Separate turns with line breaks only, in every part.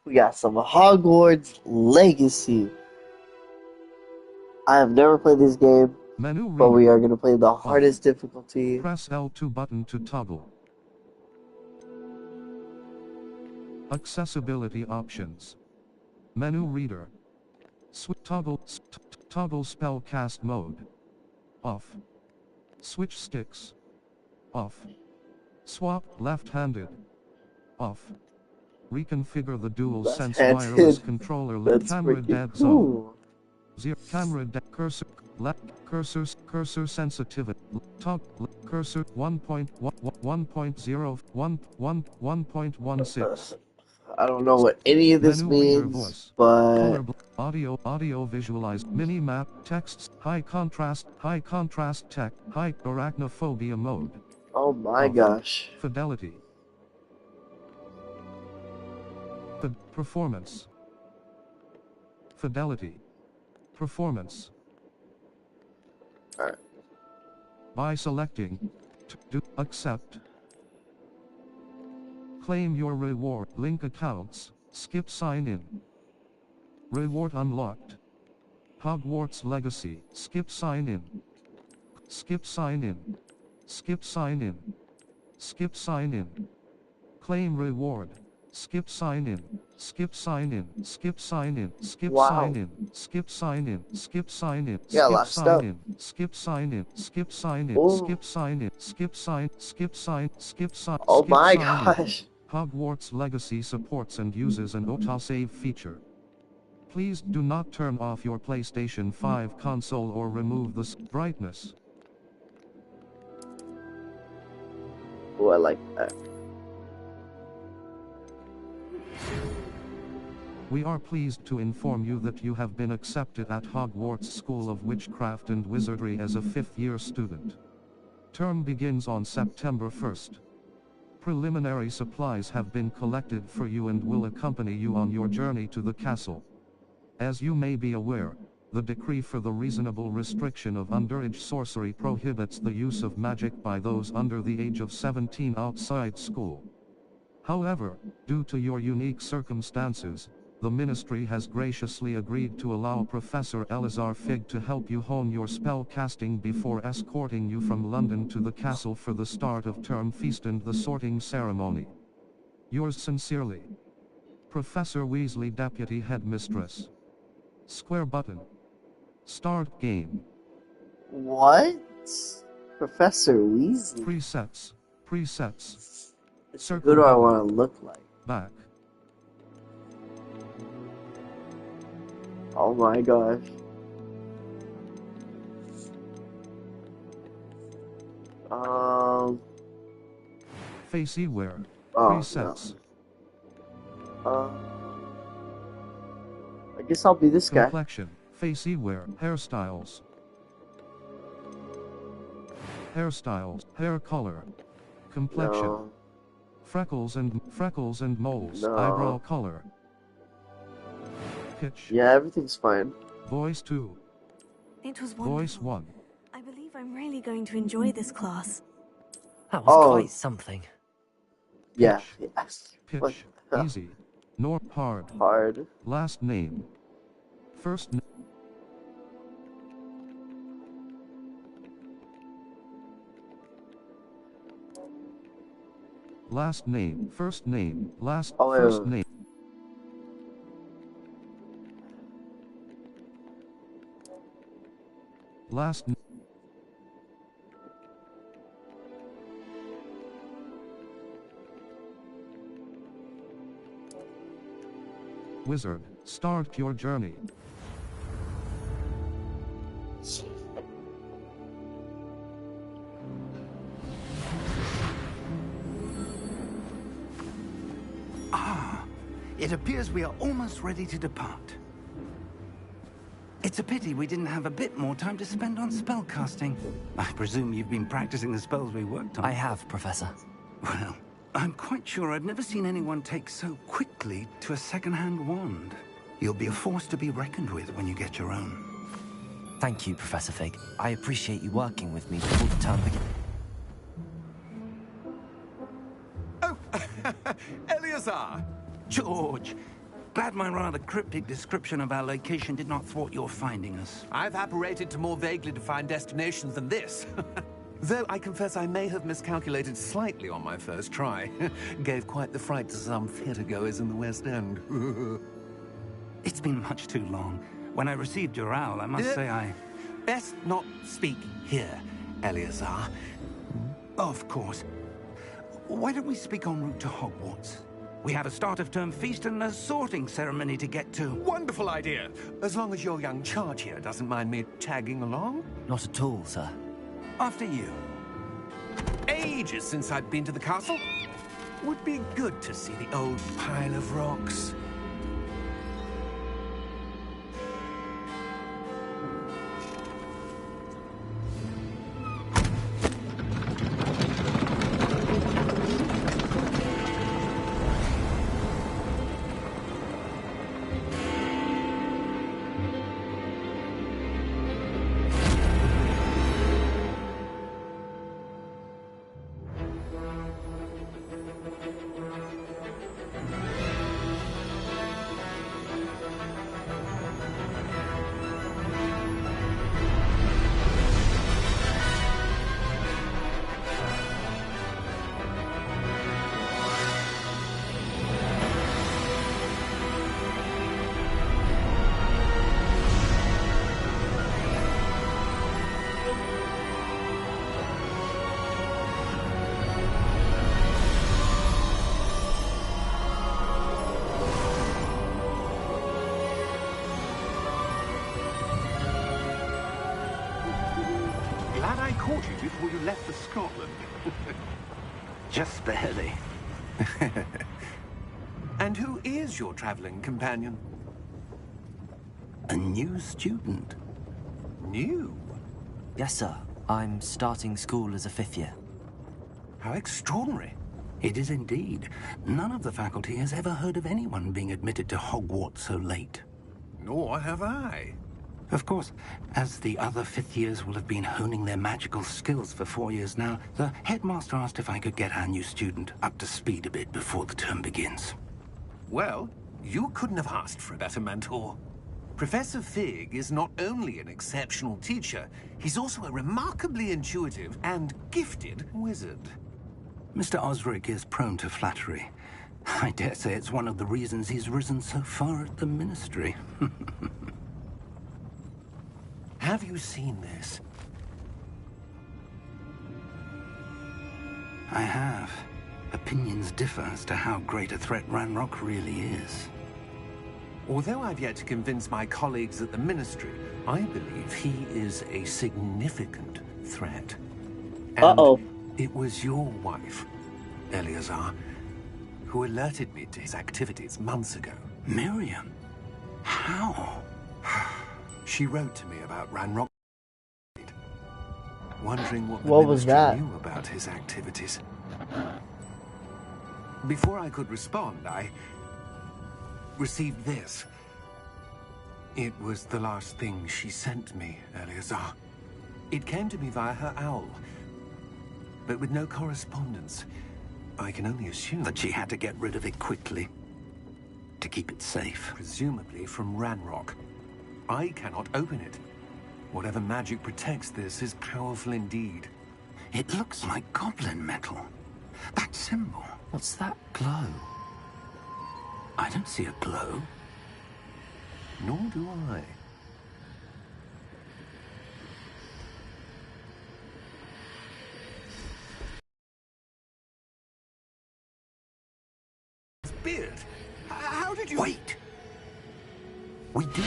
We got some Hogwarts Legacy. I have never played this game,
Menu
but
reader.
we are going to play the hardest difficulty.
Press L2 button to toggle. Accessibility options. Menu reader. Toggle spell cast mode. Off. Switch sticks. Off. Swap left-handed. Off. Reconfigure the dual sense
Left-handed.
wireless controller.
That's
Camera
freaking
dead
cool.
zone. Zero camera dead cursor left cursor sensitivity cursor 1.0
I don't know what any of this
menu reader
means,
voice
but
color audio visualized mini map texts high contrast tech high arachnophobia mode.
oh my
Off.
gosh.
Fidelity. Performance. Fidelity. Performance.
Alright.
By selecting accept. Claim your reward. Link accounts. Skip sign in. Reward unlocked. Hogwarts Legacy. Skip sign in. Skip sign in. Skip sign in. Skip sign in. Claim reward. Skip sign in. Skip sign in. Skip sign in. Skip sign in. Skip sign in. Skip sign in. Skip sign in. Skip sign in. Skip sign in. Skip sign in. Skip sign. Skip sign. Skip sign.
Oh my gosh.
Hogwarts Legacy supports and uses an autosave feature. Please do not turn off your PlayStation 5 console or remove the brightness.
Oh, I like that.
We are pleased to inform you that you have been accepted at Hogwarts School of Witchcraft and Wizardry as a 5th-year student. Term begins on September 1st. Preliminary supplies have been collected for you and will accompany you on your journey to the castle. As you may be aware, the decree for the reasonable restriction of underage sorcery prohibits the use of magic by those under the age of 17 outside school. However, due to your unique circumstances, the Ministry has graciously agreed to allow Professor Elazar Fig to help you hone your spell casting before escorting you from London to the castle for the start of term feast and the sorting ceremony. Yours sincerely, Professor Weasley, Deputy Headmistress. Square button. Start game.
What? Professor Weasley?
Presets. Circle
Who do I
button.
want to look like?
Back.
Oh my gosh.
Faceware.
Oh,
Presets.
no. I guess I'll be this guy.
Complexion. Faceware. Hairstyles. Hair color. Complexion.
No.
Freckles and moles.
No.
Eyebrow color. Pitch.
Yeah, everything's fine.
Voice 2.
It was wonderful.
Voice 1.
I believe I'm really going to enjoy this class.
That was quite something.
Yeah. Yes. What
Pitch.
the hell?
Easy. Nor hard.
Hard.
Last name. First name. Last name. First name. Last.
Oh, wait,
first
wait.
name. Last name. Wizard, start your journey.
It appears we are almost ready to depart. It's a pity we didn't have a bit more time to spend on spellcasting. I presume you've been practicing the spells we worked on.
I have, Professor.
Well, I'm quite sure I've never seen anyone take so quickly to a second-hand wand. You'll be a force to be reckoned with when you get your own.
Thank you, Professor Fig. I appreciate you working with me before the term begins.
Oh, Eleazar!
George! Glad my rather cryptic description of our location did not thwart your finding us.
I've apparated to more vaguely defined destinations than this. Though I confess I may have miscalculated slightly on my first try. Gave quite the fright to some theatre-goers in the West End.
It's been much too long. When I received your owl, I must say I...
Best not speak here, Eleazar.
Of course. Why don't we speak en route to Hogwarts? We have a start-of-term feast and a sorting ceremony to get to.
Wonderful idea! As long as your young charge here doesn't mind me tagging along.
Not at all, sir.
After you.
Ages since I'd been to the castle. Would be good to see the old pile of rocks. Glad I caught you before you left for Scotland.
Just barely.
And who is your traveling companion?
A new student.
New?
Yes, sir. I'm starting school as a 5th year.
How extraordinary.
It is indeed. None of the faculty has ever heard of anyone being admitted to Hogwarts so late.
Nor have I.
Of course, as the other 5th years will have been honing their magical skills for 4 years now, the headmaster asked if I could get our new student up to speed a bit before the term begins.
Well, you couldn't have asked for a better mentor. Professor Fig is not only an exceptional teacher, he's also a remarkably intuitive and gifted wizard.
Mr. Osric is prone to flattery. I dare say it's one of the reasons he's risen so far at the Ministry.
Have you seen this?
I have. Opinions differ as to how great a threat Ranrock really is.
Although I've yet to convince my colleagues at the Ministry, I believe he is a significant threat.
Uh-oh.
And it was your wife, Eleazar, who alerted me to his activities months ago.
Miriam? How?
She wrote to me about Ranrock, wondering what the
What was
Ministry
that?
knew about his activities. Before I could respond, I received this. It was the last thing she sent me, Eleazar. It came to me via her owl, but with no correspondence. I can only assume
That she had to get rid of it quickly. To keep it safe.
presumably from Ranrock. I cannot open it. Whatever magic protects this is powerful indeed.
It looks like goblin metal. That symbol.
What's that glow?
I don't see a glow.
Nor do I. Beard, how did you...
Wait! We did.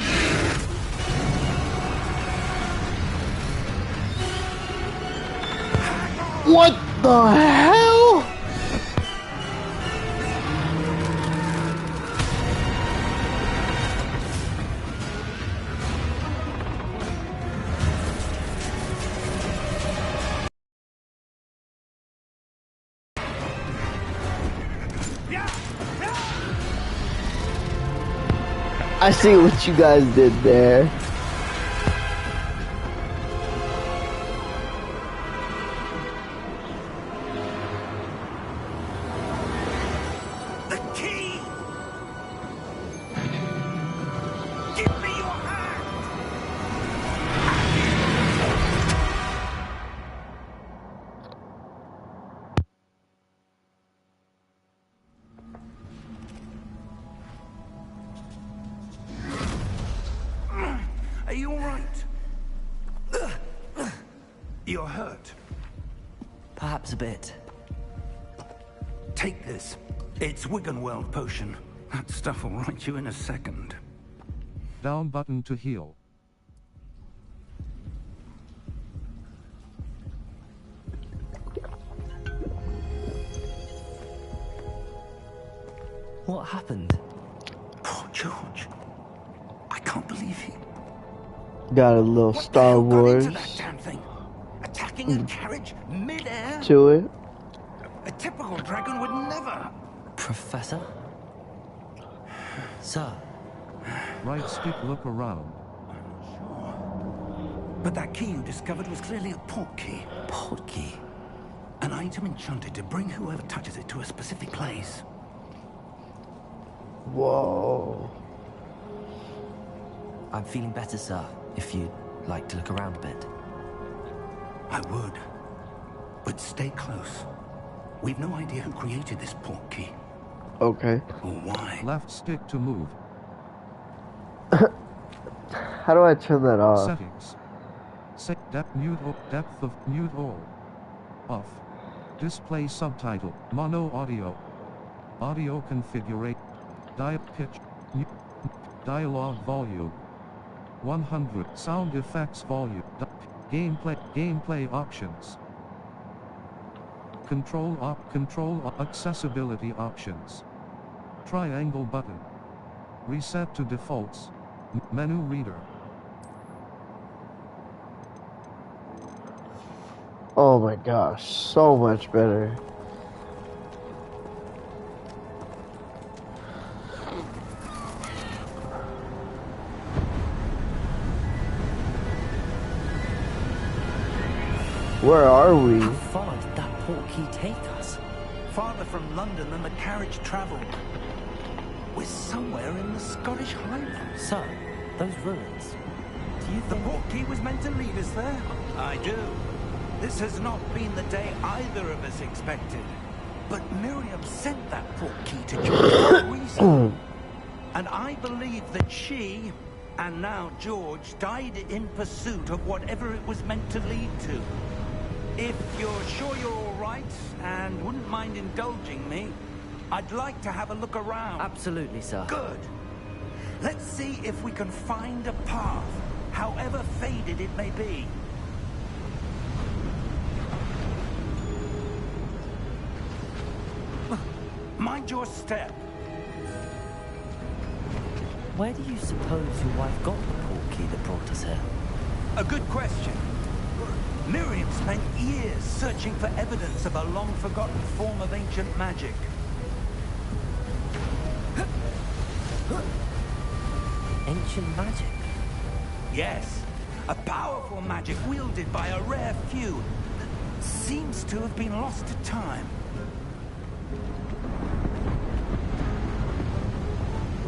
What the hell? I see what you guys did there.
The key! You're hurt.
Perhaps a bit.
Take this. It's Wiggenweld potion. That stuff will right you in a second.
Down button to heal.
What happened?
Poor George. I can't believe he...
Got a little
What
Star
the hell got
Wars
into that damn thing? Attacking a carriage mid-air?
to it.
A typical dragon would never...
Professor? Sir?
Right stick look around.
But that key you discovered was clearly a port key.
Port key?
An item enchanted to bring whoever touches it to a specific place.
Whoa.
I'm feeling better, sir. If you'd like to look around a bit.
I would. But stay close. We've no idea who created this port key.
Okay.
Or why.
Left stick to move.
How do I turn that off?
Settings. Set depth mute depth of mute all. Off. Display subtitle. Mono audio. Audio configurate. Pitch. Dialogue volume. 100. Sound effects volume. Gameplay options. Control accessibility options. Triangle button. Reset to defaults. Menu reader.
Oh my gosh, so much better. Where are we?
How far did that port key take us?
Farther from London than the carriage travelled. We're somewhere in the Scottish Highlands.
Sir, those ruins. Do you
The
think...
port key was meant to lead us there? I do. This has not been the day either of us expected. But Miriam sent that port key to George for a reason. And I believe that she, and now George, died in pursuit of whatever it was meant to lead to. If you're sure you're all right, and wouldn't mind indulging me, I'd like to have a look around.
Absolutely, sir.
Good. Let's see if we can find a path, however faded it may be. Mind your step.
Where do you suppose your wife got the port key that brought us here?
A good question. Miriam spent years searching for evidence of a long-forgotten form of ancient magic.
Ancient magic?
Yes, a powerful magic wielded by a rare few that seems to have been lost to time.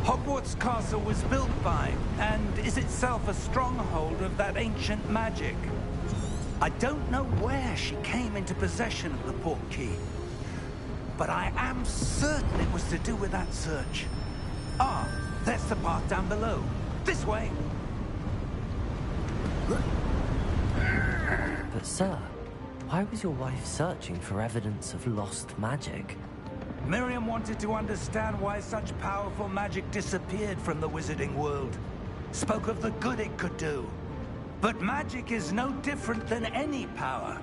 Hogwarts Castle was built by, and is itself a stronghold of that ancient magic. I don't know where she came into possession of the port key, but I am certain it was to do with that search. Ah, there's the path down below. This way.
But sir, why was your wife searching for evidence of lost magic?
Miriam wanted to understand why such powerful magic disappeared from the wizarding world. Spoke of the good it could do. But magic is no different than any power.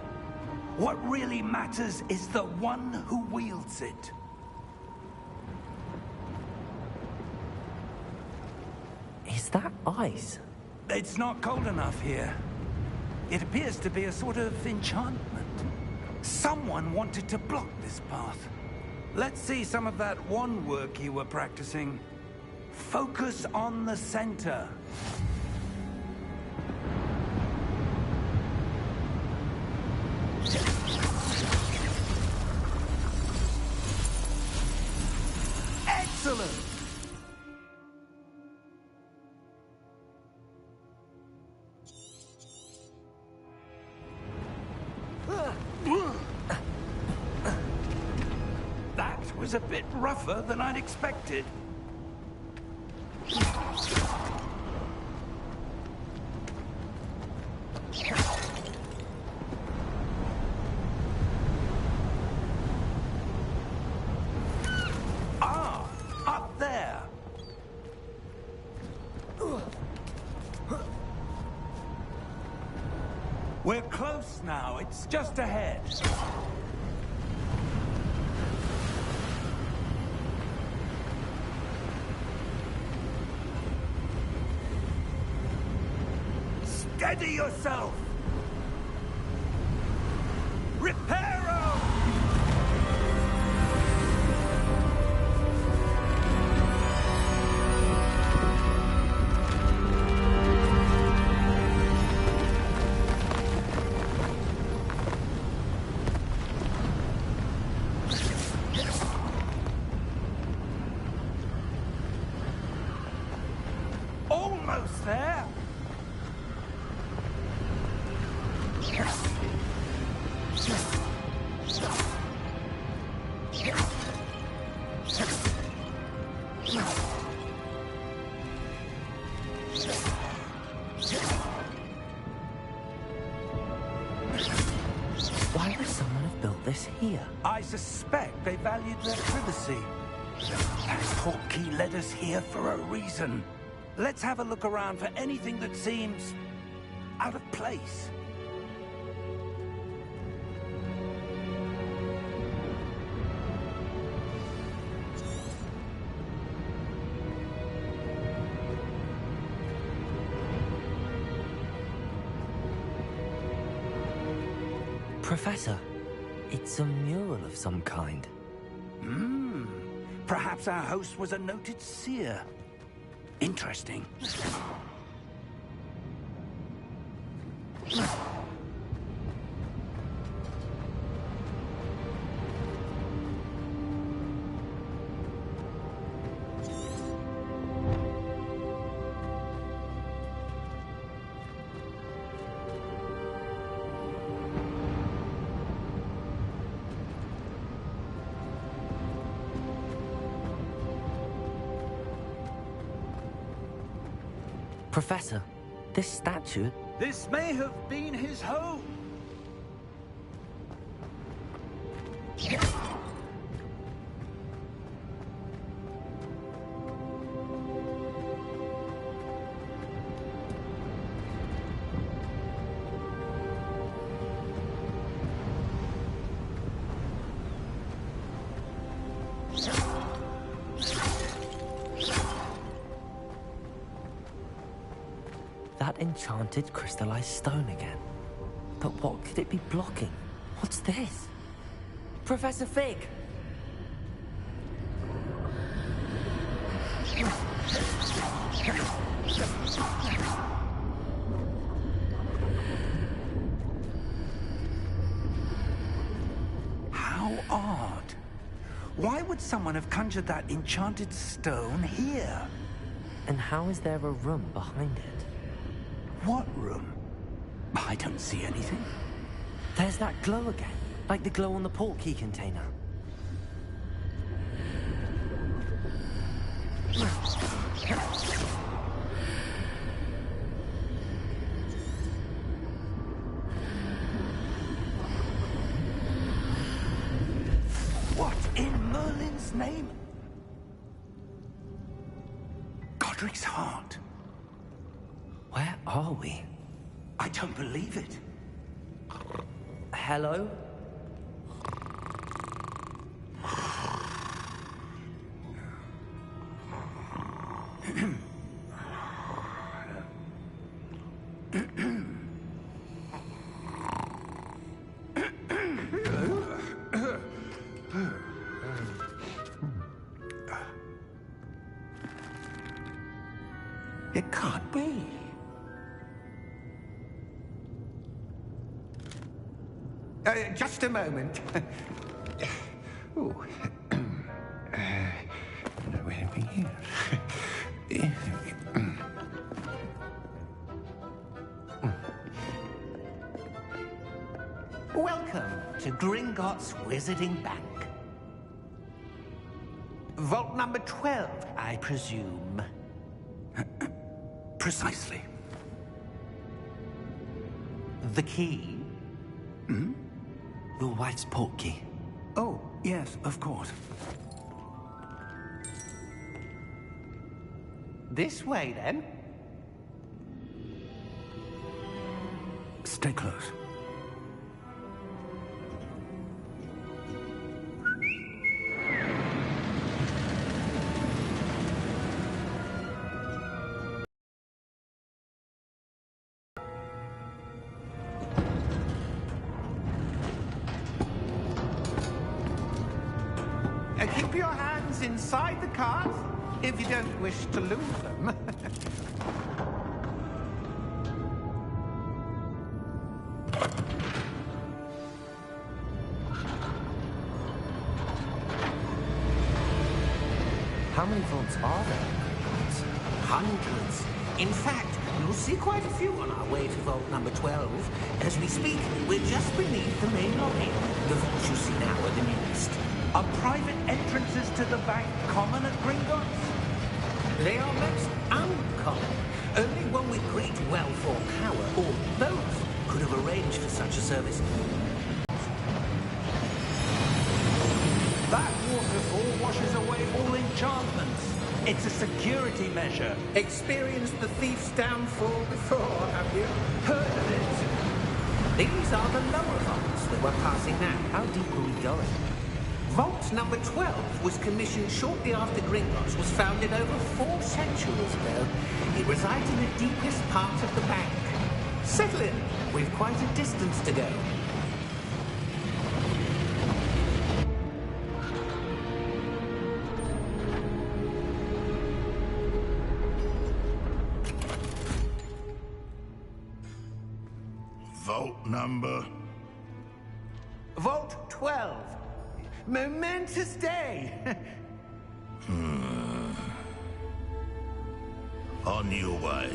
What really matters is the one who wields it.
Is that ice?
It's not cold enough here. It appears to be a sort of enchantment. Someone wanted to block this path. Let's see some of that wand work you were practicing. Focus on the center. Excellent! That was a bit rougher than I'd expected. We're close now. It's just ahead. Steady yourself! Reparo! Almost there!
Why would someone have built this here?
I suspect they valued their privacy. That portkey led us here for a reason. Let's have a look around for anything that seems out of place.
Professor, it's a mural of some kind.
Perhaps our host was a noted seer. Interesting.
Professor, this statue...
This may have been his home.
That enchanted crystallized stone again. But what could it be blocking? What's this? Professor Fig!
How odd. Why would someone have conjured that enchanted stone here?
And how is there a room behind it?
What room? I don't see anything.
There's that glow again, like the glow on the portkey container.
What in Merlin's name? Godric's heart.
Where are we?
I don't believe it.
Hello?
It can't be. Just a moment. Ooh. Where are we here? Welcome to Gringotts Wizarding Bank. Vault number 12, I presume. Precisely. The key?
Your wife's portkey.
Oh, yes, of course. This way, then. Stay close. Keep your hands inside the cart if you don't wish to lose them.
How many vaults are there?
Hundreds. In fact, you'll see quite a few on our way to vault number 12. As we speak, we're just beneath the main lobby. The vaults you see now are the newest.
Are private entrances to the bank common at Gringotts?
They are most uncommon. Only one with great wealth or power, or both, could have arranged for such a service.
That waterfall washes away all enchantments. It's a security measure.
Experienced the thief's downfall before, have you?
Heard of it?
These are the lower vaults that we're passing now.
How deep are we going?
Vault number 12 was commissioned shortly after Gringotts was founded over 4 centuries ago. It resides in the deepest part of the bank. Settle in. We've quite a distance to go.
Vault number?
Vault 12. Momentous day.
On your way.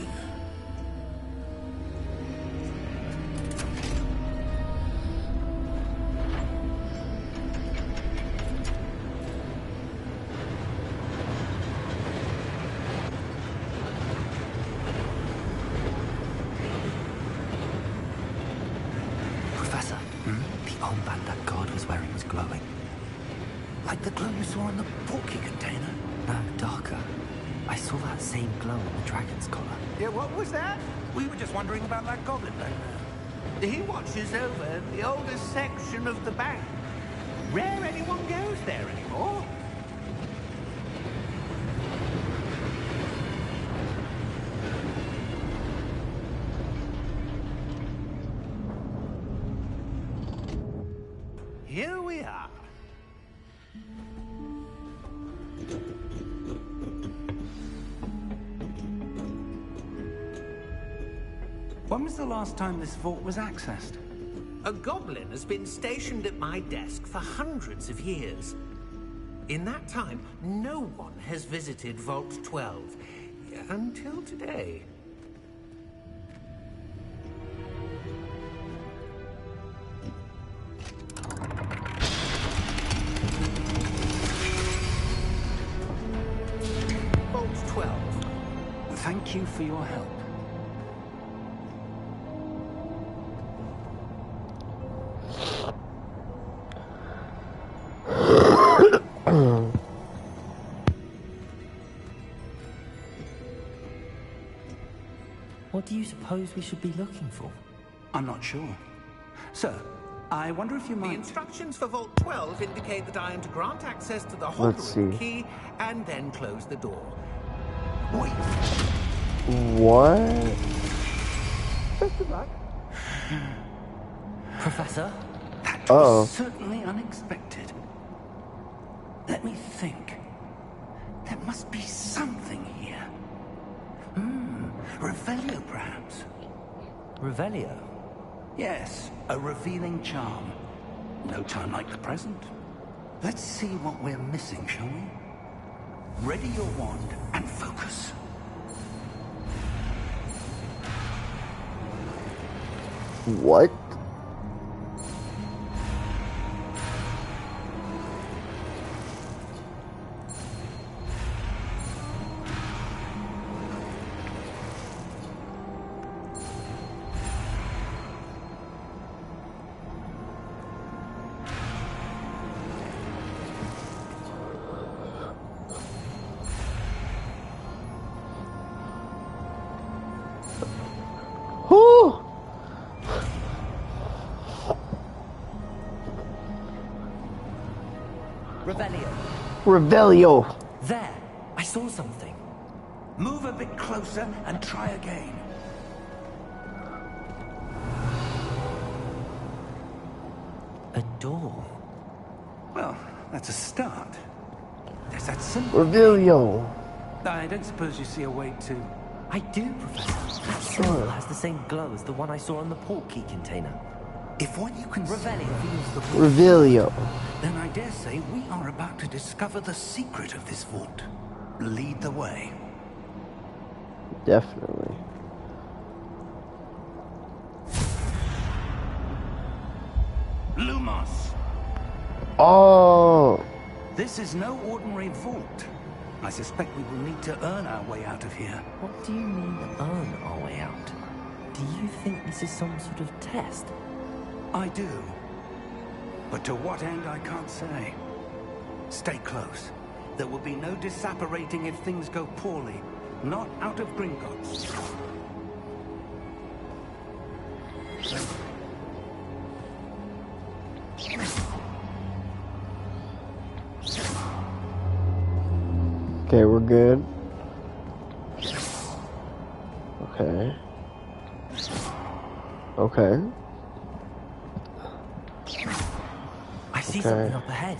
Professor, the armband that guard was wearing was glowing.
Like the glow you saw in the porky container?
No, darker. I saw that same glow on the dragon's collar.
Yeah, what was that? We were just wondering about that goblin back there.
He watches over the oldest section of the bank. Rare anyone goes there anymore.
Here we are. When was the last time this vault was accessed?
A goblin has been stationed at my desk for hundreds of years. In that time, no one has visited Vault 12. Until today. Vault 12.
Thank you for your help.
What do you suppose we should be looking for?
I'm not sure. Sir, I wonder if you
The
might...
instructions for Vault 12 indicate that I am to grant access to the
Let's
Hogwarts
see.
key and then close the door.
Wait.
What?
Professor?
That
Uh-oh.
was certainly unexpected. Let me think. There must be something here. Revelio, perhaps.
Revelio?
Yes, a revealing charm. No time like the present. Let's see what we're missing, shall we? Ready your wand and focus.
What? Whew.
Revelio.
Revelio.
There. I saw something.
Move a bit closer and try again.
A door.
Well, that's a start. There's that symbol.
Revelio.
I don't suppose you see a way to...
I do, Professor. That symbol has the same glow as the one I saw on the port key container.
If what you can
Revelio.
reveals the
Revelio.
then I dare say we are about to discover the secret of this vault. Lead the way.
Definitely.
Lumos!
Oh.
This is no ordinary vault. I suspect we will need to earn our way out of here.
What do you mean, earn our way out? Do you think this is some sort of test?
I do. But to what end, I can't say. Stay close. There will be no disapparating if things go poorly. Not out of Gringotts.
Okay, we're good. Okay. Okay.
I see
Okay.
something up ahead.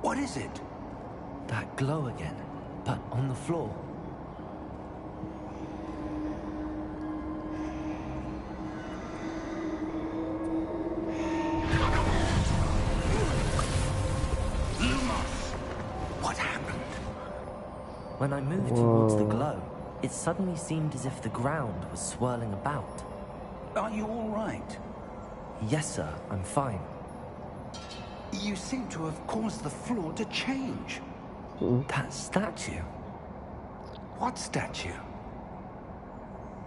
What is it?
That glow again, but on the floor.
What happened?
When I moved towards the glow, it suddenly seemed as if the ground was swirling about.
Are you all right?
Yes, sir, I'm fine.
You seem to have caused the floor to change.
That statue.
What statue?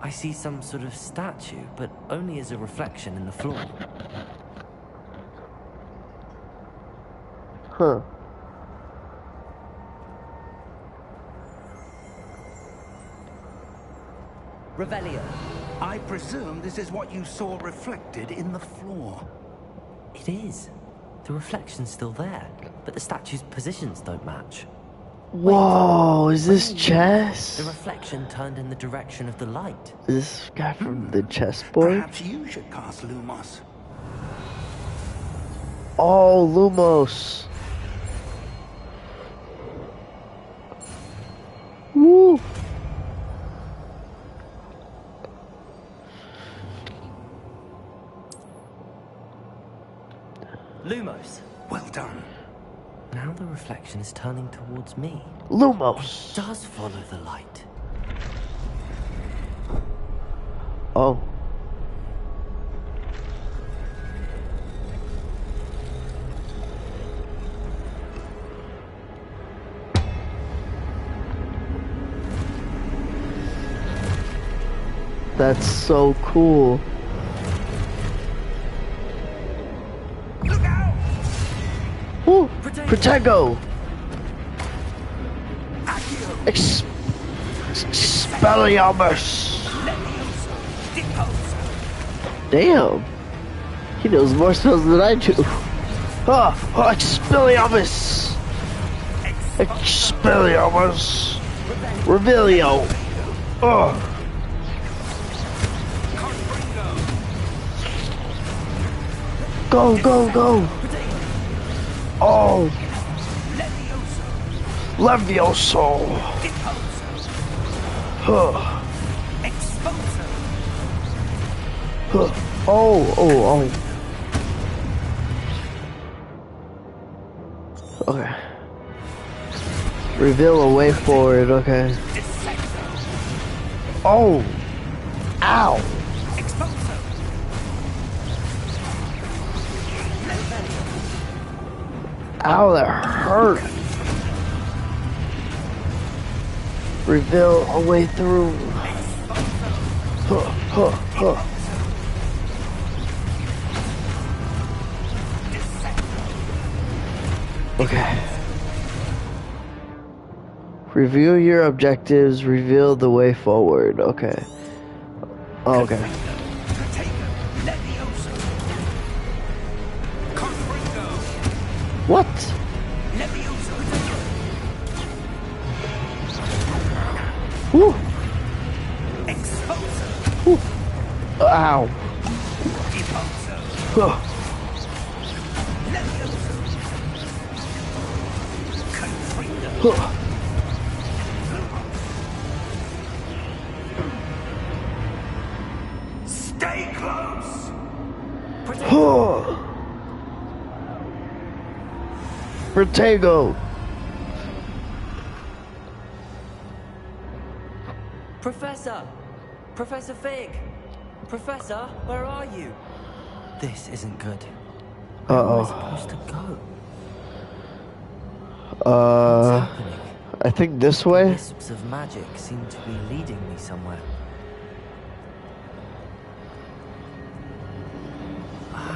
I see some sort of statue, but only as a reflection in the floor.
Huh.
Revelio.
I presume this is what you saw reflected in the floor.
It is. The reflection's still there, but the statue's positions don't match.
Whoa, is this
The
chess?
reflection turned in the direction of the light.
Is this guy from the chessboard?
Perhaps you should cast Lumos.
Oh, Lumos. Woo.
Lumos.
Well done.
Now the reflection is turning towards me.
Lumos.
Does follow the light.
Oh. That's so cool.
Look out!
Woo! Protego!
Accio!
Expelliarmus!
Leviosa! Deposa!
Damn! He knows more spells than I do. Expelliarmus! Expelliarmus! Revelio! Oh! Go, go, go! Oh! Levioso! Huh. Huh. Oh, oh, oh. Okay. Reveal a way forward, okay. Oh! Ow! Ow, that hurt! Reveal a way through. Huh, huh, huh. Okay. Reveal your objectives, reveal the way forward. Okay. Okay. What? Woo!
Expulso.
Woo! Ow!
Impulso.
Huh.
Levioso. Confringo.
Huh.
Stay close.
Huh. Protego.
Professor! Professor Fig! Professor, where are you? This isn't good. Where am I supposed to go? What's happening?
I think this
The
way.
wisps of magic seem to be leading me somewhere.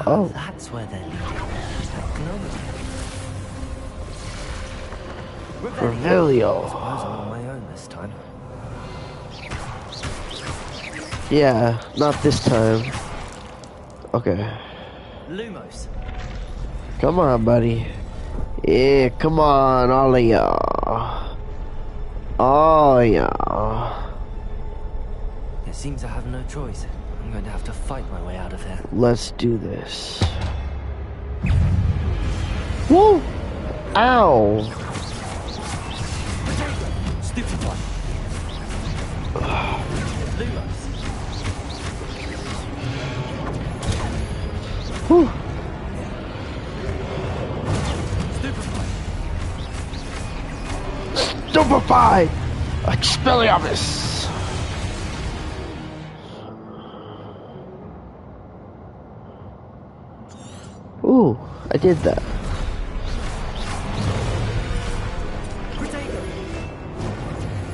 Oh.
That's where they're leading. That glowing.
Revelio.
Suppose I'm on my own this time.
Yeah, not this time. Okay.
Lumos.
Come on, buddy. Yeah, come on, all of y'all. Oh, yeah.
It seems I have no choice. I'm going to have to fight my way out of here.
Let's do this. Woo! Ow!
Stupid one. Lumos.
Whew. Stupefy! Expelliarmus! Ooh, I did that.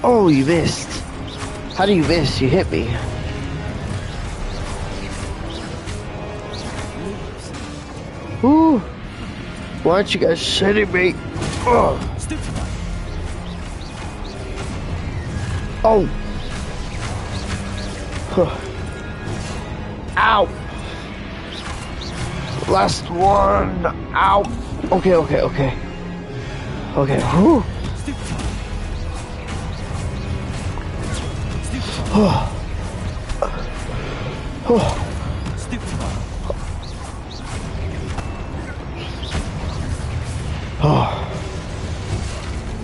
Oh, you missed. How do you miss? You hit me. Ooh. Why aren't you guys shitting me? Ugh. Oh. Huh. Ow. Last one. Ow. Okay. Okay. Whew. Oh.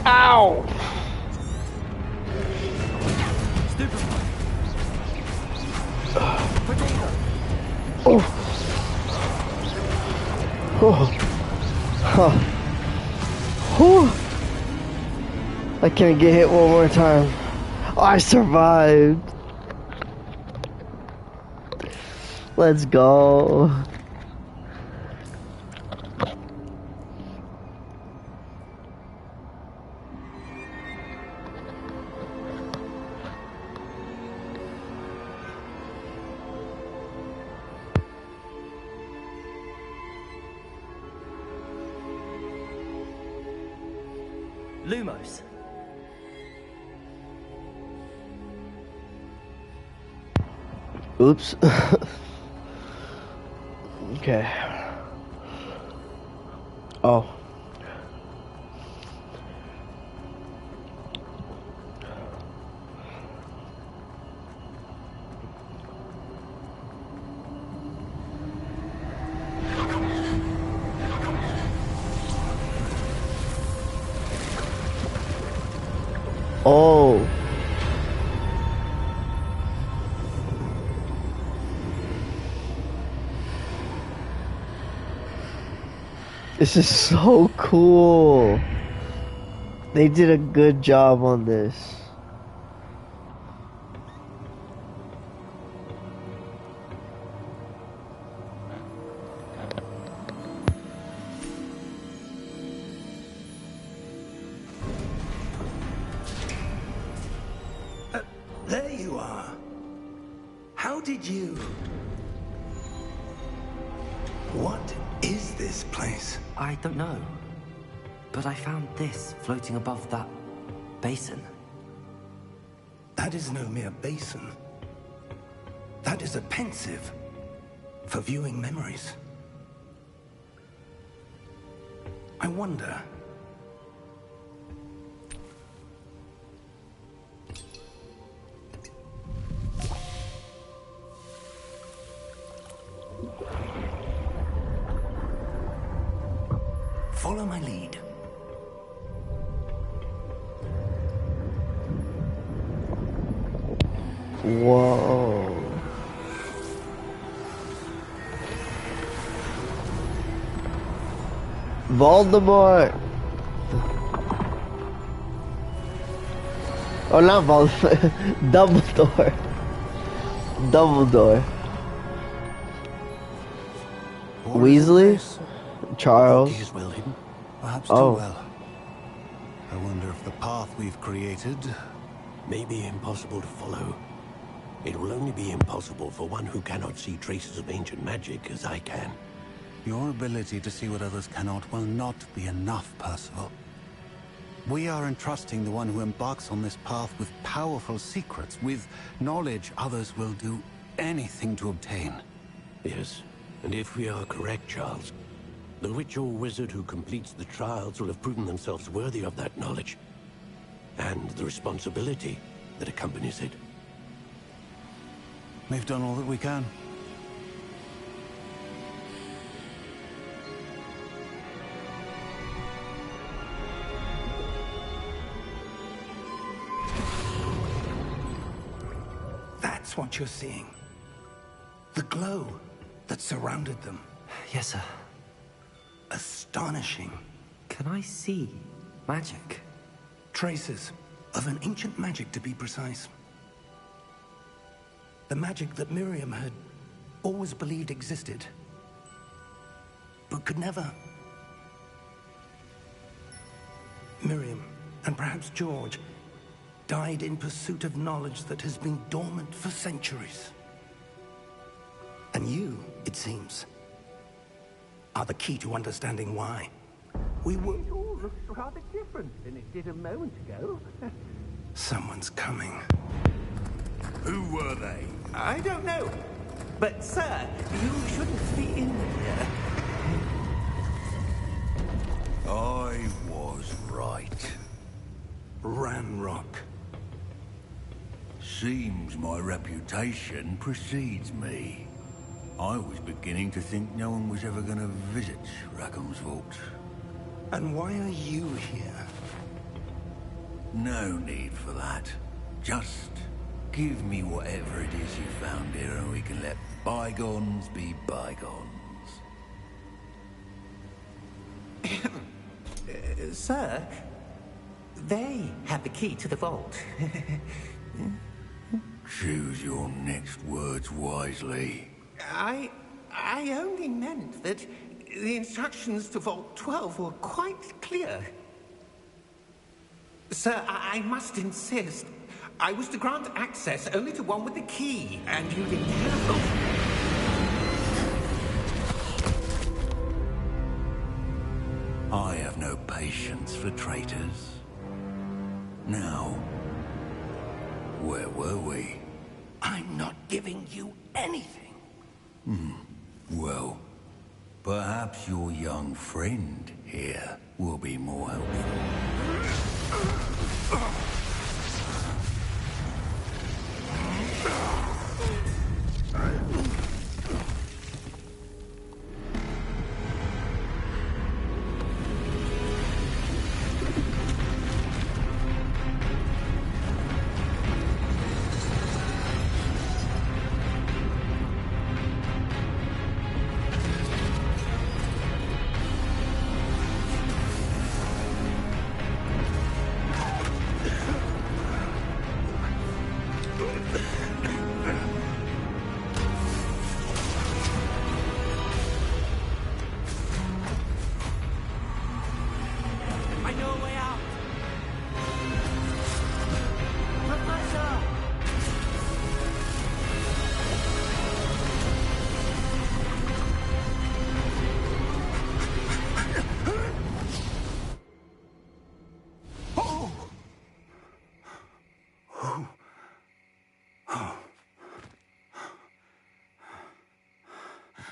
Ow! Oh. Oh. Huh. Whew. I can't get hit one more time. I survived. Let's go.
Lumos.
Oops. Okay. Oh. Oh. This is so cool. They did a good job on this.
There you are. How did you... What is this place?
I don't know. But I found this floating above that basin.
That is no mere basin. That is a pensive for viewing memories. I wonder... Follow my lead.
Whoa. Voldemort. Oh, not Voldemort. Dumbledore. Dumbledore. Weasley? Charles?
He is well hidden. Perhaps
Oh.
too well. I wonder if the path we've created may be impossible to follow.
It will only be impossible for one who cannot see traces of ancient magic as I can.
Your ability to see what others cannot will not be enough, Percival. We are entrusting the one who embarks on this path with powerful secrets, with knowledge others will do anything to obtain.
Yes, and if we are correct, Charles, the witch or wizard who completes the trials will have proven themselves worthy of that knowledge, and the responsibility that accompanies it.
We've done all that we can.
That's what you're seeing. The glow that surrounded them.
Yes, sir.
Astonishing.
Can I see magic?
Traces of an ancient magic, to be precise. The magic that Miriam had always believed existed, but could never. Miriam, and perhaps George, died in pursuit of knowledge that has been dormant for centuries. And you, it seems, are the key to understanding why. We were...
It all looks rather different than it did a moment ago.
Someone's coming.
Who were they?
I don't know. But, sir, you shouldn't be in here.
I was right.
Ranrock.
Seems my reputation precedes me. I was beginning to think no one was ever going to visit Rackham's vault.
And why are you here?
No need for that. Just give me whatever it is you found here and we can let bygones be bygones.
Sir, they have the key to the vault.
Choose your next words wisely.
I only meant that the instructions to Vault 12 were quite clear. Sir, I must insist. I was to grant access only to one with the key, and you didn't have.
I have no patience for traitors. Now, where were we?
I'm not giving you anything.
Well, perhaps your young friend here will be more helpful.
I know a way out. Professor!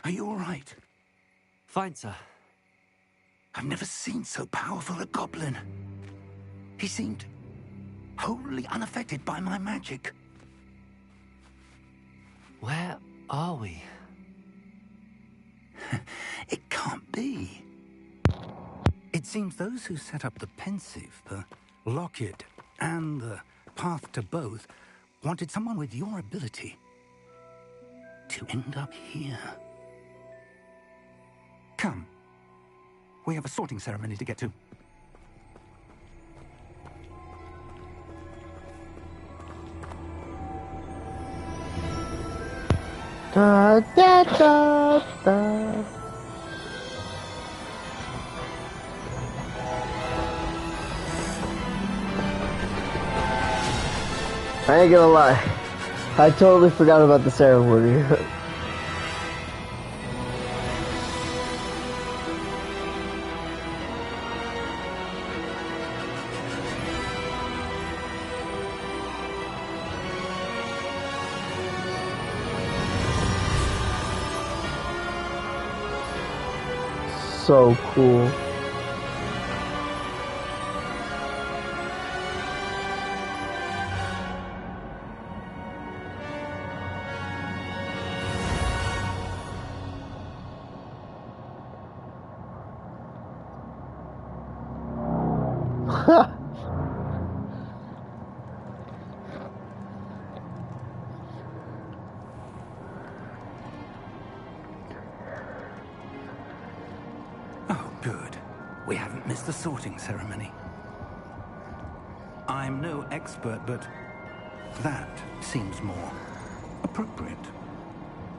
Are you all right?
Fine, sir.
I've never seen so powerful a goblin. He seemed wholly unaffected by my magic.
Where are we?
It can't be.
It seems those who set up the pensive, the locket, and the path to both wanted someone with your ability to end up here. Come. We have a sorting ceremony to get to.
Da, da, da, da. I ain't gonna lie, I totally forgot about the ceremony. So cool.
Oh, good. We haven't missed the sorting ceremony. I'm no expert, but that seems more appropriate.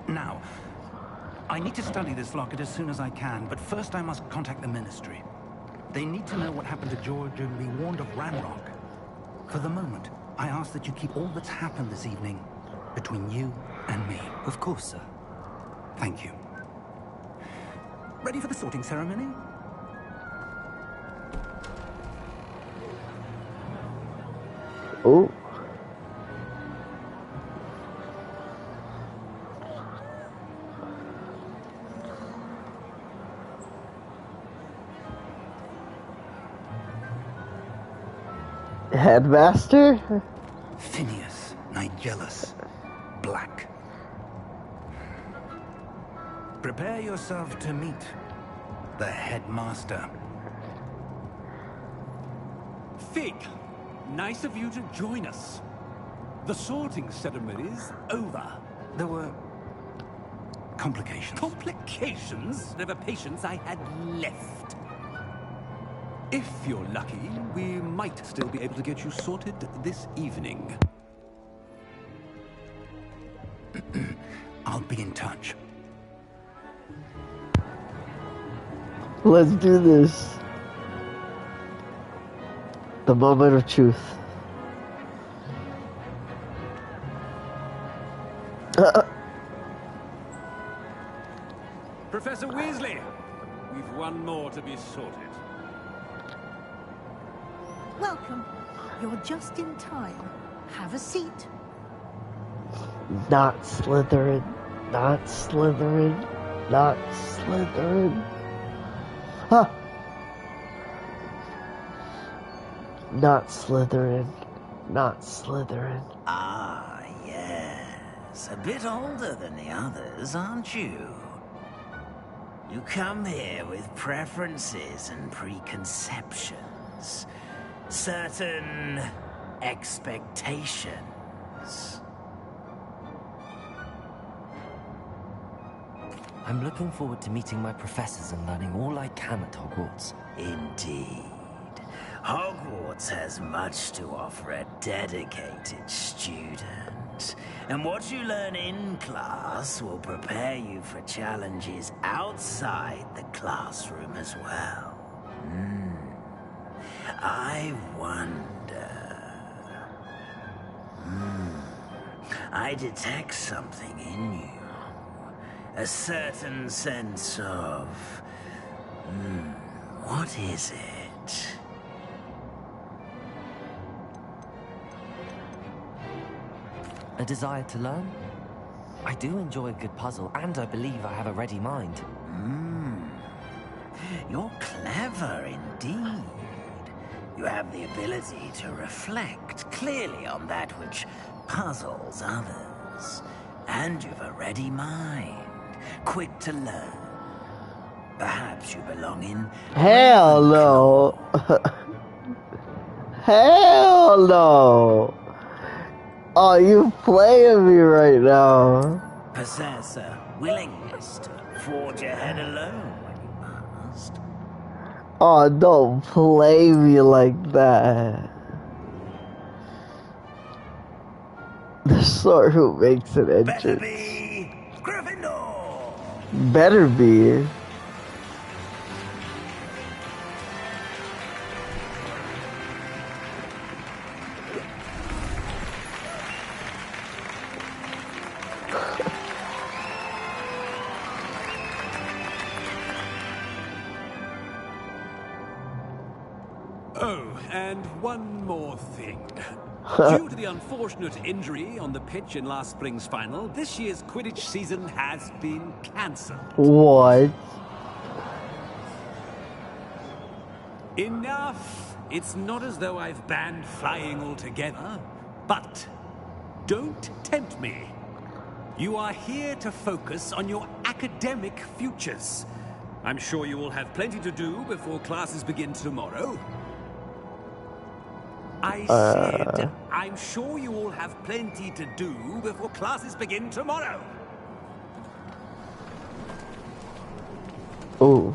Now, I need to study this locket as soon as I can, but first I must contact the Ministry. They need to know what happened to George and be warned of Ranrock. For the moment, I ask that you keep all that's happened this evening between you and me.
Of course, sir.
Thank you. Ready for the sorting ceremony?
Oh. Headmaster?
Phineas Nigellus Black. Prepare yourself to meet the headmaster.
Fig, nice of you to join us. The sorting ceremony's over.
There were complications.
Complications? Never patience I had left. If you're lucky, we might still be able to get you sorted this evening.
I'll be in touch.
Let's do this. The moment of truth.
Professor Weasley, we've one more to be sorted.
Welcome. You're just in time. Have a seat.
Not Slytherin. Not Slytherin. Not Slytherin. Huh. Not Slytherin. Not Slytherin.
Ah, yes. A bit older than the others, aren't you? You come here with preferences and preconceptions. Certain expectations.
I'm looking forward to meeting my professors and learning all I can at Hogwarts.
Indeed. Hogwarts has much to offer a dedicated student. And what you learn in class will prepare you for challenges outside the classroom as well. I wonder... I detect something in you. A certain sense of... what is it?
A desire to learn? I do enjoy a good puzzle, and I believe I have a ready mind.
You're clever indeed. You have the ability to reflect clearly on that which puzzles others. And you've a ready mind, quick to learn. Perhaps you belong in...
Hell no. Hell no. Oh, you playing me right now.
Possess a willingness to forge ahead alone when you must.
Oh, don't play me like that. The sort who makes an entrance.
Better be Gryffindor.
Better be.
Oh, and one more thing. Due to the unfortunate injury on the pitch in last spring's final, this year's Quidditch season has been cancelled.
What?
Enough! It's not as though I've banned flying altogether, but don't tempt me. You are here to focus on your academic futures. I'm sure you will have plenty to do before classes begin tomorrow. I said, I'm sure you all have plenty to do before classes begin tomorrow.
Oh.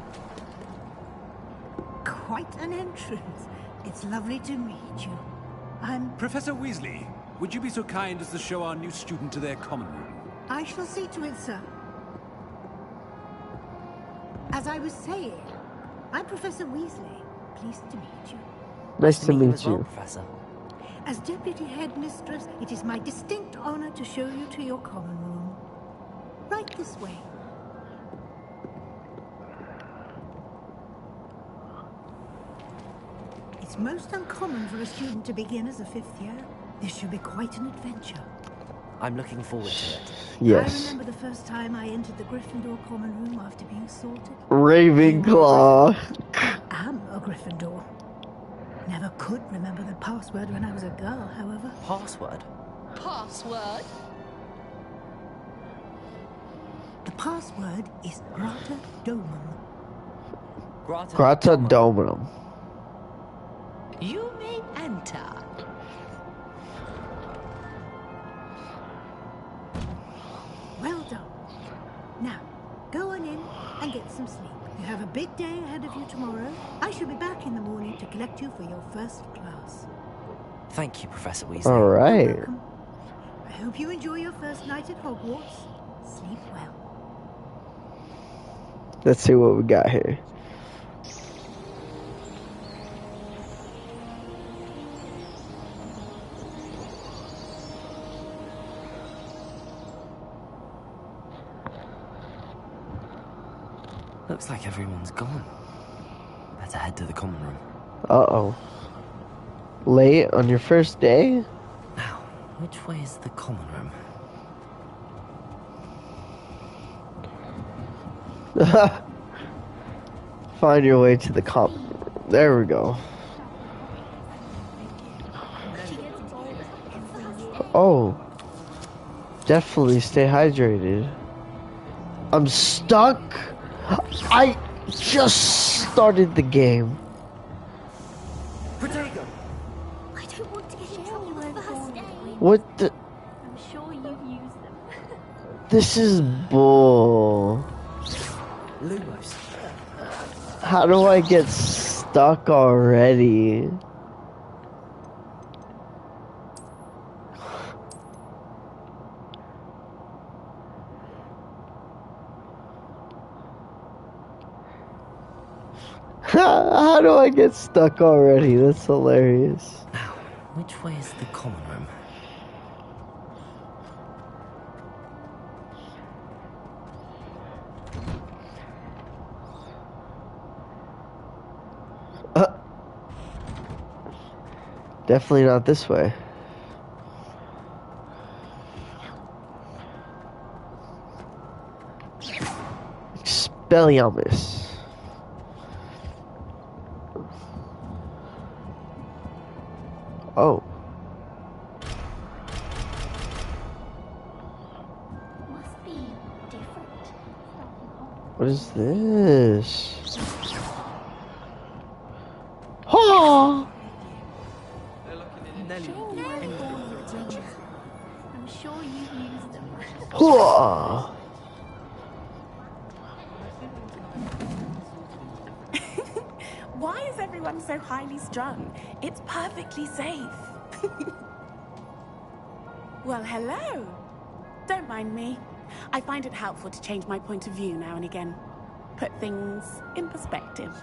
Quite an entrance. It's lovely to meet you. I'm...
Professor Weasley, would you be so kind as to show our new student to their common room?
I shall see to it, sir. As I was saying, I'm Professor Weasley. Pleased to meet you.
Nice to meet you.
Well, Professor.
As Deputy Headmistress, it is my distinct honor to show you to your common room. Right this way. It's most uncommon for a student to begin as a 5th year. This should be quite an adventure.
I'm looking forward to it.
Yes.
I remember the first time I entered the Gryffindor common room after being sorted.
Ravenclaw.
I'm a Gryffindor. Never could remember the password when I was a girl, however.
Password?
Password?
The password is Grata Domum.
Grata Domum.
You may enter.
Well done. Now, go on in and get some sleep. You have a big day ahead of you tomorrow. I shall be back in the morning to collect you for your first class.
Thank you, Professor Weasley.
All right.
You're welcome. I hope you enjoy your first night at Hogwarts. Sleep well.
Let's see what we got here.
Looks like everyone's gone. Better head to the common room.
Uh-oh. Late on your first day?
Now, which way is the common room?
Find your way to the common room. There we go. Oh. Definitely stay hydrated. I'm stuck. I just started the game.
Protego! I don't want to get in trouble the first day.
What the?
I'm sure you've used them.
This is bull.
Lumos.
How do I get stuck already? How do I get stuck already? That's hilarious.
Now, which way is the common room?
Definitely not this way. Expelliarmus. Oh.
Must be different.
What is this? Oh!
I'm sure you've used them.
Oh!
Why is everyone so highly strung? It's perfectly safe. Well, hello. Don't mind me. I find it helpful to change my point of view now and again. Put things in perspective.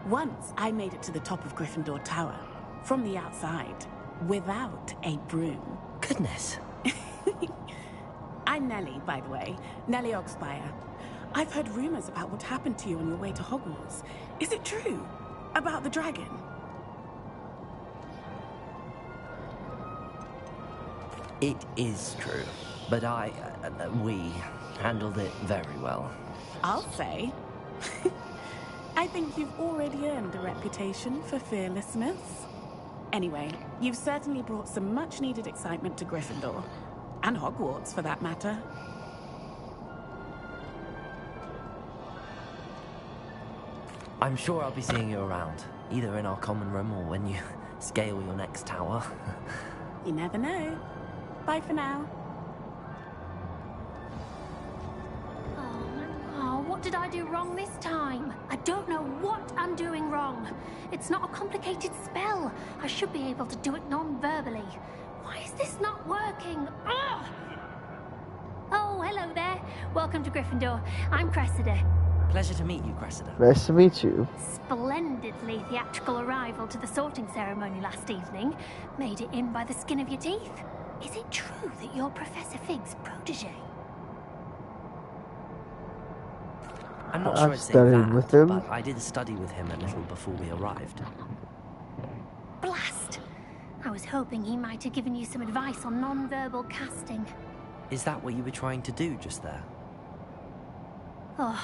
Once I made it to the top of Gryffindor Tower, from the outside, without a broom.
Goodness.
I'm Nellie, by the way. Nellie Oxfire. I've heard rumors about what happened to you on your way to Hogwarts. Is it true? About the dragon?
It is true, but we handled it very well.
I'll say. I think you've already earned a reputation for fearlessness. Anyway, you've certainly brought some much-needed excitement to Gryffindor. And Hogwarts, for that matter.
I'm sure I'll be seeing you around, either in our common room or when you scale your next tower.
You never know. Bye for now.
Oh, what did I do wrong this time? I don't know what I'm doing wrong. It's not a complicated spell. I should be able to do it non-verbally. Why is this not working? Ugh! Oh, hello there. Welcome to Gryffindor. I'm Cressida.
Pleasure to meet you, Cressida.
Nice to meet you.
Splendidly theatrical arrival to the sorting ceremony last evening. Made it in by the skin of your teeth. Is it true that you're Professor Fig's protege?
I'm not sure I'd say
studied with him.
but I did study with him a little before we arrived.
Blast! I was hoping he might have given you some advice on non-verbal casting.
Is that what you were trying to do just there?
Oh,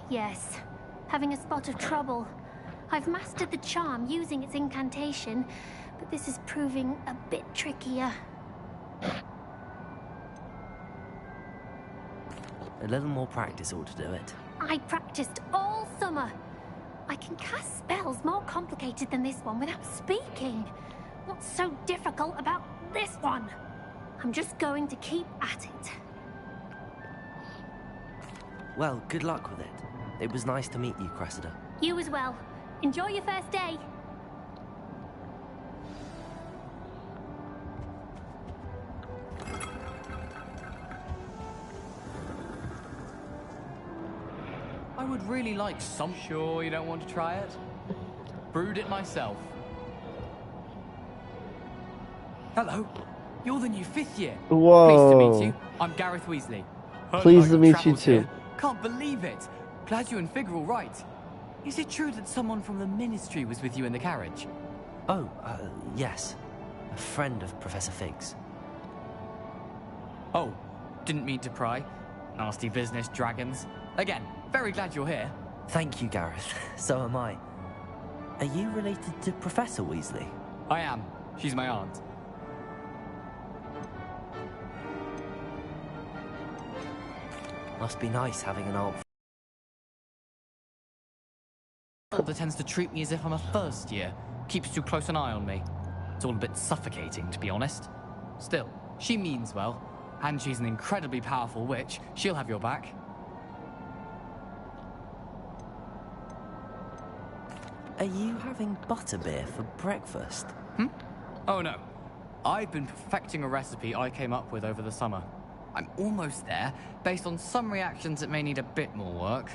yes. Having a spot of trouble. I've mastered the charm using its incantation, but this is proving a bit trickier.
A little more practice ought to do it.
I practiced all summer. I can cast spells more complicated than this one without speaking. What's so difficult about this one? I'm just going to keep at it.
Well, good luck with it. It was nice to meet you, Cressida.
You as well. Enjoy your first day.
I would really like some... Sure you don't want to try it? Brewed it myself. Hello. You're the new 5th year.
Whoa.
Pleased to meet you. I'm Gareth Weasley.
Pleased to meet you too.
Here. Can't believe it. Glad you and Fig are all right. Is it true that someone from the Ministry was with you in the carriage?
Oh, yes. A friend of Professor Fig's.
Oh, didn't mean to pry. Nasty business, dragons. Again, very glad you're here.
Thank you, Gareth. So am I. Are you related to Professor Weasley?
I am. She's my aunt.
Must be nice having an aunt.
That tends to treat me as if I'm a first year. Keeps too close an eye on me. It's all a bit suffocating, to be honest. Still, she means well. And she's an incredibly powerful witch. She'll have your back.
Are you having butterbeer for breakfast?
Oh no. I've been perfecting a recipe I came up with over the summer. I'm almost there, based on some reactions that may need a bit more work.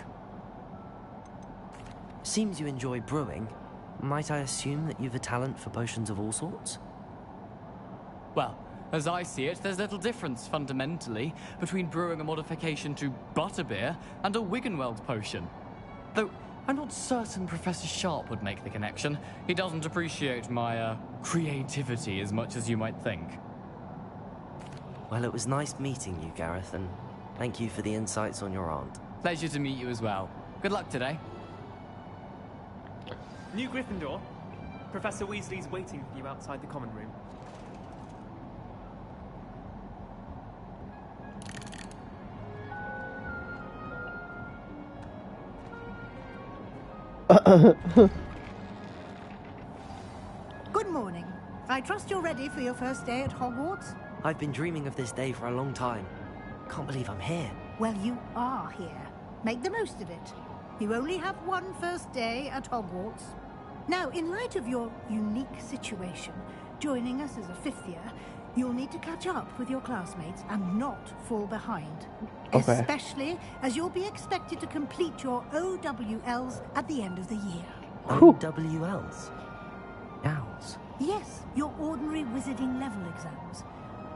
Seems you enjoy brewing. Might I assume that you've a talent for potions of all sorts?
Well, as I see it, there's little difference, fundamentally, between brewing a modification to butterbeer and a Wiggenweld potion. Though, I'm not certain Professor Sharp would make the connection. He doesn't appreciate my, creativity as much as you might think.
Well, it was nice meeting you, Gareth, and thank you for the insights on your aunt.
Pleasure to meet you as well. Good luck today.
New Gryffindor. Professor Weasley's waiting for you outside the common room.
Good morning. I trust you're ready for your first day at Hogwarts?
I've been dreaming of this day for a long time. Can't believe I'm here.
Well, you are here. Make the most of it. You only have one first day at Hogwarts. Now, in light of your unique situation, joining us as a fifth year, you'll need to catch up with your classmates and not fall behind.
Okay.
Especially as you'll be expected to complete your OWLs at the end of the year.
OWLs? Owls?
Yes, your ordinary wizarding level exams.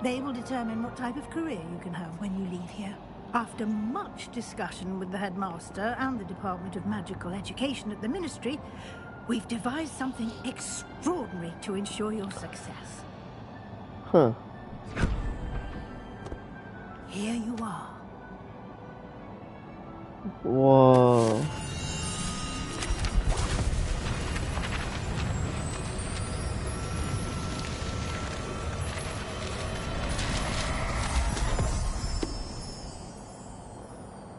They will determine what type of career you can have when you leave here. After much discussion with the headmaster and the Department of Magical Education at the Ministry, we've devised something extraordinary to ensure your success.
Huh.
Here you are.
Whoa.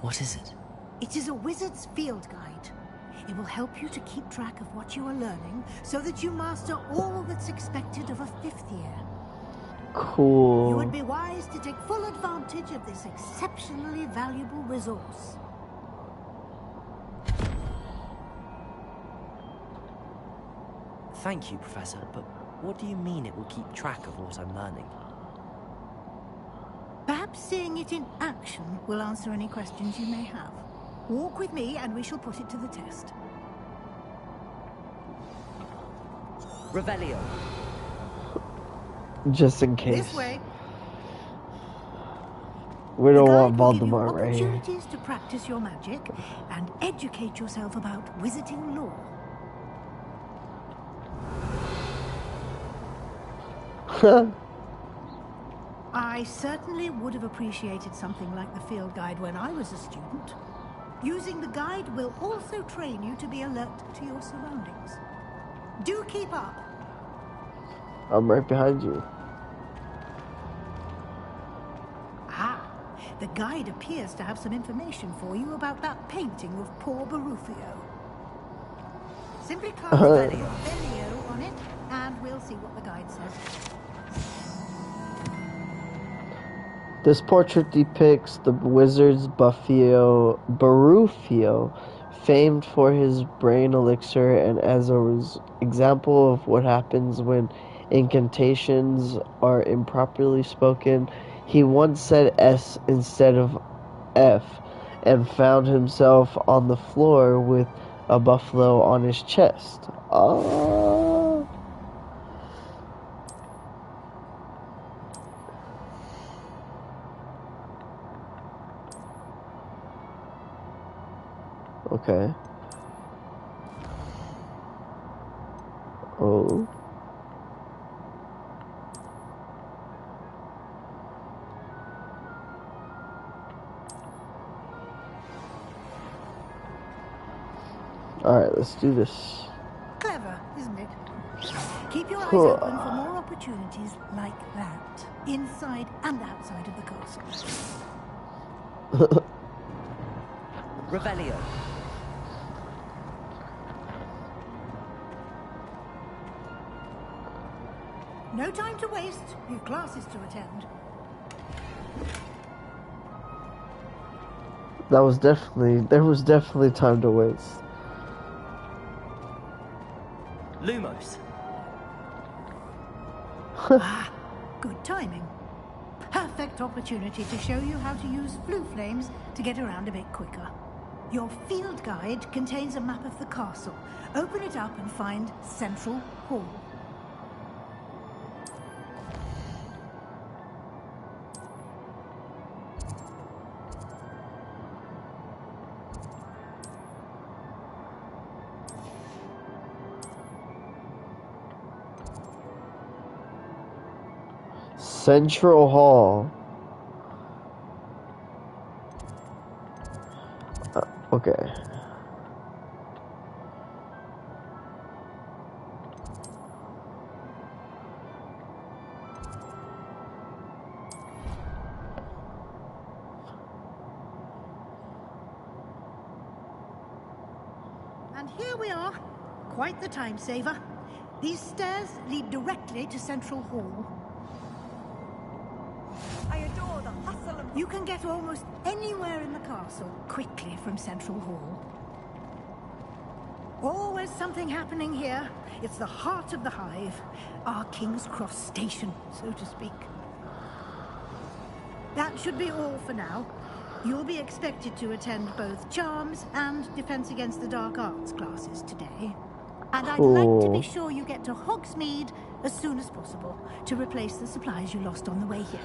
What is it?
It is a wizard's field guide. It will help you to keep track of what you are learning so that you master all that's expected of a fifth year.
Cool.
You would be wise to take full advantage of this exceptionally valuable resource.
Thank you, Professor, but what do you mean it will keep track of what I'm learning?
Perhaps seeing it in action will answer any questions you may have. Walk with me and we shall put it to the test.
Revelio.
Just in case.
This way.
We don't want
will give you
Voldemort right here.
opportunities to practice your magic and educate yourself about wizarding lore. I certainly would have appreciated something like the field guide when I was a student. Using the guide will also train you to be alert to your surroundings. Do keep up.
I'm right behind you.
Ah, the guide appears to have some information for you about that painting of poor Barufio. Simply cast Velio on it, and we'll see what the guide says.
This portrait depicts the wizard's Barufio, famed for his brain elixir, and as an example of what happens when incantations are improperly spoken, he once said S instead of F, and found himself on the floor with a buffalo on his chest. Okay. Oh. Alright, let's do this.
Clever, isn't it? Keep your eyes open for more opportunities like that, inside and outside of the castle.
Revelio.
No time to waste. You've classes to attend.
There was definitely time to waste.
Lumos.
Good timing. Perfect opportunity to show you how to use flue flames to get around a bit quicker. Your field guide contains a map of the castle. Open it up and find Central Hall.
Central Hall. Okay.
And here we are. Quite the time saver. These stairs lead directly to Central Hall.
I adore the hustle and...
You can get almost anywhere in the castle quickly from Central Hall. Always something happening here. It's the heart of the hive. Our King's Cross station, so to speak. That should be all for now. You'll be expected to attend both Charms and Defense Against the Dark Arts classes today. And I'd like to be sure you get to Hogsmeade as soon as possible to replace the supplies you lost on the way here.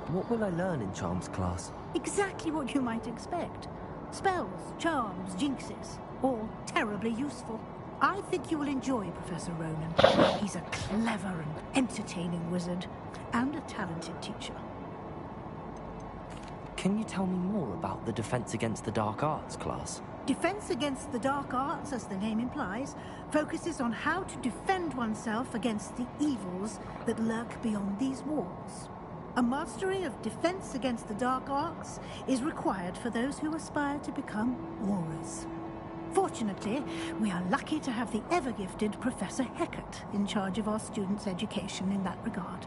What will I learn in Charms class?
Exactly what you might expect. Spells, charms, jinxes, all terribly useful. I think you will enjoy Professor Ronan. He's a clever and entertaining wizard, and a talented teacher.
Can you tell me more about the Defense Against the Dark Arts class?
Defense Against the Dark Arts, as the name implies, focuses on how to defend oneself against the evils that lurk beyond these walls. A mastery of Defense Against the Dark Arts is required for those who aspire to become Aurors. Fortunately, we are lucky to have the ever-gifted Professor Hecat in charge of our students' education in that regard.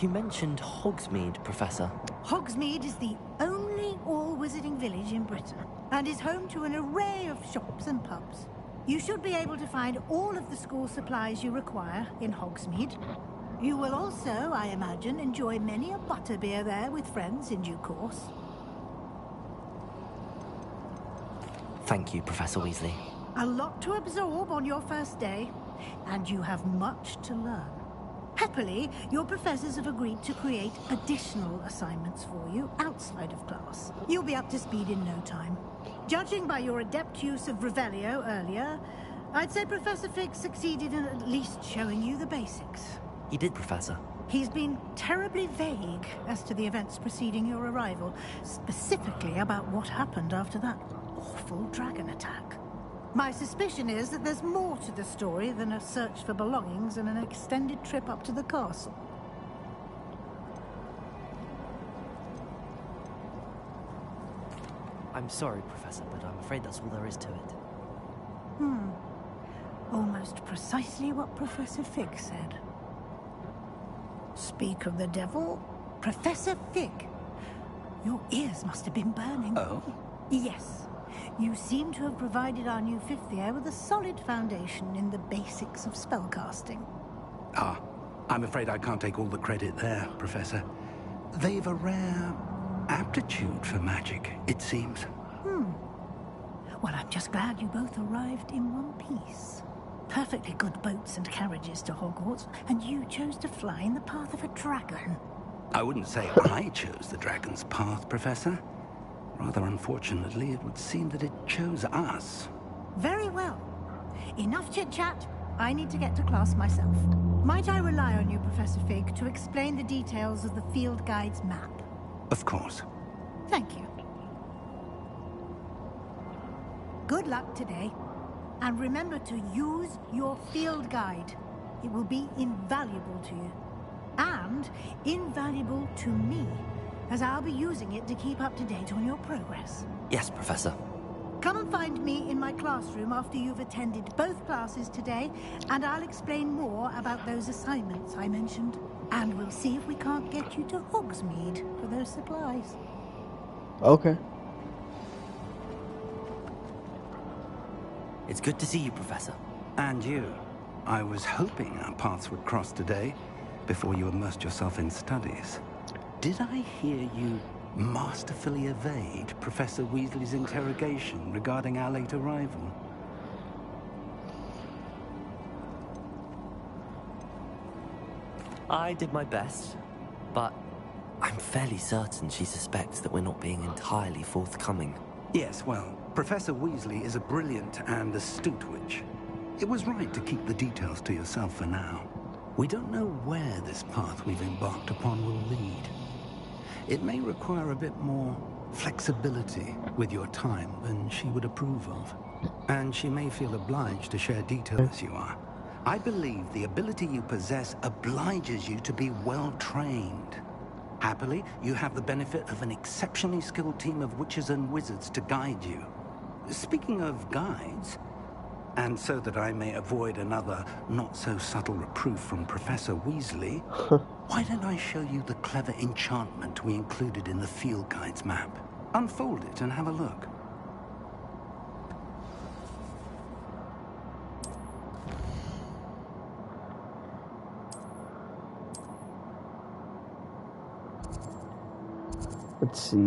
You mentioned Hogsmeade, Professor.
Hogsmeade is the only all-wizarding village in Britain, and is home to an array of shops and pubs. You should be able to find all of the school supplies you require in Hogsmeade. You will also, I imagine, enjoy many a butterbeer there with friends in due course.
Thank you, Professor Weasley.
A lot to absorb on your first day, and you have much to learn. Happily, your professors have agreed to create additional assignments for you outside of class. You'll be up to speed in no time. Judging by your adept use of Revelio earlier, I'd say Professor Fig succeeded in at least showing you the basics.
He did, Professor.
He's been terribly vague as to the events preceding your arrival, specifically about what happened after that awful dragon attack. My suspicion is that there's more to the story than a search for belongings and an extended trip up to the castle.
I'm sorry, Professor, but I'm afraid that's all there is to it.
Almost precisely what Professor Fig said. Speak of the devil, Professor Fig. Your ears must have been burning.
Oh?
Yes. You seem to have provided our new fifth year with a solid foundation in the basics of spellcasting.
Ah, I'm afraid I can't take all the credit there, Professor. They've a rare aptitude for magic, it seems.
Well, I'm just glad you both arrived in one piece. Perfectly good boats and carriages to Hogwarts, and you chose to fly in the path of a dragon.
I wouldn't say I chose the dragon's path, Professor. Rather unfortunately, it would seem that it chose us.
Very well. Enough chit-chat. I need to get to class myself. Might I rely on you, Professor Fig, to explain the details of the field guide's map?
Of course.
Thank you. Good luck today. And remember to use your field guide. It will be invaluable to you. And invaluable to me, as I'll be using it to keep up to date on your progress.
Yes, Professor.
Come and find me in my classroom after you've attended both classes today, and I'll explain more about those assignments I mentioned. And we'll see if we can't get you to Hogsmeade for those supplies.
Okay.
It's good to see you, Professor.
And you. I was hoping our paths would cross today, before you immersed yourself in studies. Did I hear you masterfully evade Professor Weasley's interrogation regarding our late arrival?
I did my best, but I'm fairly certain she suspects that we're not being entirely forthcoming.
Yes, well, Professor Weasley is a brilliant and astute witch. It was right to keep the details to yourself for now. We don't know where this path we've embarked upon will lead. It may require a bit more flexibility with your time than she would approve of. And she may feel obliged to share details as you are. I believe the ability you possess obliges you to be well trained. Happily, you have the benefit of an exceptionally skilled team of witches and wizards to guide you. Speaking of guides, and so that I may avoid another not-so-subtle reproof from Professor Weasley, why don't I show you the clever enchantment we included in the field guide's map? Unfold it and have a look.
Let's see.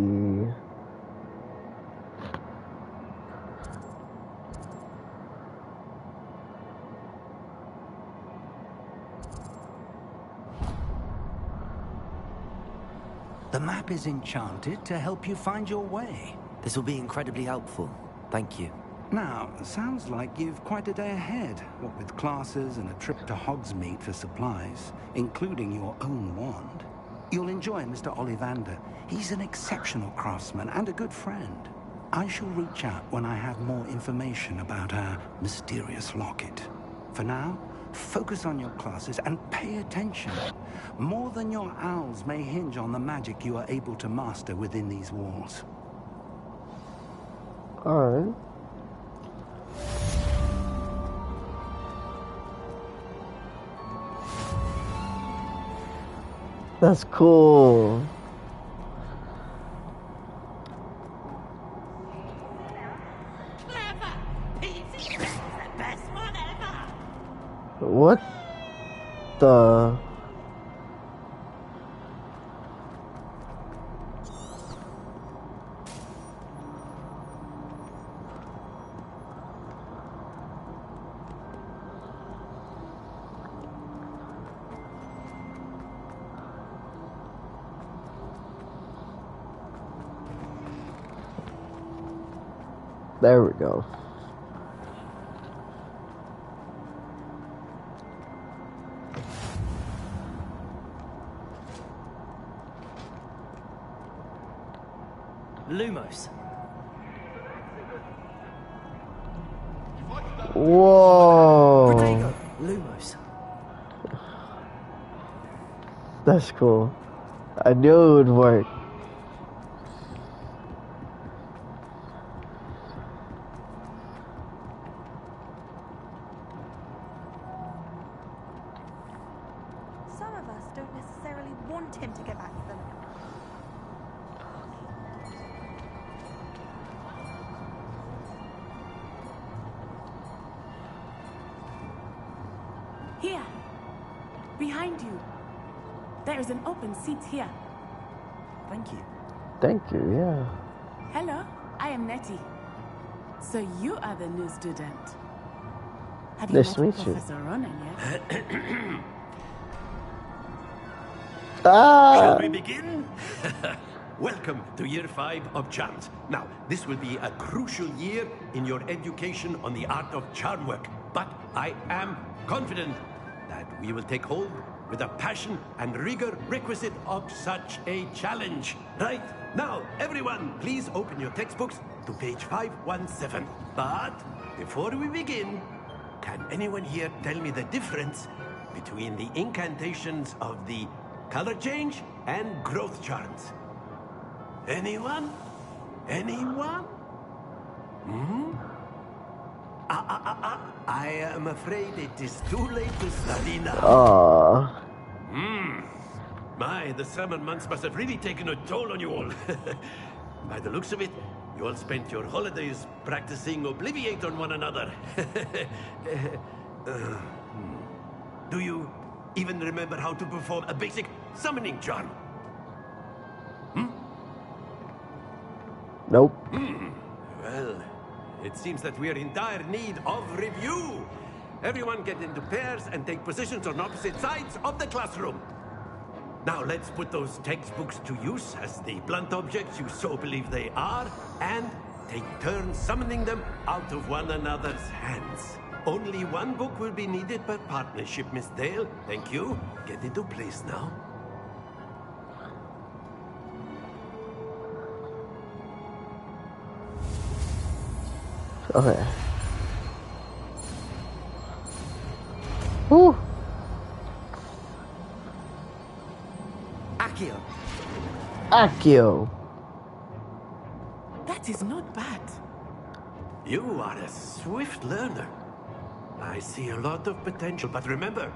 The map is enchanted to help you find your way.
This will be incredibly helpful. Thank you.
Now, sounds like you've quite a day ahead, what with classes and a trip to Hogsmeade for supplies, including your own wand. You'll enjoy Mr. Ollivander. He's an exceptional craftsman and a good friend. I shall reach out when I have more information about our mysterious locket. For now, focus on your classes and pay attention. More than your owls may hinge on the magic you are able to master within these walls.
Alright. That's cool. What the? There we go.
Lumos.
Whoa.
Lumos.
That's cool. I knew it would work.
Some of us don't necessarily want him to get back to them.
Here. Behind you. There is an open seat here.
Thank you.
Thank you, yeah.
Hello, I am Nettie. So you are the new student. Have you
Nice to
met
meet you.
Professor Ronan yet?
Shall we begin? Welcome to Year 5 of Charms. Now, this will be a crucial year in your education on the art of charm work. But I am confident that we will take hold with the passion and rigor requisite of such a challenge. Right? Now, everyone, please open your textbooks to page 517. But before we begin, can anyone here tell me the difference between the incantations of the color change and growth charms? Anyone? Anyone? Hmm? I am afraid it is too late to study now. My, the summer months must have really taken a toll on you all. By the looks of it, you all spent your holidays practicing Obliviate on one another. Do you even remember how to perform a basic summoning charm?
Nope.
Well, it seems that we are in dire need of review. Everyone get into pairs and take positions on opposite sides of the classroom. Now let's put those textbooks to use as the blunt objects you so believe they are, and take turns summoning them out of one another's hands. Only one book will be needed per partnership, Miss Dale. Thank you. Get into place now.
Okay. Woo.
Accio.
Accio.
That is not bad.
You are a swift learner. I see a lot of potential, but remember,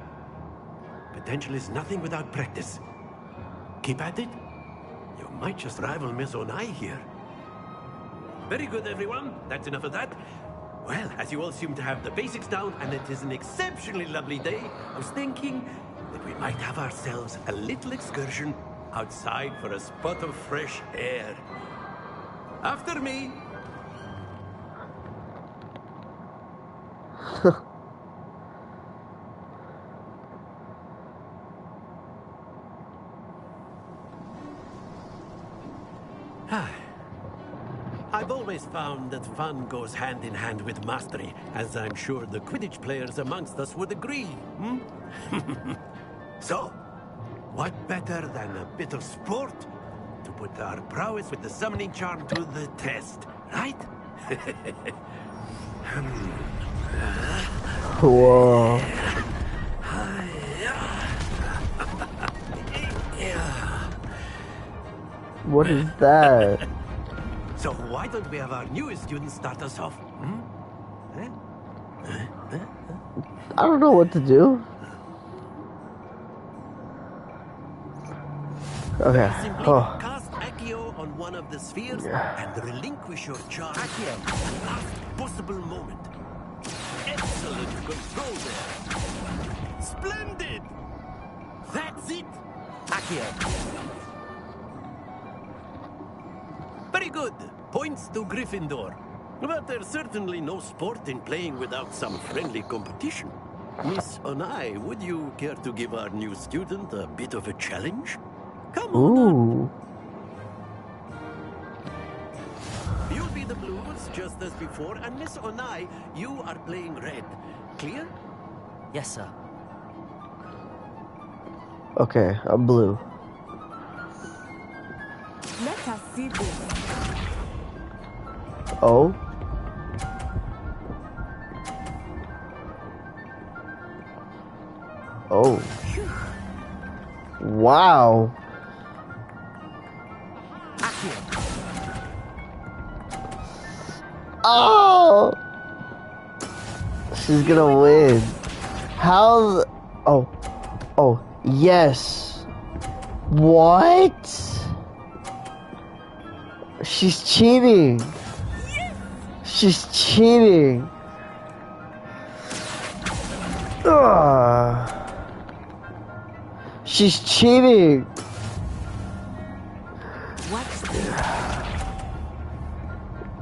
potential is nothing without practice. Keep at it. You might just rival Miss Onai here. Very good, everyone. That's enough of that. Well, as you all seem to have the basics down, and it is an exceptionally lovely day, I was thinking that we might have ourselves a little excursion outside for a spot of fresh air. After me. I've always found that fun goes hand in hand with mastery, as I'm sure the Quidditch players amongst us would agree. So, what better than a bit of sport to put our prowess with the summoning charm to the test, right?
Whoa. What is that?
So why don't we have our newest student start us off?
I don't know what to do. Okay.
Simply
Oh.
cast Accio on one of the spheres and relinquish your charge at the last possible moment. Excellent control there. Splendid! That's it! Accio. Very good. Points to Gryffindor. But there's certainly no sport in playing without some friendly competition. Miss Onai, would you care to give our new student a bit of a challenge? Come on.
Ooh.
You'll be the blues just as before, and Miss Onai, you are playing red. Clear?
Yes, sir.
Okay, I'm blue.
Let us see this.
Oh. Oh. Wow. Oh. She's gonna win. How? Oh. Oh. Yes. What? She's cheating. She's cheating. Ugh. She's cheating.
What's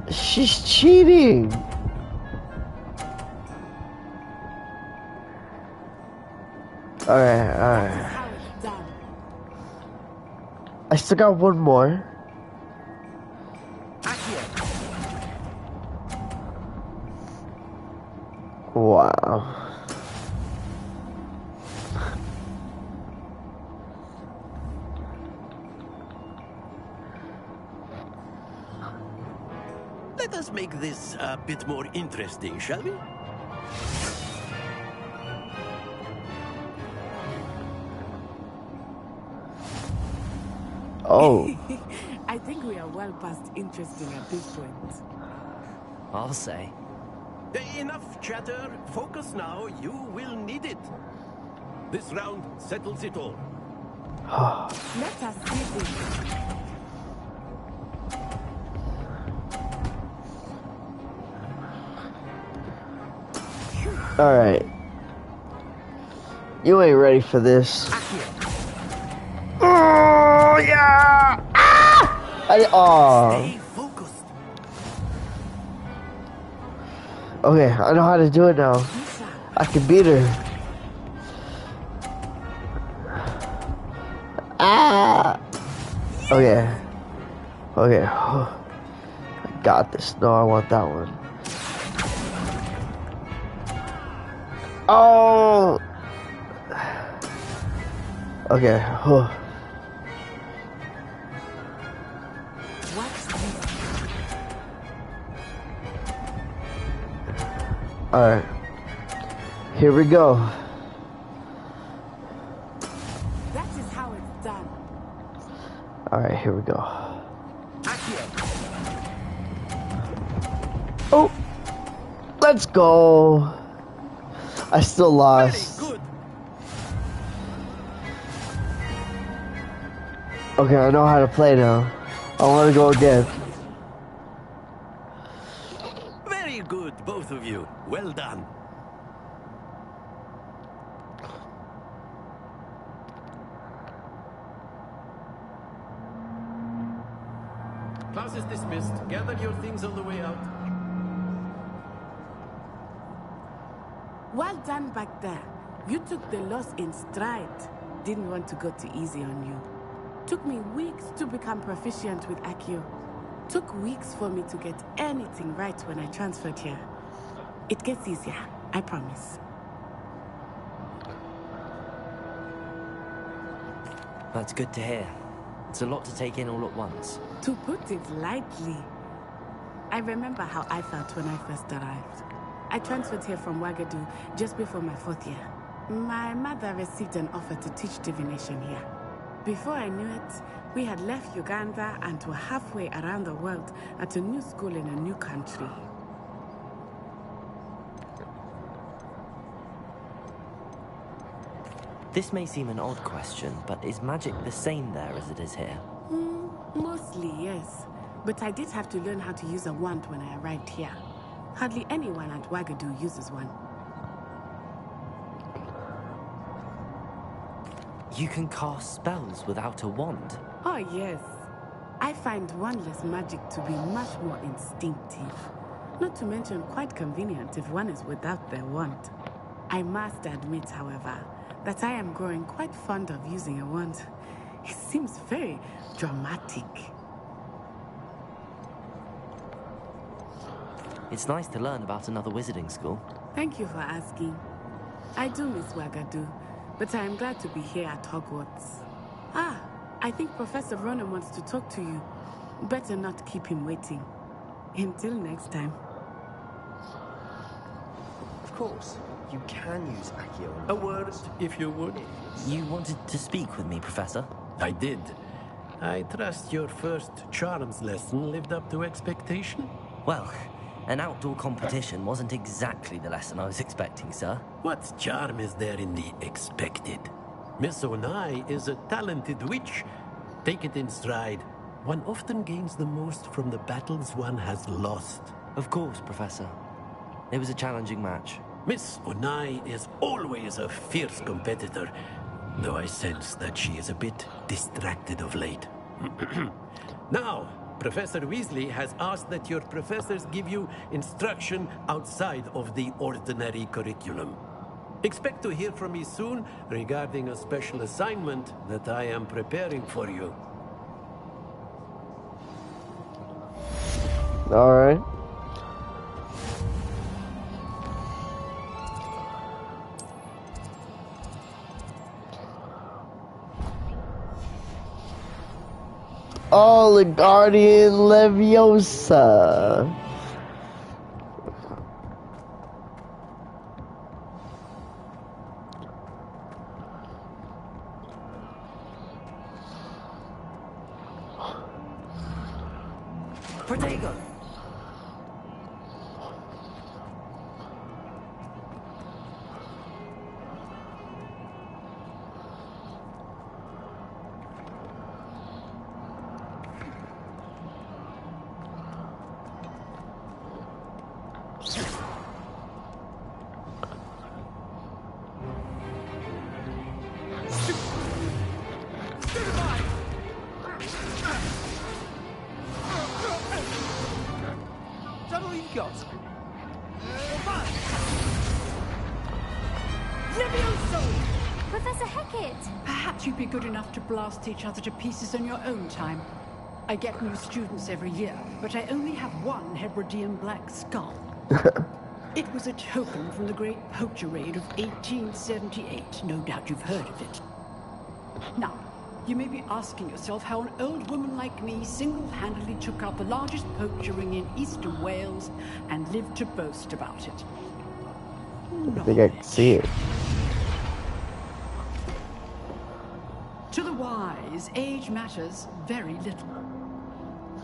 this?
She's cheating. Alright. I still got one more. Wow.
Let us make this a bit more interesting, shall we?
Oh.
I think we are well past interesting at this point.
I'll say.
Enough chatter. Focus now. You will need it. This round settles it all.
Let us see this.
Alright. You ain't ready for this. Oh, yeah! Ah!
Stay focused.
Okay, I know how to do it now. I can beat her. Ah! Okay. Okay. I got this. No, I want that one. Oh! Okay. Alright. Here we go.
That is how it's done.
Alright, here we go. Oh! Let's go! I still lost. Okay, I know how to play now. I want to go again.
Very good, both of you. Well done.
Class is dismissed. Gather your things on the way out.
Well done back there. You took the loss in stride. Didn't want to go too easy on you. Took me weeks to become proficient with Accio. Took weeks for me to get anything right when I transferred here. It gets easier, I promise.
That's good to hear. It's a lot to take in all at once.
To put it lightly, I remember how I felt when I first arrived. I transferred here from Wagadu just before my 4th year. My mother received an offer to teach divination here. Before I knew it, we had left Uganda and were halfway around the world at a new school in a new country.
This may seem an odd question, but is magic the same there as it is here?
Mostly, yes. But I did have to learn how to use a wand when I arrived here. Hardly anyone at Wagadu uses one.
You can cast spells without a wand?
Oh, yes. I find wandless magic to be much more instinctive. Not to mention quite convenient if one is without their wand. I must admit, however, that I am growing quite fond of using a wand. It seems very dramatic.
It's nice to learn about another wizarding school.
Thank you for asking. I do miss Wagadu, but I am glad to be here at Hogwarts. Ah, I think Professor Ronan wants to talk to you. Better not keep him waiting. Until next time.
Of course, you can use Accio.
A word, if you would.
You wanted to speak with me, Professor?
I did. I trust your first charms lesson lived up to expectation?
Well, an outdoor competition wasn't exactly the lesson I was expecting, sir.
What charm is there in the expected? Miss Onai is a talented witch. Take it in stride. One often gains the most from the battles one has lost.
Of course, Professor. It was a challenging match.
Miss Onai is always a fierce competitor, though I sense that she is a bit distracted of late. Now, Professor Weasley has asked that your professors give you instruction outside of the ordinary curriculum. Expect to hear from me soon regarding a special assignment that I am preparing for you.
All right. Oh, the Guardian Leviosa.
Protego!
Professor Hecat!
Perhaps you'd be good enough to blast each other to pieces in your own time. I get new students every year, but I only have one Hebridean black skull. It was a token from the Great Poacher Raid of 1878. No doubt you've heard of it. Now, you may be asking yourself how an old woman like me single-handedly took out the largest poacher ring in eastern Wales and lived to boast about it.
I think I can see it.
To the wise, age matters very little.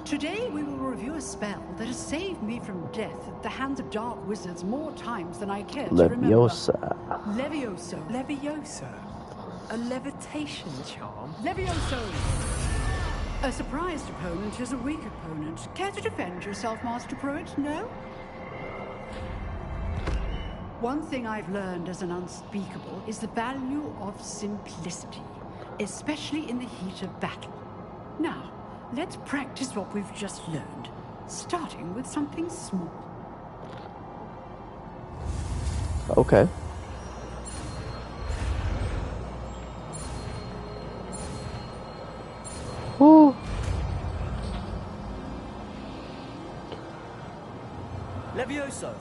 Today we will review a spell that has saved me from death at the hands of dark wizards more times than I care to remember.
Leviosa.
Levioso.
Leviosa? A levitation charm?
Levioso! A surprised opponent is a weak opponent. Care to defend yourself, Master Pruitt? No? One thing I've learned as an unspeakable is the value of simplicity, especially in the heat of battle. Now, let's practice what we've just learned, starting with something small.
Okay. Woo.
Levioso!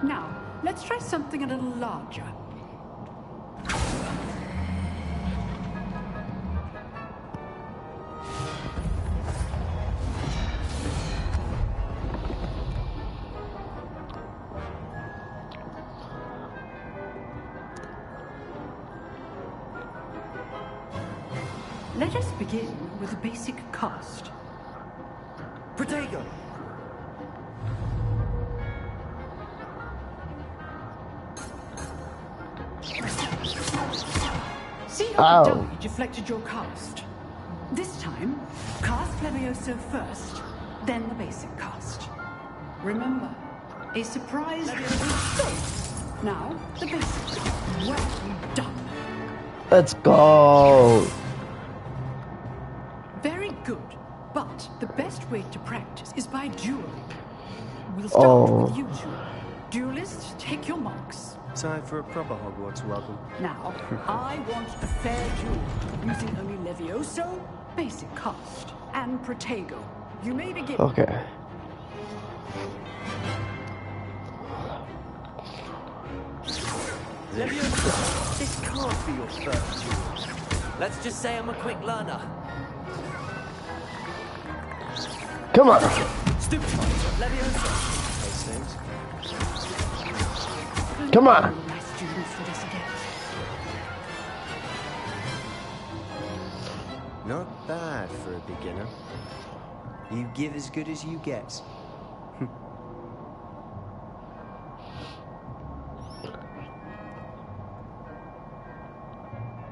Now, let's try something a little larger. Let us begin with a basic cast.
Protego!
See how the die deflected your cast? This time, cast Levioso first, then the basic cast. Remember, a surprise Levioso. Now, the basic. Well done.
Let's go.
Very good, but the best way to practice is by dueling. We'll start with you two. Duelists, take your marks.
Time for a proper Hogwarts welcome.
Now, I want a fair duel, using only Levioso, basic cast, and Protego. You may begin.
Okay.
Levioso, this can't be your first duel.
Let's just say I'm a quick learner.
Come on.
Stupid.
Levioso.
Those things.
Come on.
My students for this again.
Not bad for a beginner. You give as good as you get.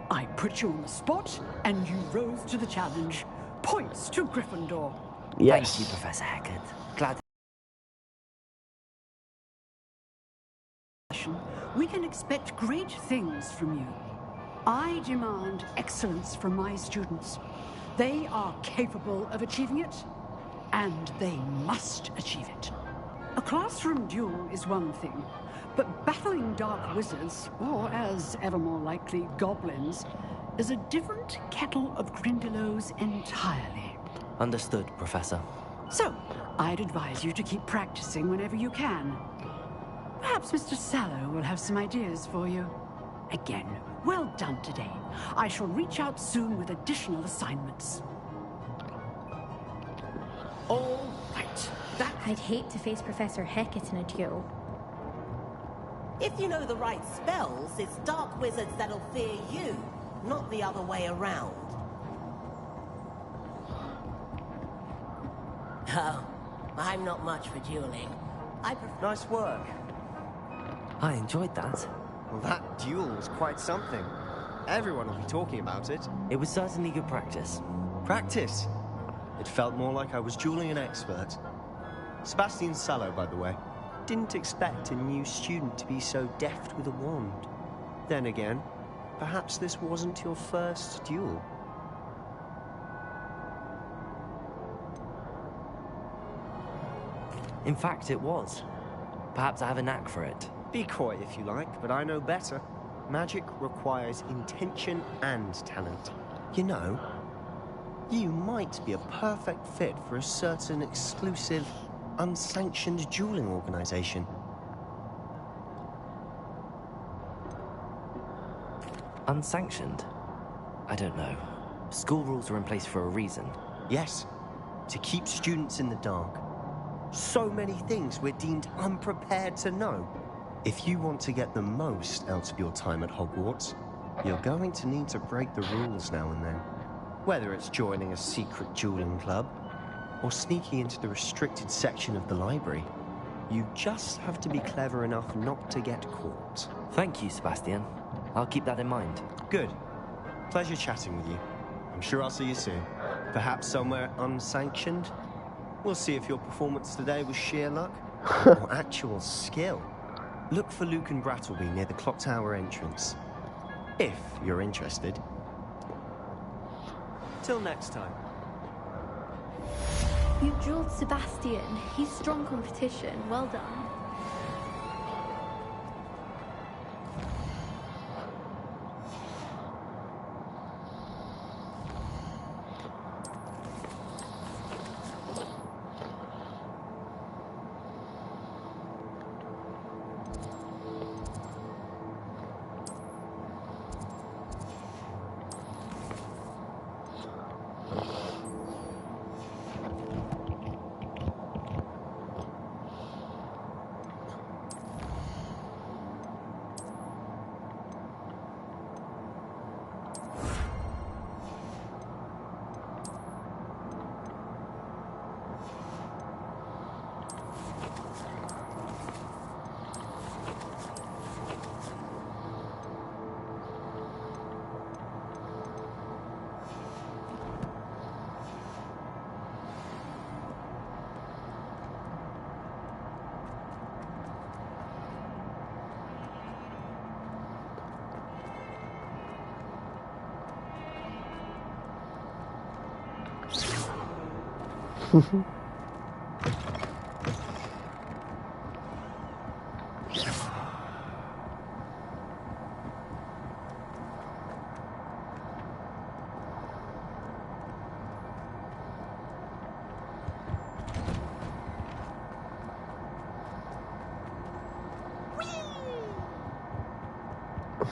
I put you on the spot, and you rose to the challenge. Points to Gryffindor.
Yes.
Thank you, Professor Hackett. Glad.
We can expect great things from you. I demand excellence from my students. They are capable of achieving it, and they must achieve it. A classroom duel is one thing, but battling dark wizards, or as ever more likely, goblins, is a different kettle of Grindylows entirely.
Understood, Professor.
So, I'd advise you to keep practicing whenever you can. Perhaps Mr. Sallow will have some ideas for you. Again, well done today. I shall reach out soon with additional assignments. All right.
I'd hate to face Professor Hackett in a duel.
If you know the right spells, it's dark wizards that'll fear you, not the other way around. Oh, I'm not much for dueling. I prefer...
Nice work.
I enjoyed that.
Well, that duel was quite something. Everyone will be talking about it.
It was certainly good practice.
Practice? It felt more like I was dueling an expert. Sebastian Sallow, by the way. Didn't expect a new student to be so deft with a wand. Then again, perhaps this wasn't your first duel.
In fact, it was. Perhaps I have a knack for it.
Be coy if you like, but I know better. Magic requires intention and talent. You know, you might be a perfect fit for a certain exclusive, unsanctioned dueling organization.
Unsanctioned? I don't know. School rules are in place for a reason.
Yes, to keep students in the dark. So many things we're deemed unprepared to know. If you want to get the most out of your time at Hogwarts, you're going to need to break the rules now and then. Whether it's joining a secret dueling club, or sneaking into the restricted section of the library, you just have to be clever enough not to get caught.
Thank you, Sebastian. I'll keep that in mind.
Good. Pleasure chatting with you. I'm sure I'll see you soon. Perhaps somewhere unsanctioned? We'll see if your performance today was sheer luck or actual skill. Look for Luke and Brattleby near the clock tower entrance. If you're interested. Till next time.
You drilled Sebastian. He's strong competition. Well done.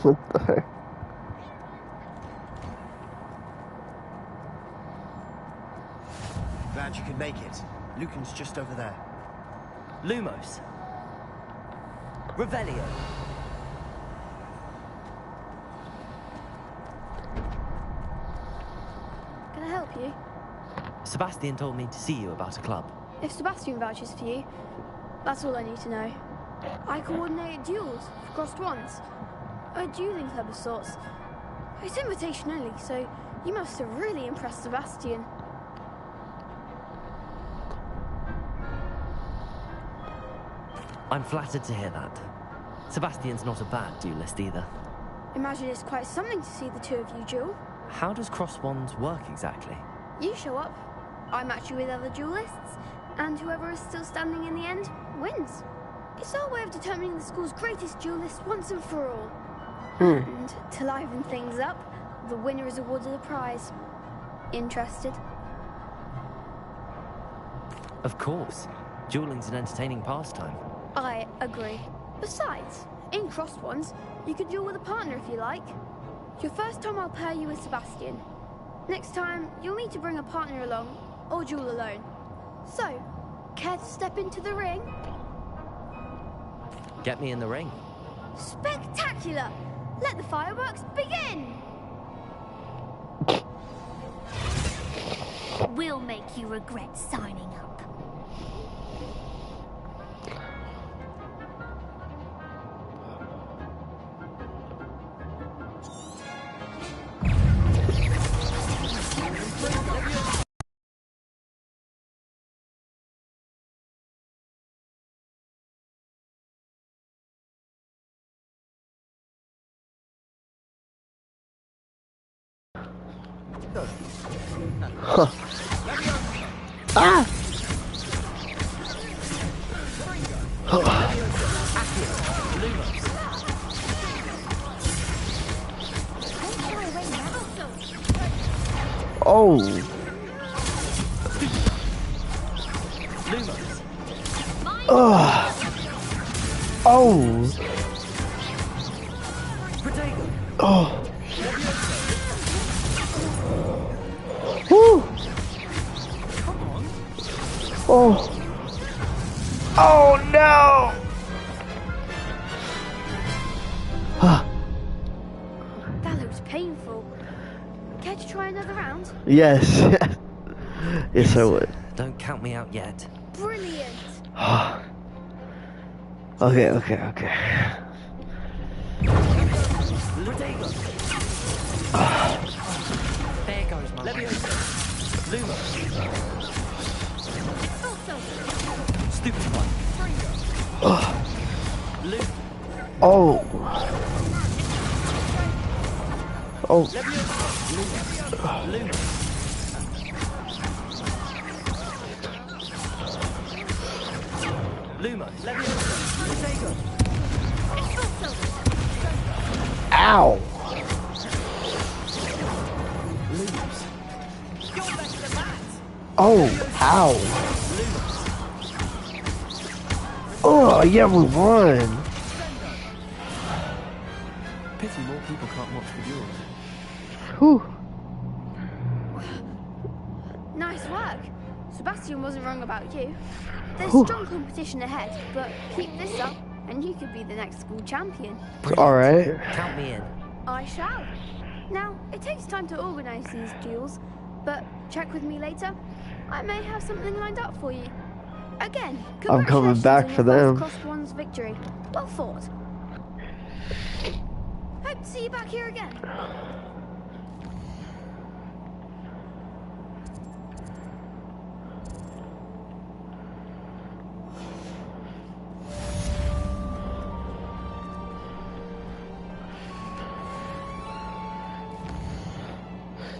What the heck?
Glad you could make it. Lucan's just over there.
Lumos. Revelio.
Can I help you?
Sebastian told me to see you about a club.
If Sebastian vouches for you, that's all I need to know. I coordinate duels for crossed wands. A dueling club of sorts. It's invitation only, so you must have really impressed Sebastian.
I'm flattered to hear that. Sebastian's not a bad duelist either.
Imagine it's quite something to see the two of you duel.
How does cross wands work exactly?
You show up, I match you with other duelists, and whoever is still standing in the end wins. It's our way of determining the school's greatest duelist once and for all. And to liven things up, the winner is awarded a prize. Interested?
Of course. Dueling's an entertaining pastime.
I agree. Besides, in crossed ones, you could duel with a partner if you like. Your first time I'll pair you with Sebastian. Next time, you'll need to bring a partner along, or duel alone. So, care to step into the ring?
Get me in the ring.
Spectacular! Let the fireworks begin!
We'll make you regret signing up.
Huh. Ah! Oh! Oh! Oh! Woo! Oh! Oh no!
That looks painful. Care to try another round?
Yes. Yes, I would.
Don't count me out yet.
Brilliant.
Okay.
There goes my Luma. Stupid one.
Oh.
Luma.
Ow. Oh, ow. Oh, yeah, we won.
Pity more people can't watch the duels.
Whew.
Nice work. Sebastian wasn't wrong about you. There's
Whew.
strong competition ahead, but keep this up and you could be the next school champion.
Alright.
Count me in.
I shall. Now, it takes time to organise these duels, but check with me later. I may have something lined up for you. Again,
I'm coming back for them.
Crossed one's victory. Well fought. Hope to see you back here again.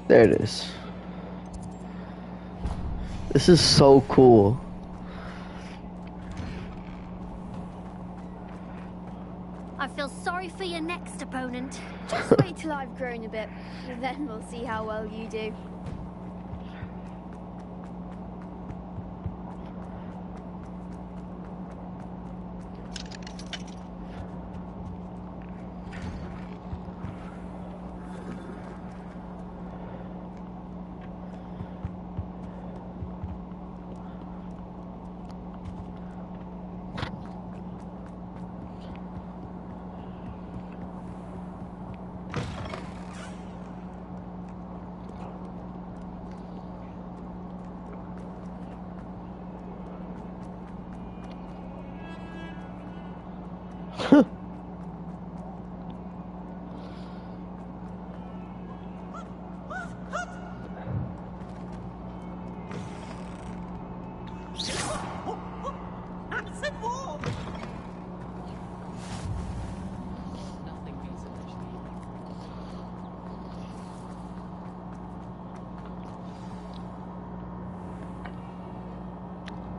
There it is. This is so cool.
I feel sorry for your next opponent.
Just wait till I've grown a bit, then we'll see how well you do.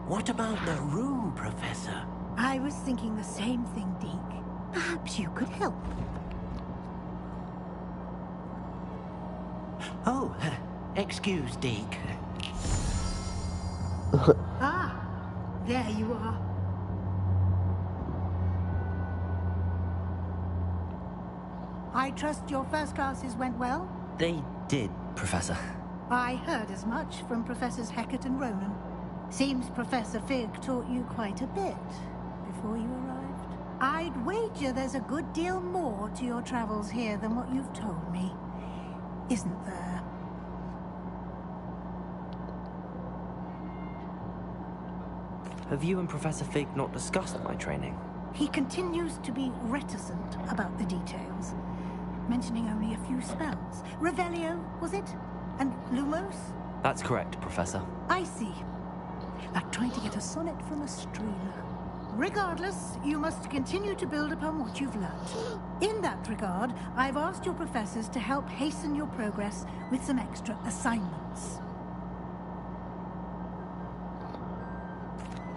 What about the room, Professor?
I was thinking the same thing, Deke. Perhaps you could help.
Oh, excuse, Deke.
Ah, there you are. I trust your first classes went well?
They did, Professor.
I heard as much from Professors Hecat and Ronan. Seems Professor Fig taught you quite a bit before you arrived. I'd wager there's a good deal more to your travels here than what you've told me. Isn't there?
Have you and Professor Fig not discussed my training?
He continues to be reticent about the details, mentioning only a few spells. Revelio, was it? And Lumos?
That's correct, Professor.
I see. Like trying to get a sonnet from a streamer. Regardless, you must continue to build upon what you've learned. In that regard, I've asked your professors to help hasten your progress with some extra assignments.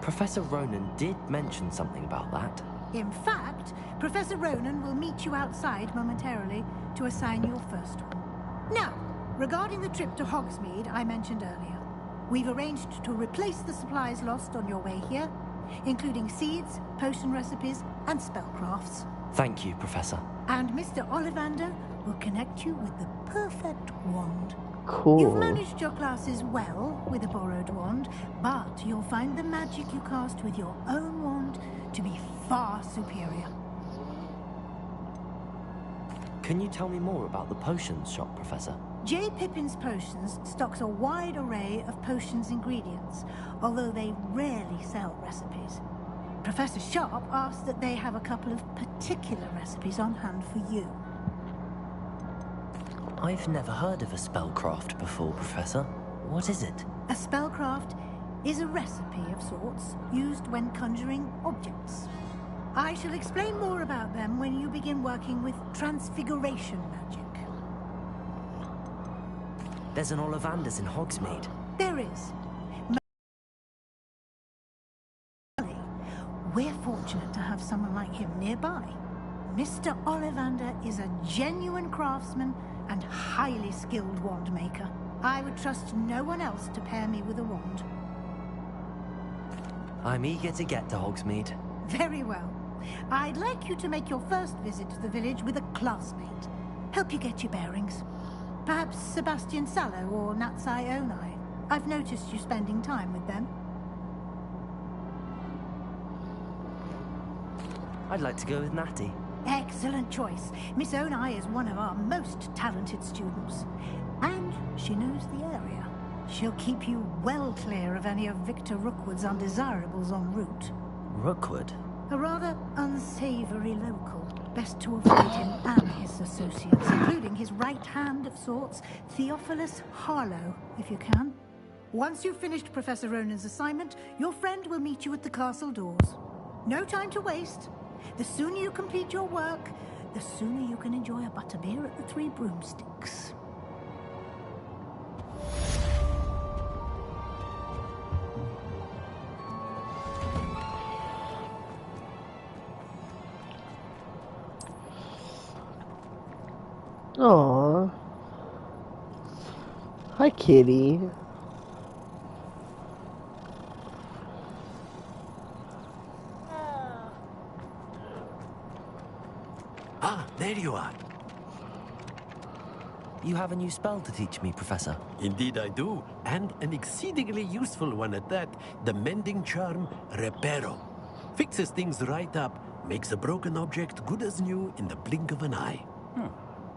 Professor Ronan did mention something about that.
In fact, Professor Ronan will meet you outside momentarily to assign your first one. Now, regarding the trip to Hogsmeade I mentioned earlier, we've arranged to replace the supplies lost on your way here, including seeds, potion recipes, and spellcrafts.
Thank you, Professor.
And Mr. Ollivander will connect you with the perfect wand.
Cool.
You've managed your classes well with a borrowed wand, but you'll find the magic you cast with your own wand to be far superior.
Can you tell me more about the potions shop, Professor?
J. Pippin's Potions stocks a wide array of potions ingredients, although they rarely sell recipes. Professor Sharp asks that they have a couple of particular recipes on hand for you.
I've never heard of a spellcraft before, Professor. What is it?
A spellcraft is a recipe of sorts used when conjuring objects. I shall explain more about them when you begin working with transfiguration magic.
There's an Ollivanders in Hogsmeade.
There is. We're fortunate to have someone like him nearby. Mr. Ollivander is a genuine craftsman and highly skilled wand maker. I would trust no one else to pair me with a wand.
I'm eager to get to Hogsmeade.
Very well. I'd like you to make your first visit to the village with a classmate. Help you get your bearings. Perhaps Sebastian Sallow or Natsai Onai. I've noticed you spending time with them.
I'd like to go with Natty.
Excellent choice. Miss Onai is one of our most talented students. And she knows the area. She'll keep you well clear of any of Victor Rookwood's undesirables en route.
Rookwood?
A rather unsavory local. Best to avoid him and his associates, including his right hand of sorts, Theophilus Harlow, if you can. Once you've finished Professor Ronan's assignment, your friend will meet you at the castle doors. No time to waste. The sooner you complete your work, the sooner you can enjoy a butterbeer at the Three Broomsticks.
Aww. Hi, kitty.
Ah, there you are.
You have a new spell to teach me, Professor.
Indeed I do, and an exceedingly useful one at that. The mending charm, Reparo. Fixes things right up, makes a broken object good as new in the blink of an eye.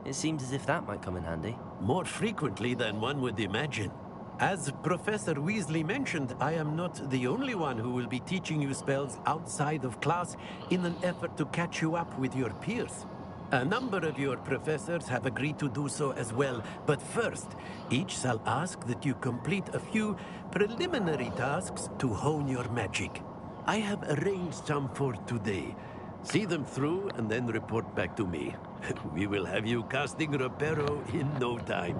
It seems as if that might come in handy.
More frequently than one would imagine. As Professor Weasley mentioned, I am not the only one who will be teaching you spells outside of class in an effort to catch you up with your peers. A number of your professors have agreed to do so as well, but first, each shall ask that you complete a few preliminary tasks to hone your magic. I have arranged some for today. See them through and then report back to me. We will have you casting Reparo in no time.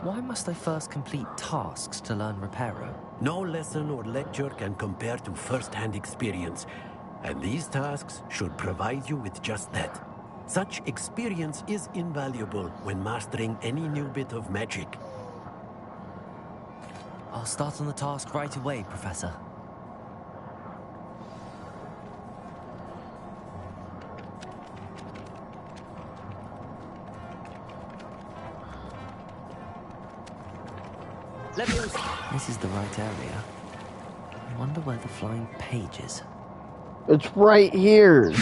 Why must I first complete tasks to learn Reparo?
No lesson or lecture can compare to first-hand experience, and these tasks should provide you with just that. Such experience is invaluable when mastering any new bit of magic.
I'll start on the task right away, Professor. This is the right area. I wonder where the flying page is.
It's right here.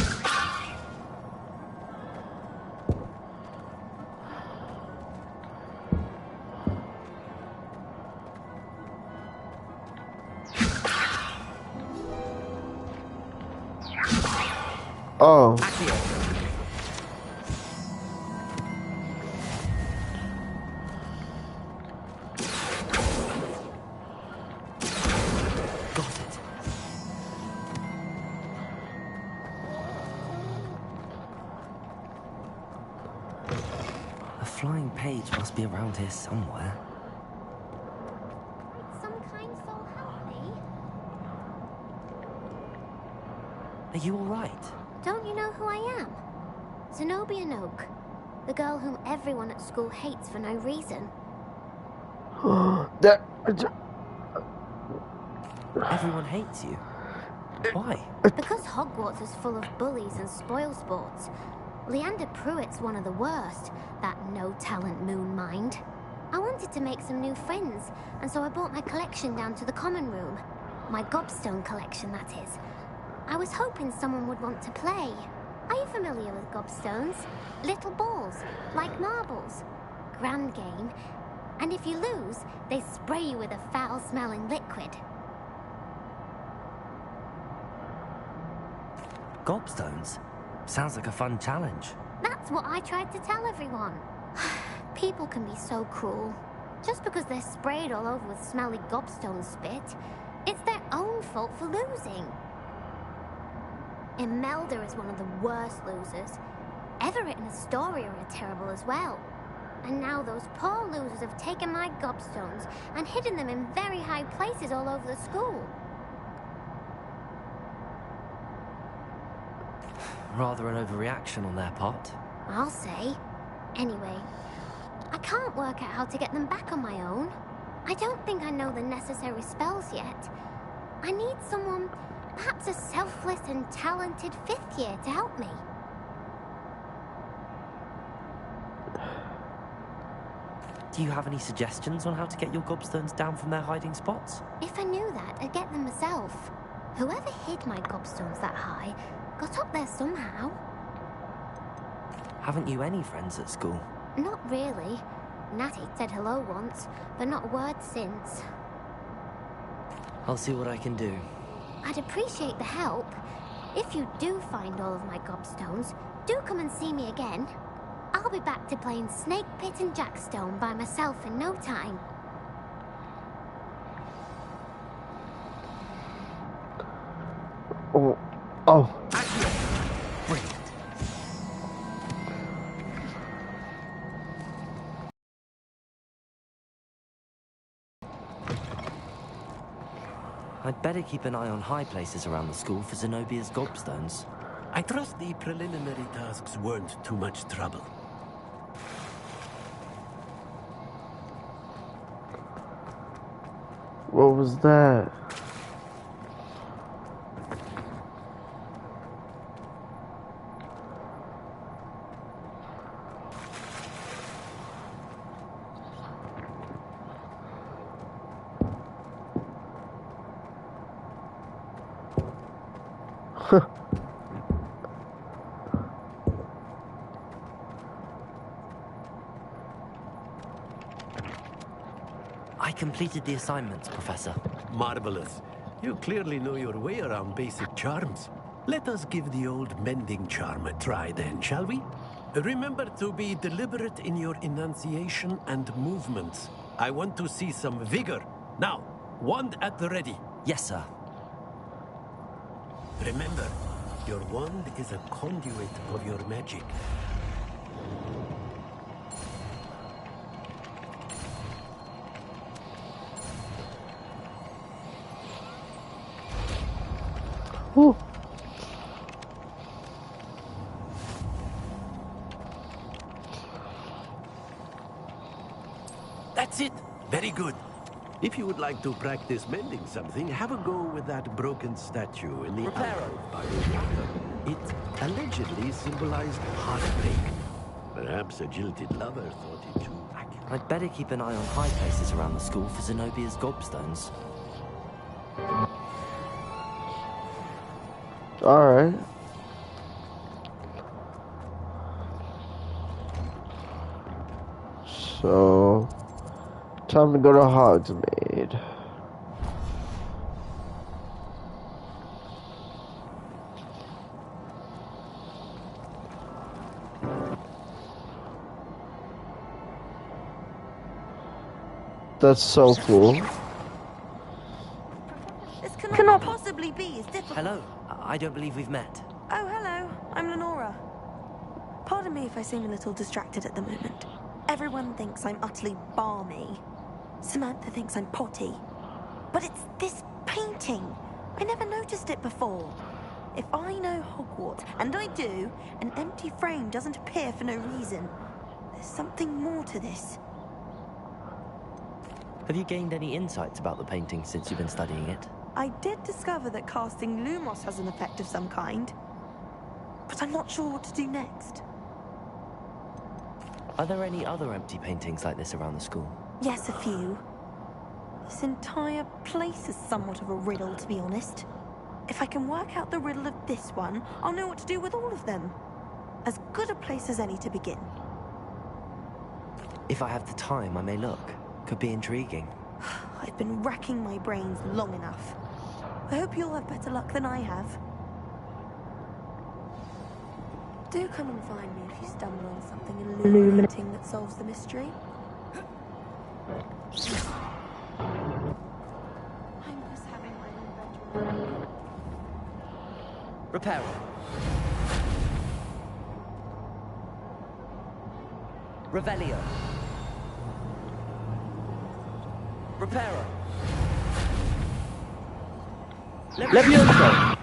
Oh.
Flying page must be around here somewhere.
Some kind soul help me?
Are you all right?
Don't you know who I am? Zenobia Noak, the girl whom everyone at school hates for no reason.
Everyone hates you. Why?
Because Hogwarts is full of bullies and spoilsports.
Leander Pruitt's one of the worst, that no-talent moon mind. I wanted to make some new friends, and so I brought my collection down to the common room. My gobstone collection, that is. I was hoping someone would want to play. Are you familiar with gobstones? Little balls, like marbles. Grand game. And if you lose, they spray you with a foul-smelling liquid.
Gobstones? Sounds like a fun challenge.
That's what I tried to tell everyone. People can be so cruel. Just because they're sprayed all over with smelly gobstone spit, it's their own fault for losing. Imelda is one of the worst losers. Everett and Astoria are terrible as well. And now those poor losers have taken my gobstones and hidden them in very high places all over the school.
Rather an overreaction on their part.
I'll say. Anyway, I can't work out how to get them back on my own. I don't think I know the necessary spells yet. I need someone, perhaps a selfless and talented 5th year to help me.
Do you have any suggestions on how to get your gobstones down from their hiding spots?
If I knew that, I'd get them myself. Whoever hid my gobstones that high got up there somehow.
Haven't you any friends at school?
Not really. Natty said hello once, but not a word since.
I'll see what I can do.
I'd appreciate the help. If you do find all of my gobstones, do come and see me again. I'll be back to playing Snake Pit and Jackstone by myself in no time.
Oh.
I'd better keep an eye on high places around the school for Zenobia's gobstones.
I trust the preliminary tasks weren't too much trouble.
What was that?
I completed the assignments, Professor.
Marvelous. You clearly know your way around basic charms. Let us give the old mending charm a try then, shall we? Remember to be deliberate in your enunciation and movements. I want to see some vigor. Now, wand at the ready.
Yes, sir.
Remember, your wand is a conduit of your magic.
Whew.
That's it. Very good. If you would like to practice mending something, have a go with that broken statue in the
Reparo.
by the water. It allegedly symbolized heartbreak. Perhaps a jilted lover thought it too accurate.
I'd better keep an eye on high places around the school for Zenobia's gobstones.
Alright. So, time to go to Hogsmeade. That's so cool.
This cannot possibly be as difficult.
Hello. I don't believe we've met.
Oh, hello. I'm Lenora. Pardon me if I seem a little distracted at the moment. Everyone thinks I'm utterly balmy. Samantha thinks I'm potty. But it's this painting. I never noticed it before. If I know Hogwarts, and I do, an empty frame doesn't appear for no reason. There's something more to this.
Have you gained any insights about the painting since you've been studying it?
I did discover that casting Lumos has an effect of some kind. But I'm not sure what to do next.
Are there any other empty paintings like this around the school?
Yes, a few. This entire place is somewhat of a riddle, to be honest. If I can work out the riddle of this one, I'll know what to do with all of them. As good a place as any to begin.
If I have the time, I may look. Could be intriguing.
I've been racking my brains long enough. I hope you'll have better luck than I have. Do come and find me if you stumble on something illuminating that solves the mystery. I'm just having my own bedroom.
Repairer. Revelio. Repairer. Levioso.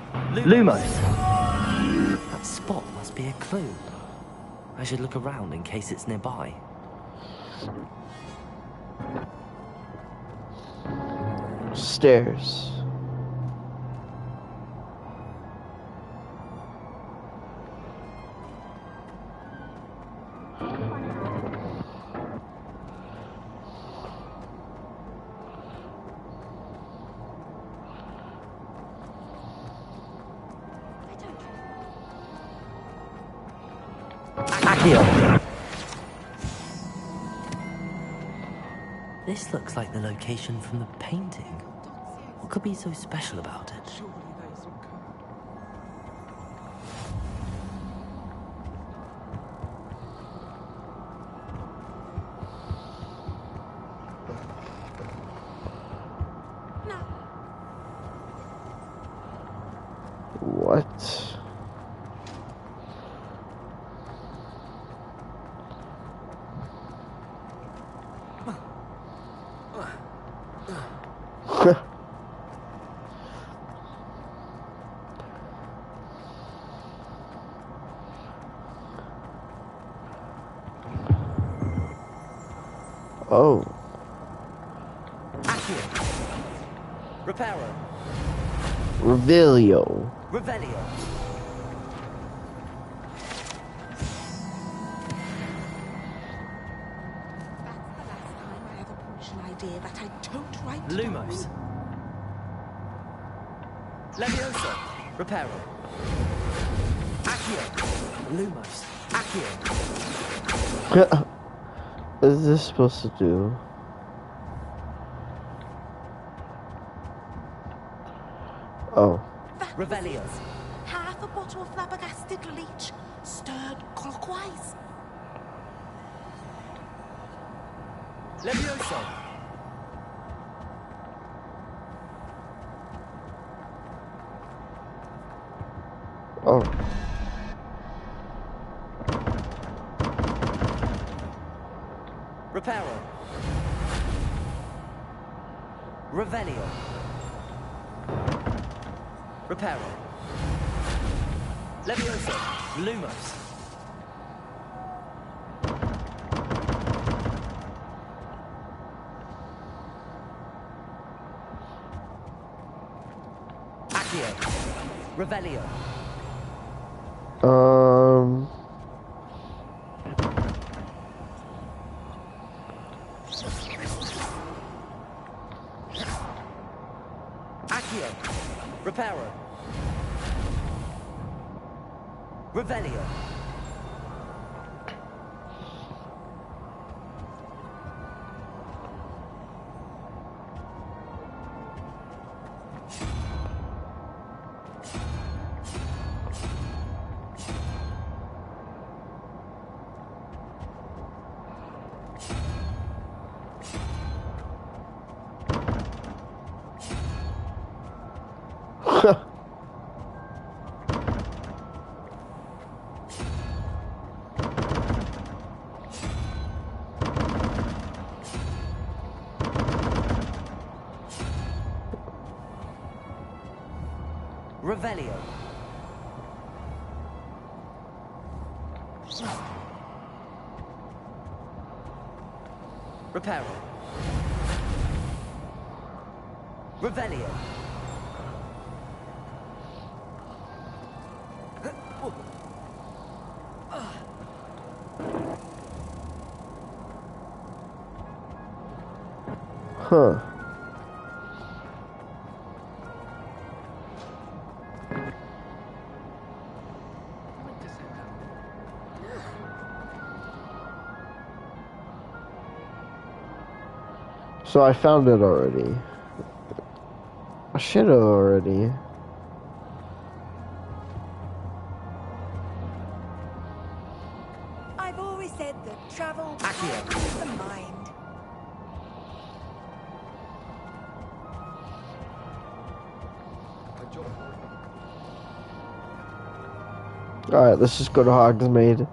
Lumos. That spot must be a clue. I should look around in case it's nearby.
Stairs.
This looks like the location from the painting. What could be so special about it?
What? Oh.
Repairer.
Revelio.
Revelio.
Idea that I don't write
Lumos. Levioso. Repairer. Accio. Lumos. Accio.
What is this supposed to do? Oh.
Revelio.
Half a bottle of flabbergasted leech, stirred clockwise.
Levioso.
Oh.
Repairer. Revelio. Repairer. Levioso. Lumos. Accio. Revelio. Accio. Repairer. Revelio. Revelio. Repairer. Revelio.
Huh. So I found it already. I should have already.
I've always said that travel calms the mind.
Alright, let's just go to Hogsmeade.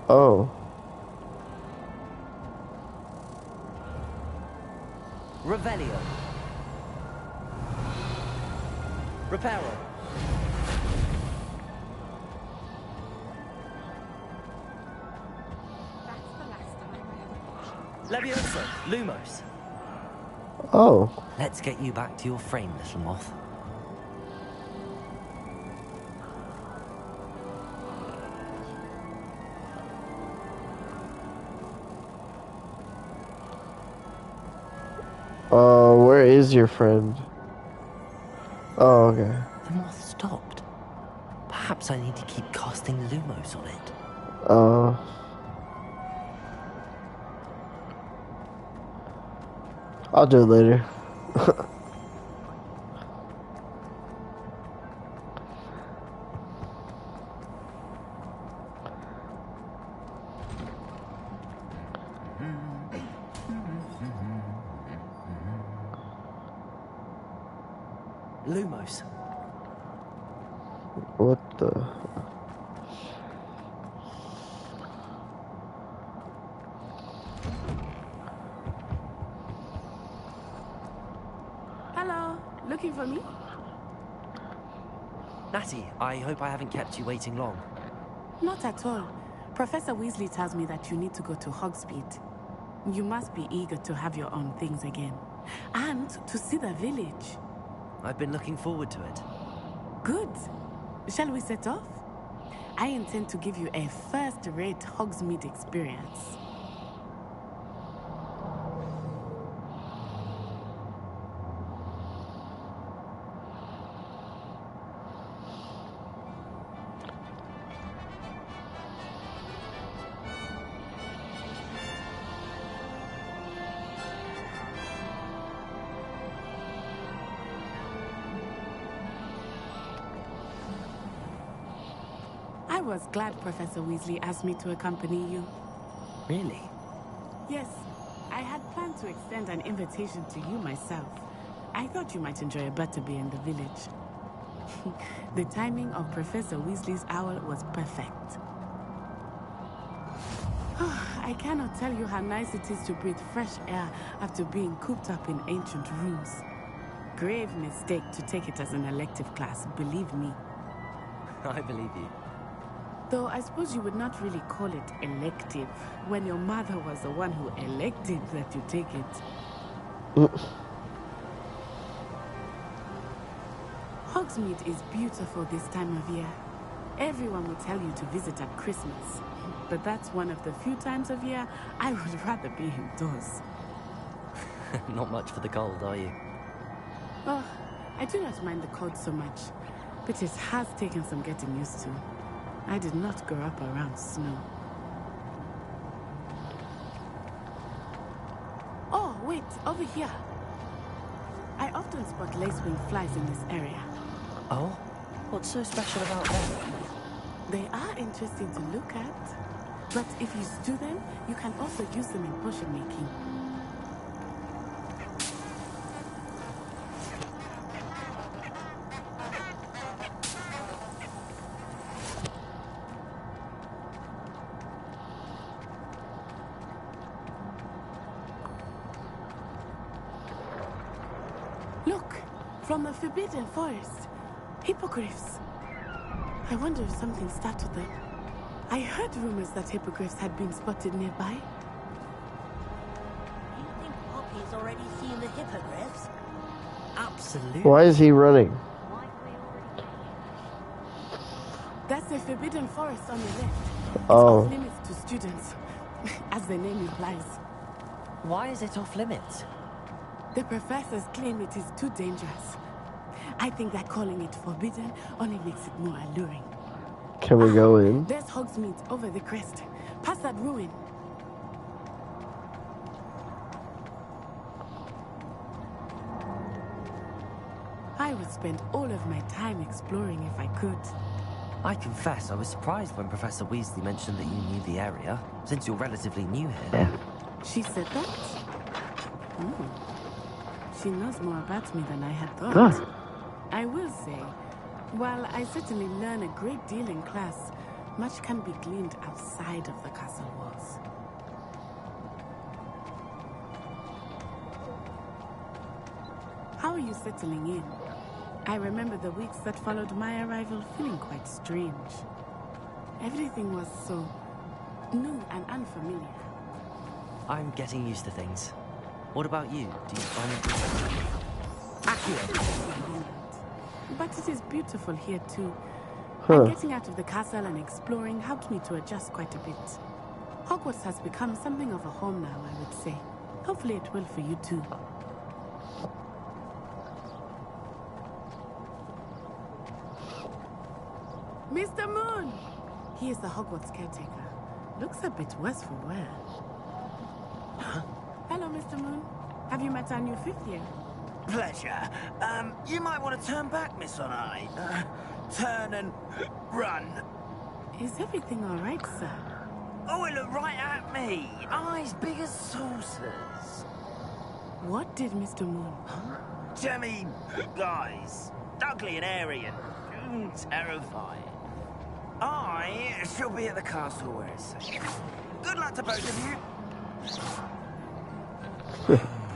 Oh.
Revelio. Reparo. Levioso. Lumos.
Oh.
Let's get you back to your frame, little moth.
Where is your friend? Oh, okay.
The moth stopped. Perhaps I need to keep casting Lumos on it.
I'll do it later.
Lumos.
What the?
Hello, looking for me?
Natty, I hope I haven't kept you waiting long.
Not at all. Professor Weasley tells me that you need to go to Hogsmeade. You must be eager to have your own things again. And to see the village.
I've been looking forward to it.
Good. Shall we set off? I intend to give you a first-rate Hogsmeade experience. I was glad Professor Weasley asked me to accompany you.
Really?
Yes, I had planned to extend an invitation to you myself. I thought you might enjoy a butterbeer in the village. The timing of Professor Weasley's owl was perfect. I cannot tell you how nice it is to breathe fresh air after being cooped up in ancient rooms. Grave mistake to take it as an elective class, believe me.
I believe you.
Though I suppose you would not really call it elective when your mother was the one who elected that you take it. Hogsmeade is beautiful this time of year. Everyone will tell you to visit at Christmas, but that's one of the few times of year I would rather be indoors.
Not much for the cold, are you?
Oh, I do not mind the cold so much, but it has taken some getting used to. I did not grow up around snow. Oh, wait, over here. I often spot lacewing flies in this area.
Oh? What's so special about them?
They are interesting to look at, but if you stew them, you can also use them in potion making. Look, from the Forbidden Forest, hippogriffs. I wonder if something startled them. I heard rumors that hippogriffs had been spotted nearby.
You think Poppy's already seen the hippogriffs?
Absolutely.
Why is he running?
It's a forbidden forest on the left. It's
Oh.
off limits to students, as the name implies.
Why is it off limits?
The professors claim it is too dangerous. I think that calling it forbidden only makes it more alluring.
Can we go in?
There's Hogsmeade over the crest, past that ruin. I would spend all of my time exploring if I could.
I confess I was surprised when Professor Weasley mentioned that you knew the area, since you're relatively new here.
She said that? Oh. She knows more about me than I had thought.
Huh.
I will say, while I certainly learn a great deal in class, much can be gleaned outside of the castle walls. How are you settling in? I remember the weeks that followed my arrival feeling quite strange. Everything was so new and unfamiliar.
I'm getting used to things. What about you? Do you find it...
But it is beautiful here too.
Huh.
And getting out of the castle and exploring helped me to adjust quite a bit. Hogwarts has become something of a home now, I would say. Hopefully it will for you too. Mr. Moon! He is the Hogwarts caretaker. Looks a bit worse for wear.
Huh?
Hello, Mr. Moon. Have you met our new fifth year?
Pleasure. You might want to turn back, Miss On-Eye. Turn and run.
Is everything all right, sir?
Oh, it looked right at me. Eyes big as saucers.
What did Mr. Moon?
Jemmy, guys. Ugly and airy and terrifying. I shall be at the castle where it's safe. Good luck to both of you.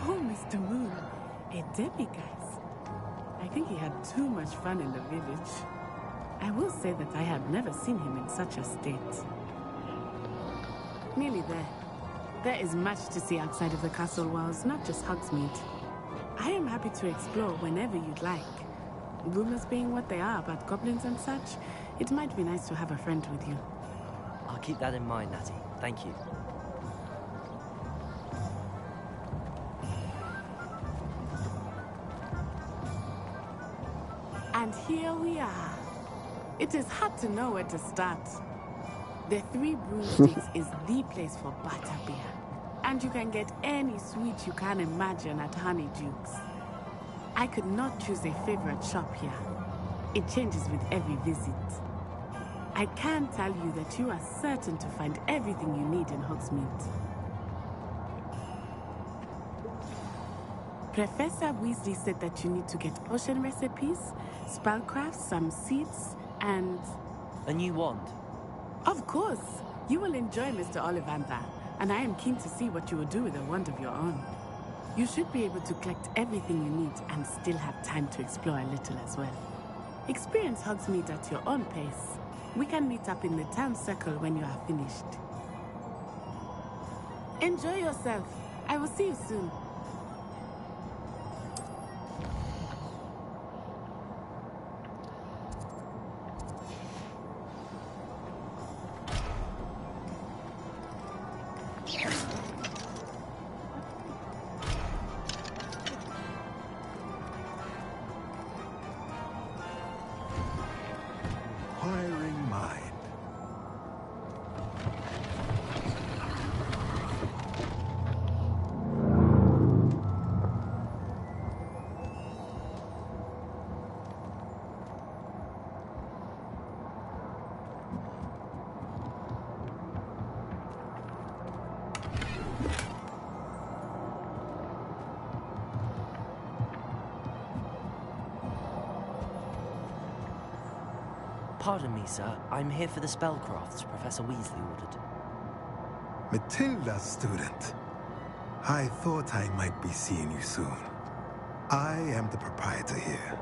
Oh, Mr. Moon. A demiguise. I think he had too much fun in the village. I will say that I had never seen him in such a state. Nearly there. There is much to see outside of the castle walls, not just Hogsmeade. I am happy to explore whenever you'd like. Rumors being what they are about goblins and such, it might be nice to have a friend with you.
I'll keep that in mind, Natty. Thank you.
And here we are. It is hard to know where to start. The Three Broomsticks is the place for butterbeer. And you can get any sweet you can imagine at Honeydukes. I could not choose a favorite shop here. It changes with every visit. I can tell you that you are certain to find everything you need in Hogsmeade. Professor Weasley said that you need to get potion recipes, spellcrafts, some seeds, and...
A new wand?
Of course! You will enjoy Mr. Ollivander, and I am keen to see what you will do with a wand of your own. You should be able to collect everything you need and still have time to explore a little as well. Experience Hogsmeade at your own pace. We can meet up in the town circle when you are finished. Enjoy yourself. I will see you soon.
Inquiring mind.
Pardon me, sir. I'm here for the spellcrafts Professor Weasley ordered.
Matilda's student. I thought I might be seeing you soon. I am the proprietor here.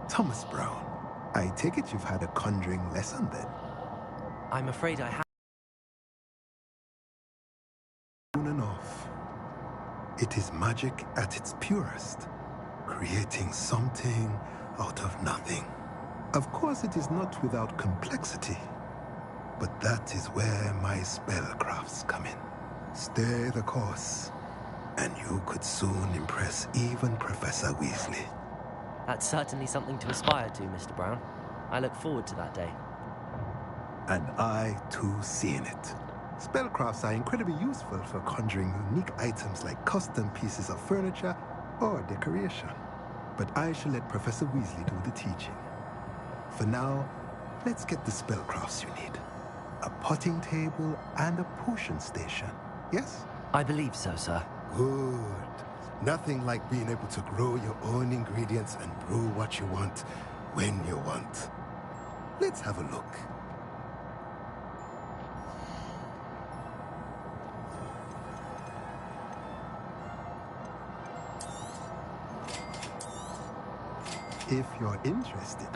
Thomas Brown. I take it you've had a conjuring lesson then?
I'm afraid I have.
Soon enough. It is magic at its purest, creating something out of nothing. Of course, it is not without complexity, but that is where my spellcrafts come in. Stay the course, and you could soon impress even Professor Weasley.
That's certainly something to aspire to, Mr. Brown. I look forward to that day.
And I, too, see in it. Spellcrafts are incredibly useful for conjuring unique items like custom pieces of furniture or decoration. But I shall let Professor Weasley do the teaching. For now, let's get the spellcrafts you need. A potting table and a potion station, yes?
I believe so, sir.
Good. Nothing like being able to grow your own ingredients and brew what you want, when you want. Let's have a look. If you're interested,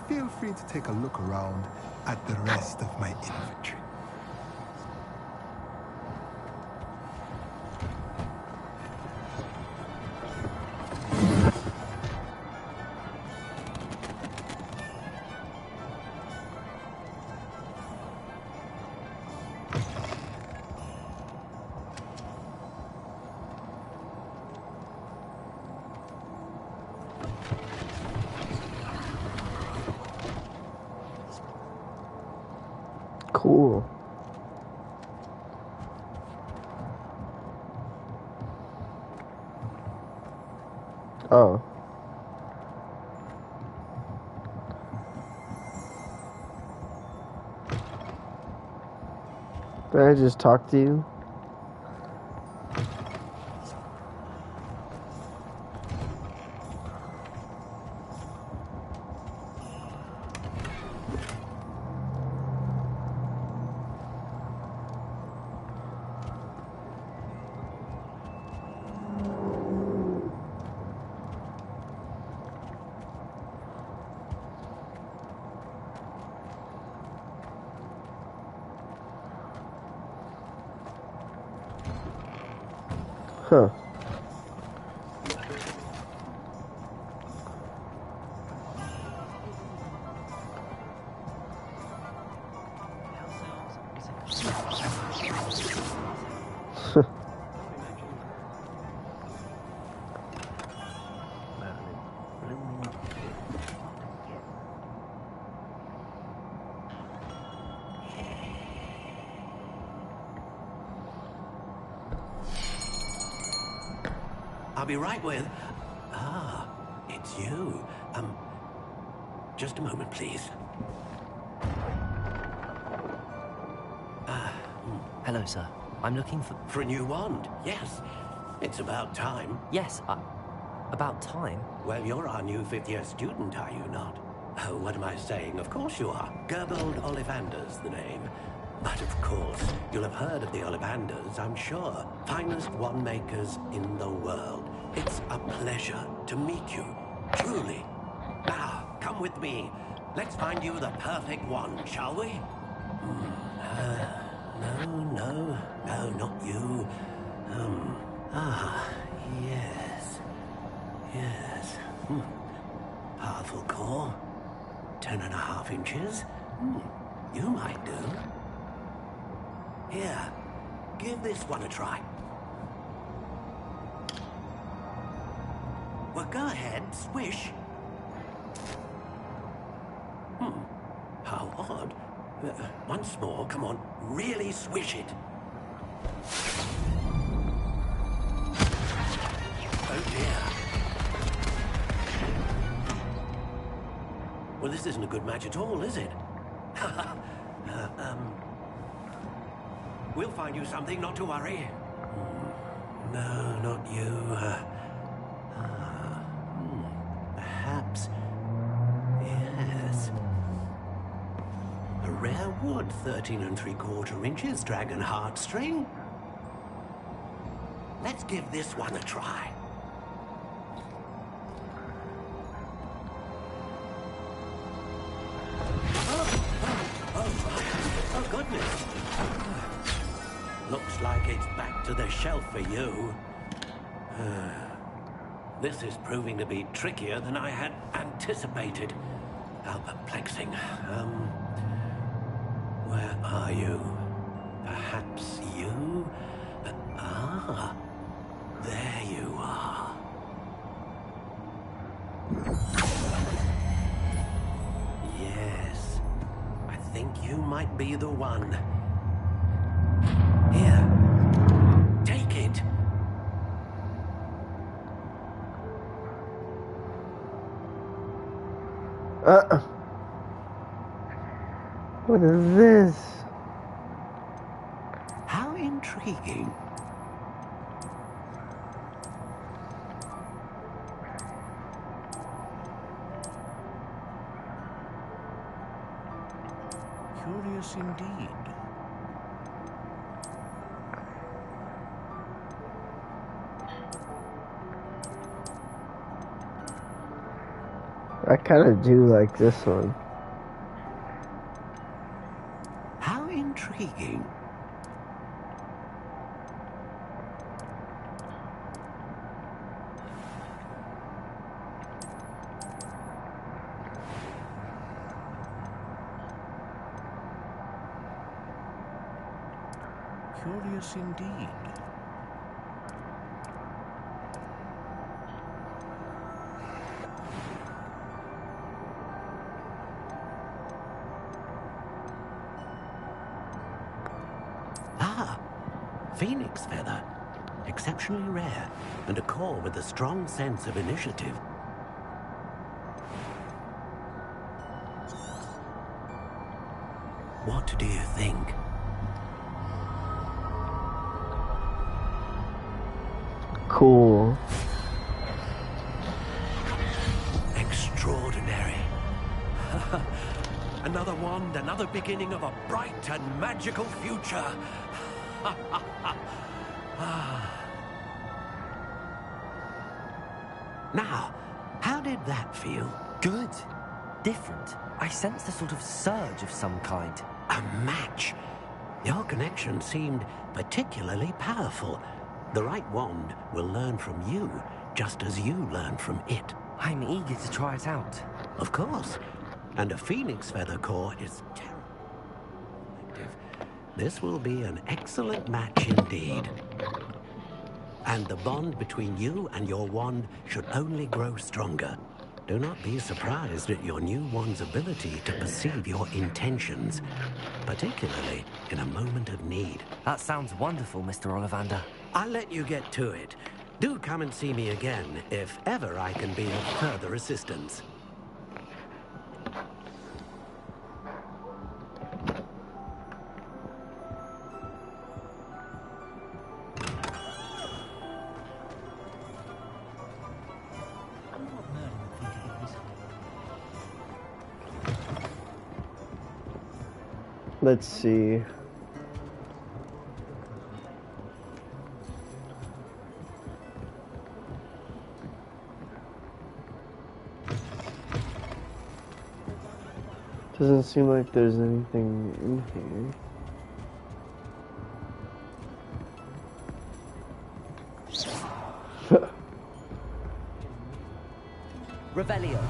feel free to take a look around at the rest of my inventory.
Cool. Oh. Did I just talk to you? Huh.
I'll be right with... Ah, it's you. Just a moment, please.
Hello, sir. I'm looking for...
For a new wand, yes. It's about time.
Yes, about time?
Well, you're our new fifth-year student, are you not? Oh, what am I saying? Of course you are. Gerbold Ollivander's the name. But of course, you'll have heard of the Ollivanders, I'm sure. Finest wand makers in the world. It's a pleasure to meet you, truly. Now, come with me. Let's find you the perfect wand, shall we? No, not you. Yes. Powerful core. 10.5 inches. You might do. Here, give this one a try. Well, go ahead, swish. How odd. Once more, come on, really swish it. Oh dear. Well, this isn't a good match at all, is it? We'll find you something, not to worry. No, not you. Perhaps. Yes. A rare wood, 13 3/4 inches, dragon heartstring. Let's give this one a try. Oh, goodness. Looks like it's back to the shelf for you. This is proving to be trickier than I had anticipated. How perplexing. Where are you? Perhaps you? There you are. Yes, I think you might be the one. Here, take it.
What is this?
How intriguing. Curious indeed.
I kind of do like this one.
How intriguing. Curious indeed. Ah, phoenix feather. Exceptionally rare, and a core with a strong sense of initiative. What do you think?
Cool.
Extraordinary. Another wand, another beginning of a bright and magical future. Now, how did that feel?
Good. Different. I sensed a sort of surge of some kind.
A match. Your connection seemed particularly powerful. The right wand will learn from you, just as you learn from it.
I'm eager to try it out.
Of course. And a phoenix feather core is terribly effective. This will be an excellent match indeed. And the bond between you and your wand should only grow stronger. Do not be surprised at your new wand's ability to perceive your intentions, particularly in a moment of need.
That sounds wonderful, Mr. Ollivander.
I'll let you get to it. Do come and see me again if ever I can be of further assistance.
Let's see. Doesn't seem like there's anything in here.
Revelio.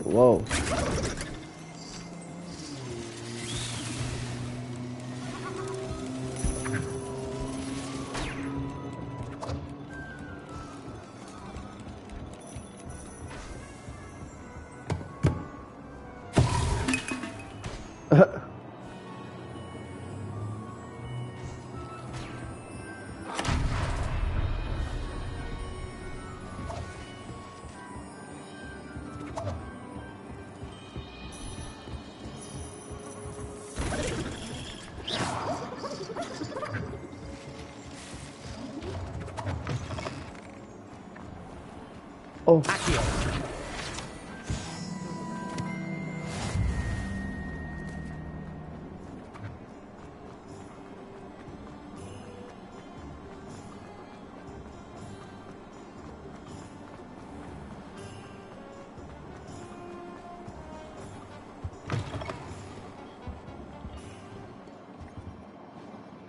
Whoa. Oh.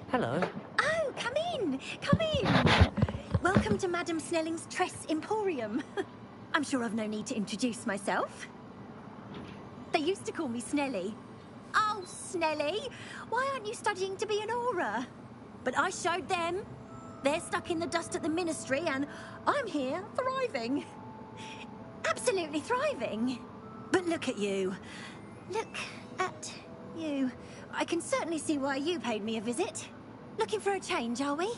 Hello.
Oh, come in! Come in! Welcome to Madame Snelling's Tress Emporium. I'm sure I've no need to introduce myself. They used to call me Snelly. Oh, Snelly! Why aren't you studying to be an aura? But I showed them. They're stuck in the dust at the Ministry, and I'm here, thriving. Absolutely thriving. But look at you. Look at you. I can certainly see why you paid me a visit. Looking for a change, are we?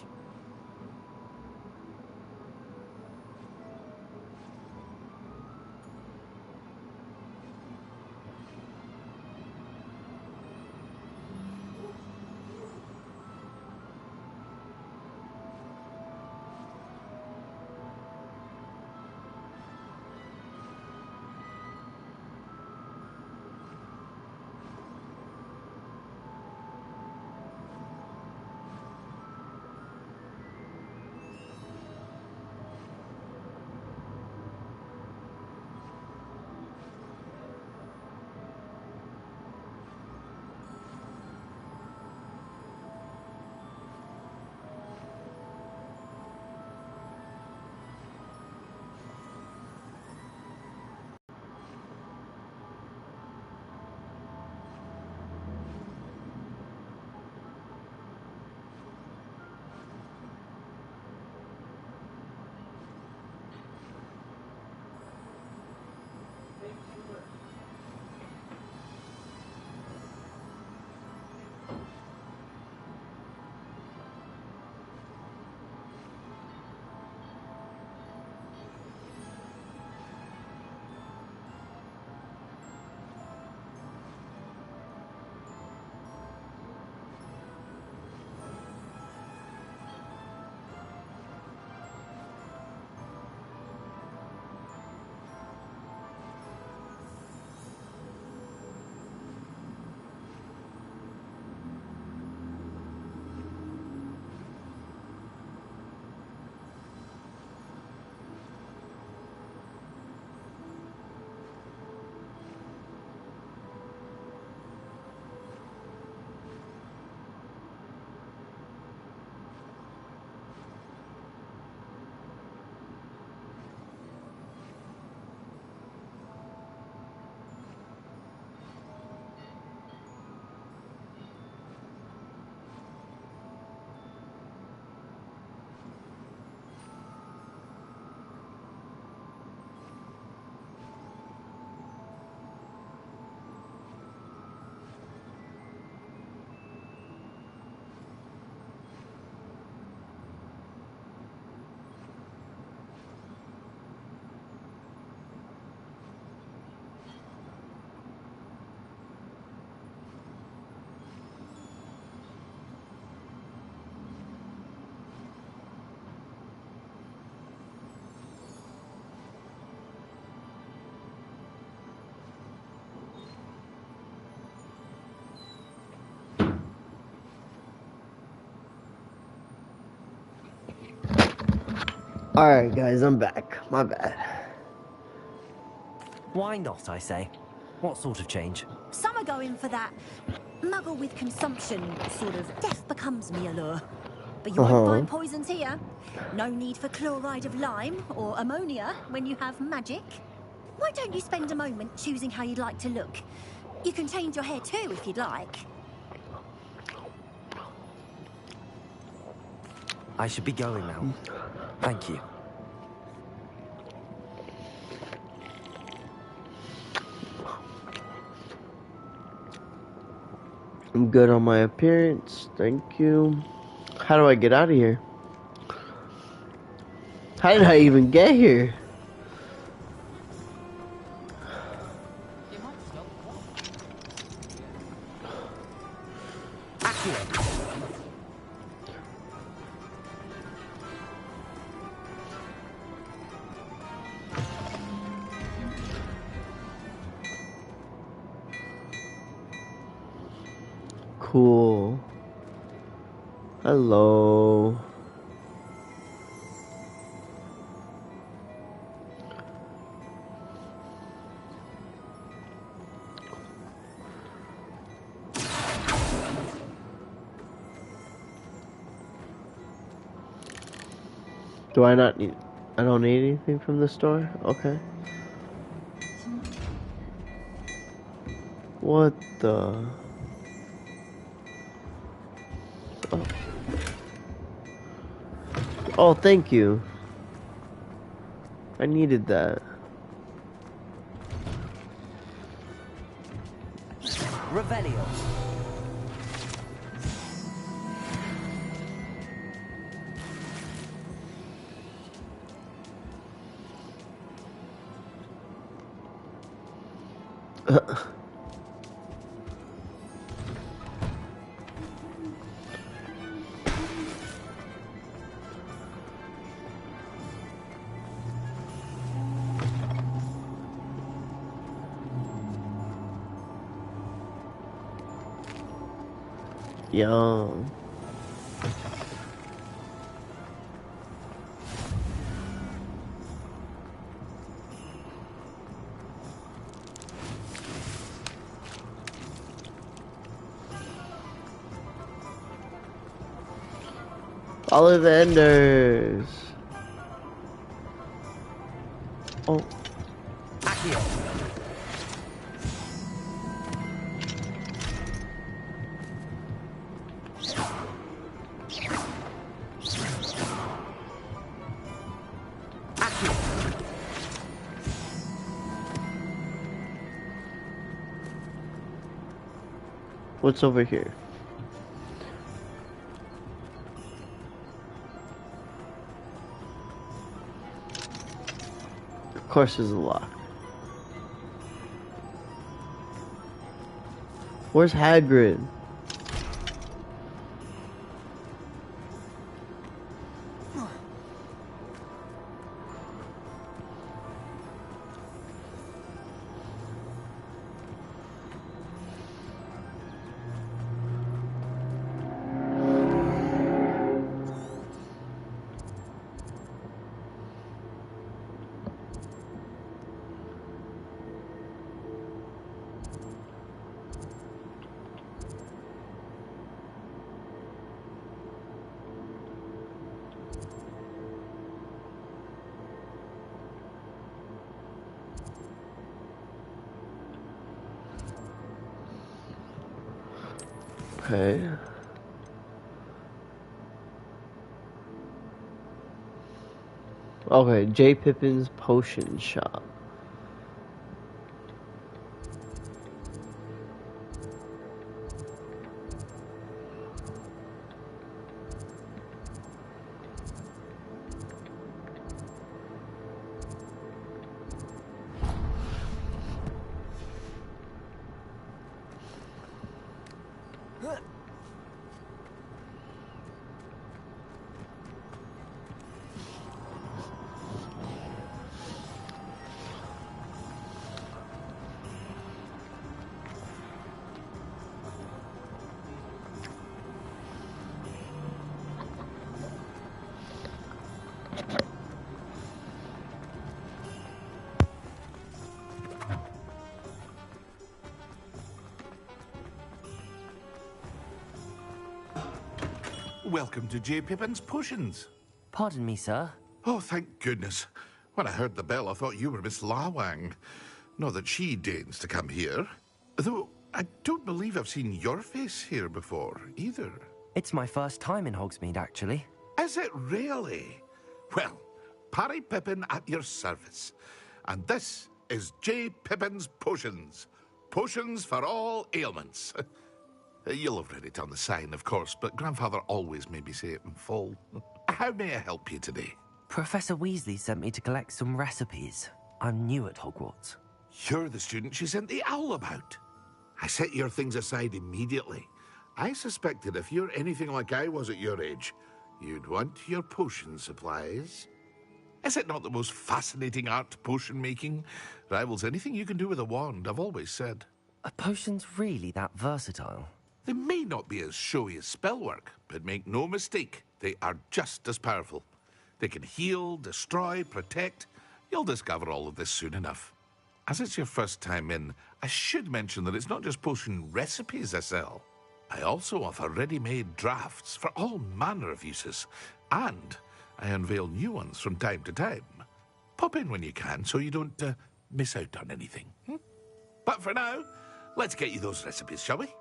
Alright guys, I'm back. My bad.
Why not, I say? What sort of change?
Some are going for that muggle with consumption, sort of death becomes me allure. But you won't find poisons here. No need for chloride of lime or ammonia when you have magic. Why don't you spend a moment choosing how you'd like to look? You can change your hair too if you'd like.
I should be going now. Thank you.
I'm good on my appearance. Thank you. How do I get out of here? How did I even get here? cool. Hello. Do I not need... I don't need anything from the store? Okay. What the... Oh. Oh, thank you. I needed that.
Revelio.
Yum. Follow the enders. Oh.
Accio.
What's over here? Of course there's a lock. Where's Hagrid? Okay. Okay, J. Pippin's Potion Shop.
Welcome to J. Pippin's Potions.
Pardon me, sir.
Oh, thank goodness. When I heard the bell, I thought you were Miss Lawang. Not that she deigns to come here. Though, I don't believe I've seen your face here before, either.
It's my first time in Hogsmeade, actually.
Is it really? Well, Parry Pippin at your service. And this is J. Pippin's Potions. Potions for all ailments. You'll have read it on the sign, of course, but Grandfather always made me say it in full. How may I help you today?
Professor Weasley sent me to collect some recipes. I'm new at Hogwarts.
You're the student she sent the owl about. I set your things aside immediately. I suspected if you're anything like I was at your age, you'd want your potion supplies. Is it not the most fascinating art, potion making? Rivals anything you can do with a wand, I've always said.
Are potions really that versatile?
They may not be as showy as spellwork, but make no mistake, they are just as powerful. They can heal, destroy, protect. You'll discover all of this soon enough. As it's your first time in, I should mention that it's not just potion recipes I sell. I also offer ready-made drafts for all manner of uses, and I unveil new ones from time to time. Pop in when you can so you don't miss out on anything. But for now, let's get you those recipes, shall we?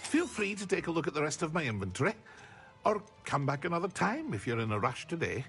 Feel free to take a look at the rest of my inventory, or come back another time if you're in a rush today.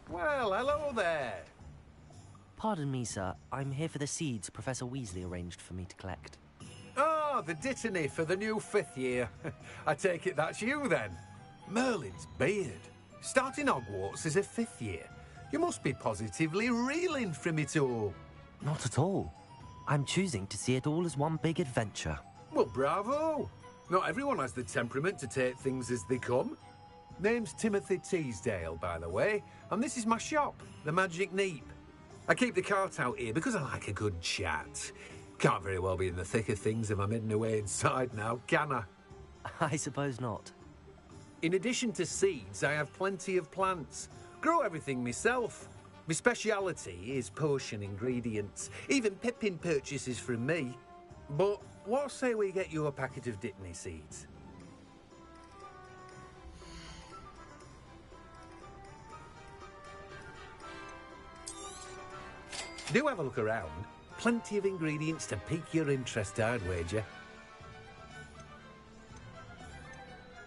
Well, hello there.
Pardon me, sir. I'm here for the seeds Professor Weasley arranged for me to collect.
Oh, the dittany for the new 5th year. I take it that's you, then. Merlin's beard. Starting Hogwarts as a 5th year. You must be positively reeling from it all.
Not at all. I'm choosing to see it all as one big adventure.
Well, bravo. Not everyone has the temperament to take things as they come. Name's Timothy Teasdale, by the way, and this is my shop, the Magic Neep. I keep the cart out here because I like a good chat. Can't very well be in the thick of things if I'm hidden away inside now, can I?
I suppose not.
In addition to seeds, I have plenty of plants. Grow everything myself. My speciality is potion ingredients. Even Pippin purchases from me. But what say we get you a packet of Dittany seeds? Do have a look around. Plenty of ingredients to pique your interest, I'd wager.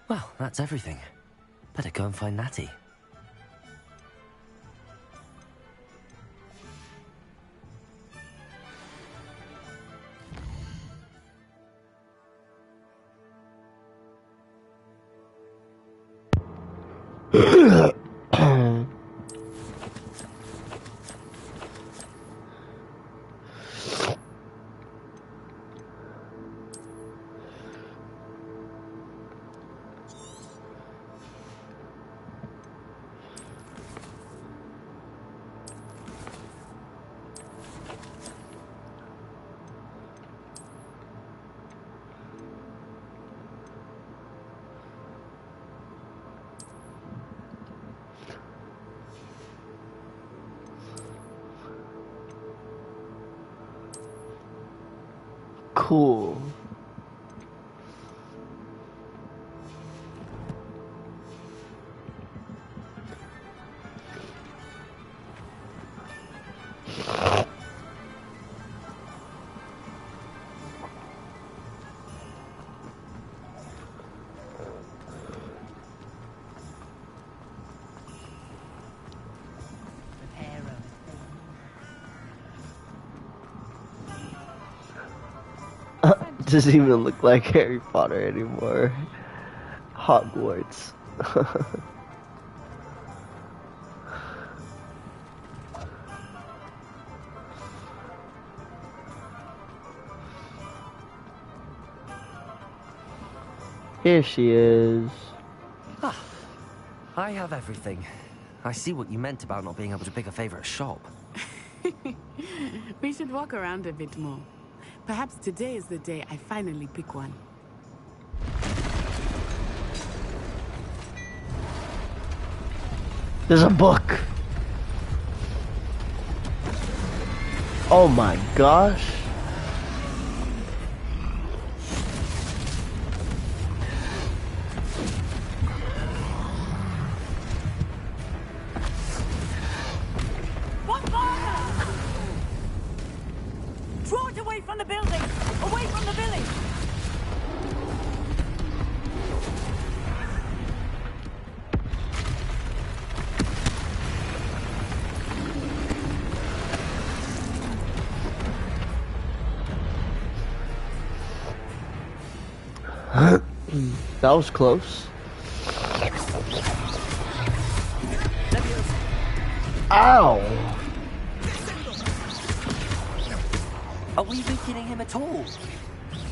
Well, that's everything. Better go and find Natty.
Cool. Doesn't even look like Harry Potter anymore. Hogwarts. Here she is.
Ah, I have everything. I see what you meant about not being able to pick a favorite shop.
We should walk around a bit more. Perhaps today is the day I finally pick one.
There's a book. Oh my gosh.
Draw it away from the building! Away from the village!
That was close. Ow!
Are we weakening him at all?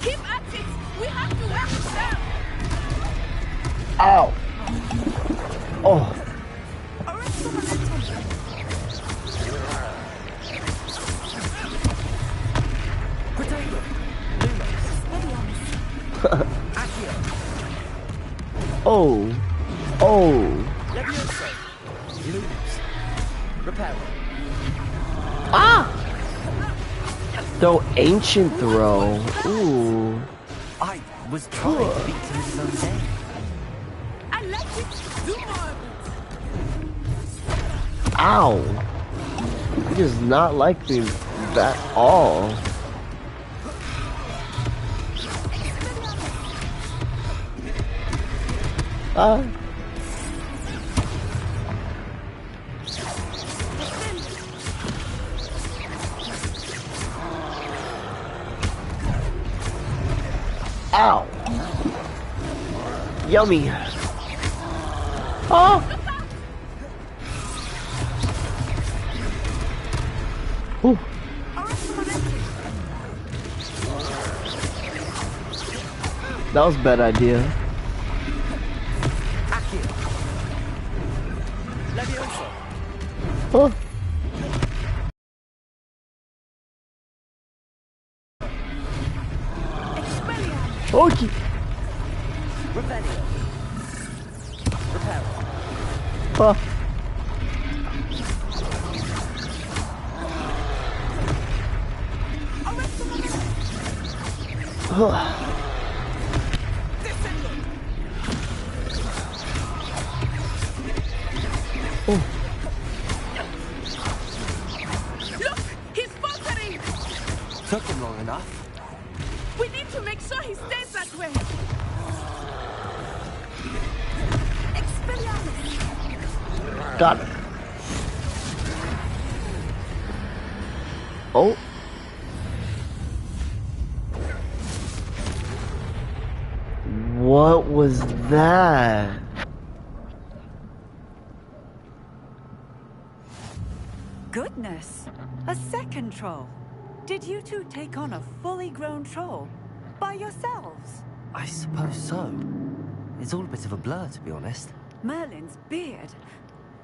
Keep at it! We have to wear him down!
Ow! Oh! Oh! Oh! Ah! Though ancient throw. Ooh.
I was trying to beat him his own day.
I let it do more of it!
Ow! He does not like me at all. Ah. Ow! Yummy! Oh! Ooh. That was a bad idea. Oh. Okay. Huh.
Look! He's faltering!
Took him long enough.
We need to make sure he stays that way! Expelliarmus!
Got it. Oh. What was that?
Goodness! A second troll. Did you two take on a fully grown troll? By yourselves?
I suppose so. It's all a bit of a blur, to be honest.
Merlin's beard.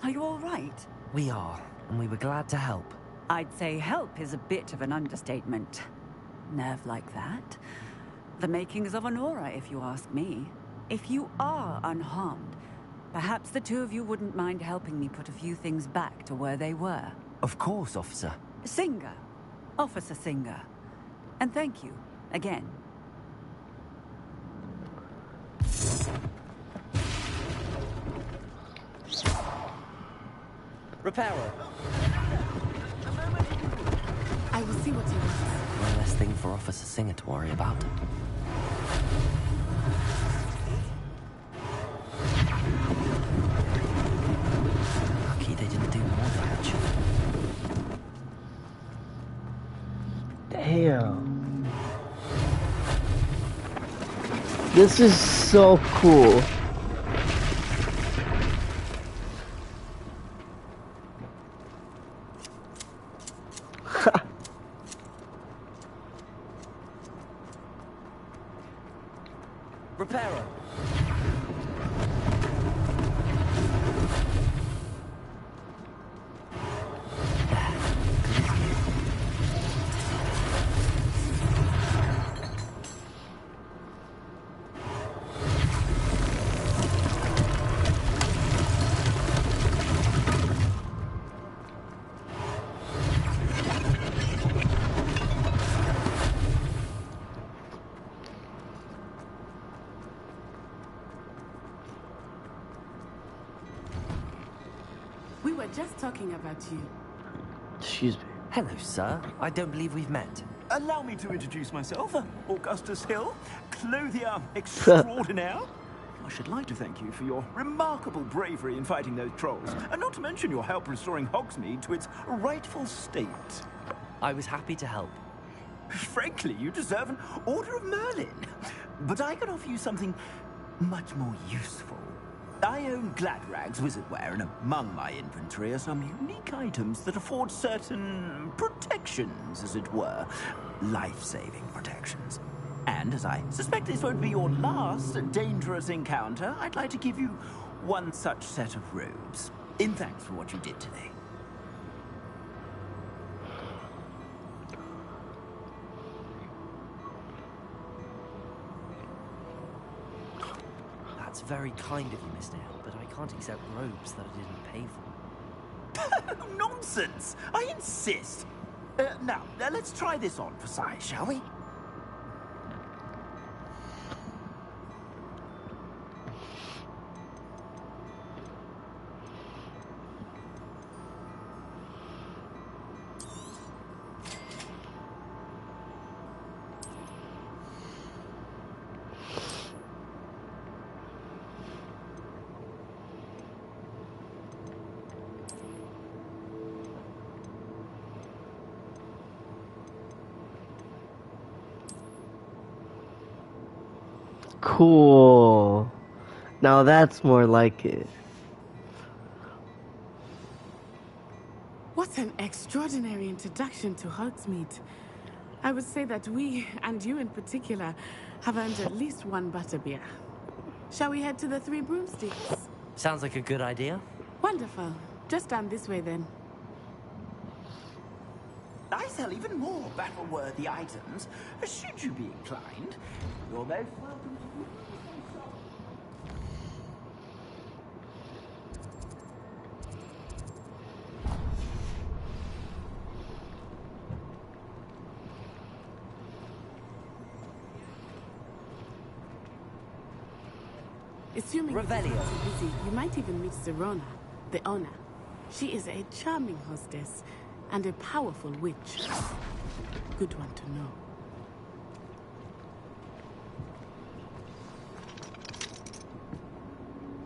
Are you all right?
We are, and we were glad to help.
I'd say help is a bit of an understatement. Nerve like that. The makings of an aura, if you ask me. If you are unharmed, perhaps the two of you wouldn't mind helping me put a few things back to where they were.
Of course, officer.
Singer. Officer Singer. And thank you, again.
Repairer.
I will see what he wants.
One less thing for Officer Singer to worry about. Lucky they didn't do more damage.
Damn. This is so cool.
Repairer.
We were just talking about you.
Excuse me.
Hello, sir. I don't believe we've met.
Allow me to introduce myself, Augustus Hill, clothier extraordinaire. I should like to thank you for your remarkable bravery in fighting those trolls, and not to mention your help restoring Hogsmeade to its rightful state.
I was happy to help.
Frankly, you deserve an Order of Merlin. But I can offer you something much more useful. I own Gladrag's wizardware, and among my inventory are some unique items that afford certain protections, as it were. Life-saving protections. And as I suspect this won't be your last dangerous encounter, I'd like to give you one such set of robes, in thanks for what you did today.
That's very kind of you, Mr. Hill, but I can't accept robes that I didn't pay for.
Nonsense! I insist! Now, let's try this on for size, shall we?
Cool. Now that's more like it.
What an extraordinary introduction to Hogsmeade. I would say that we, and you in particular, have earned at least one butterbeer. Shall we head to the Three Broomsticks?
Sounds like a good idea.
Wonderful. Just down this way then.
I sell even more battle-worthy items, should you be inclined. You're most welcome to
Assuming you're
Revelio.
too busy, you might even meet Sirona, the owner. She is a charming hostess and a powerful witch. Good one to know.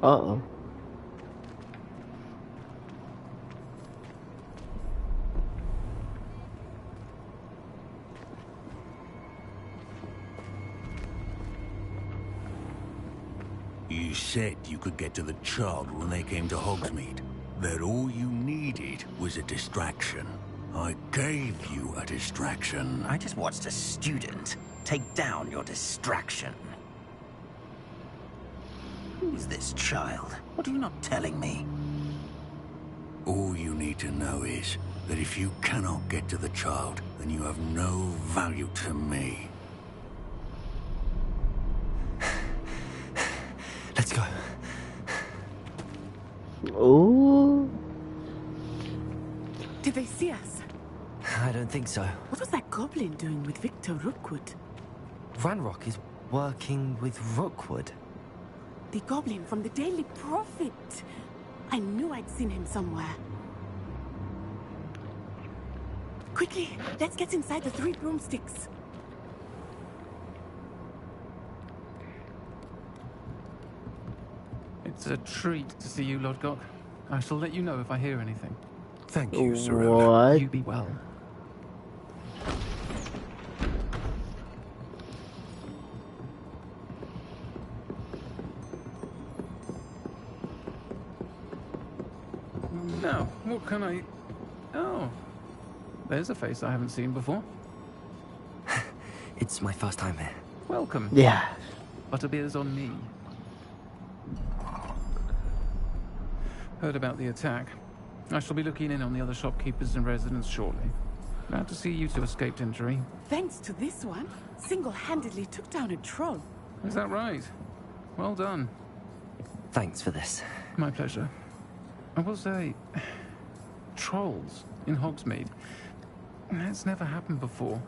Uh-oh.
You said you could get to the child when they came to Hogsmeade. That all you needed was a distraction. I gave you a distraction.
I just watched a student take down your distraction. Who's this child? What are you not telling me?
All you need to know is that if you cannot get to the child, then you have no value to me.
Let's go.
Oh.
Did they see us?
I don't think so.
What was that goblin doing with Victor Rookwood?
Ranrock is working with Rookwood.
The goblin from the Daily Prophet. I knew I'd seen him somewhere. Quickly, let's get inside the 3 broomsticks.
It's a treat to see you, Lodgok. I shall let you know if I hear anything.
Thank you, Sirona.
What?
You be well. Now, what can I... Oh. There's a face I haven't seen before.
It's my first time here.
Welcome.
Yeah.
Butterbeer's on me. Heard about the attack. I shall be looking in on the other shopkeepers and residents shortly. Glad to see you two escaped injury.
Thanks to this one, single-handedly took down a troll.
Is that right? Well done.
Thanks for this.
My pleasure. I will say, trolls in Hogsmeade. That's never happened before.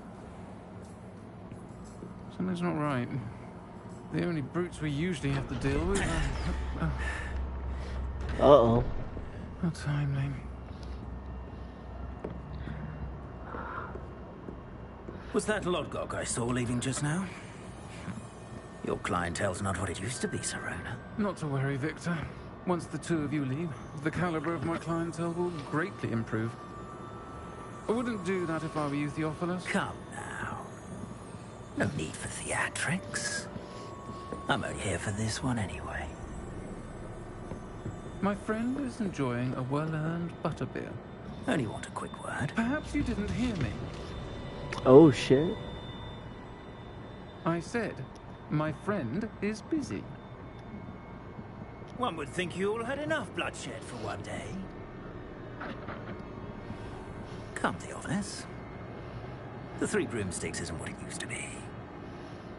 Something's not right. The only brutes we usually have to deal with are...
Uh-oh.
How timely.
Was that Lodgok I saw leaving just now? Your clientele's not what it used to be, Sirona.
Not to worry, Victor. Once the two of you leave, the caliber of my clientele will greatly improve. I wouldn't do that if I were you, Theophilus.
Come now. No need for theatrics. I'm only here for this one anyway.
My friend is enjoying a well-earned butterbeer.
Only want a quick word.
Perhaps you didn't hear me.
Oh, shit.
I said, my friend is busy.
One would think you all had enough bloodshed for one day. Come, Theophilus. The 3 broomsticks isn't what it used to be.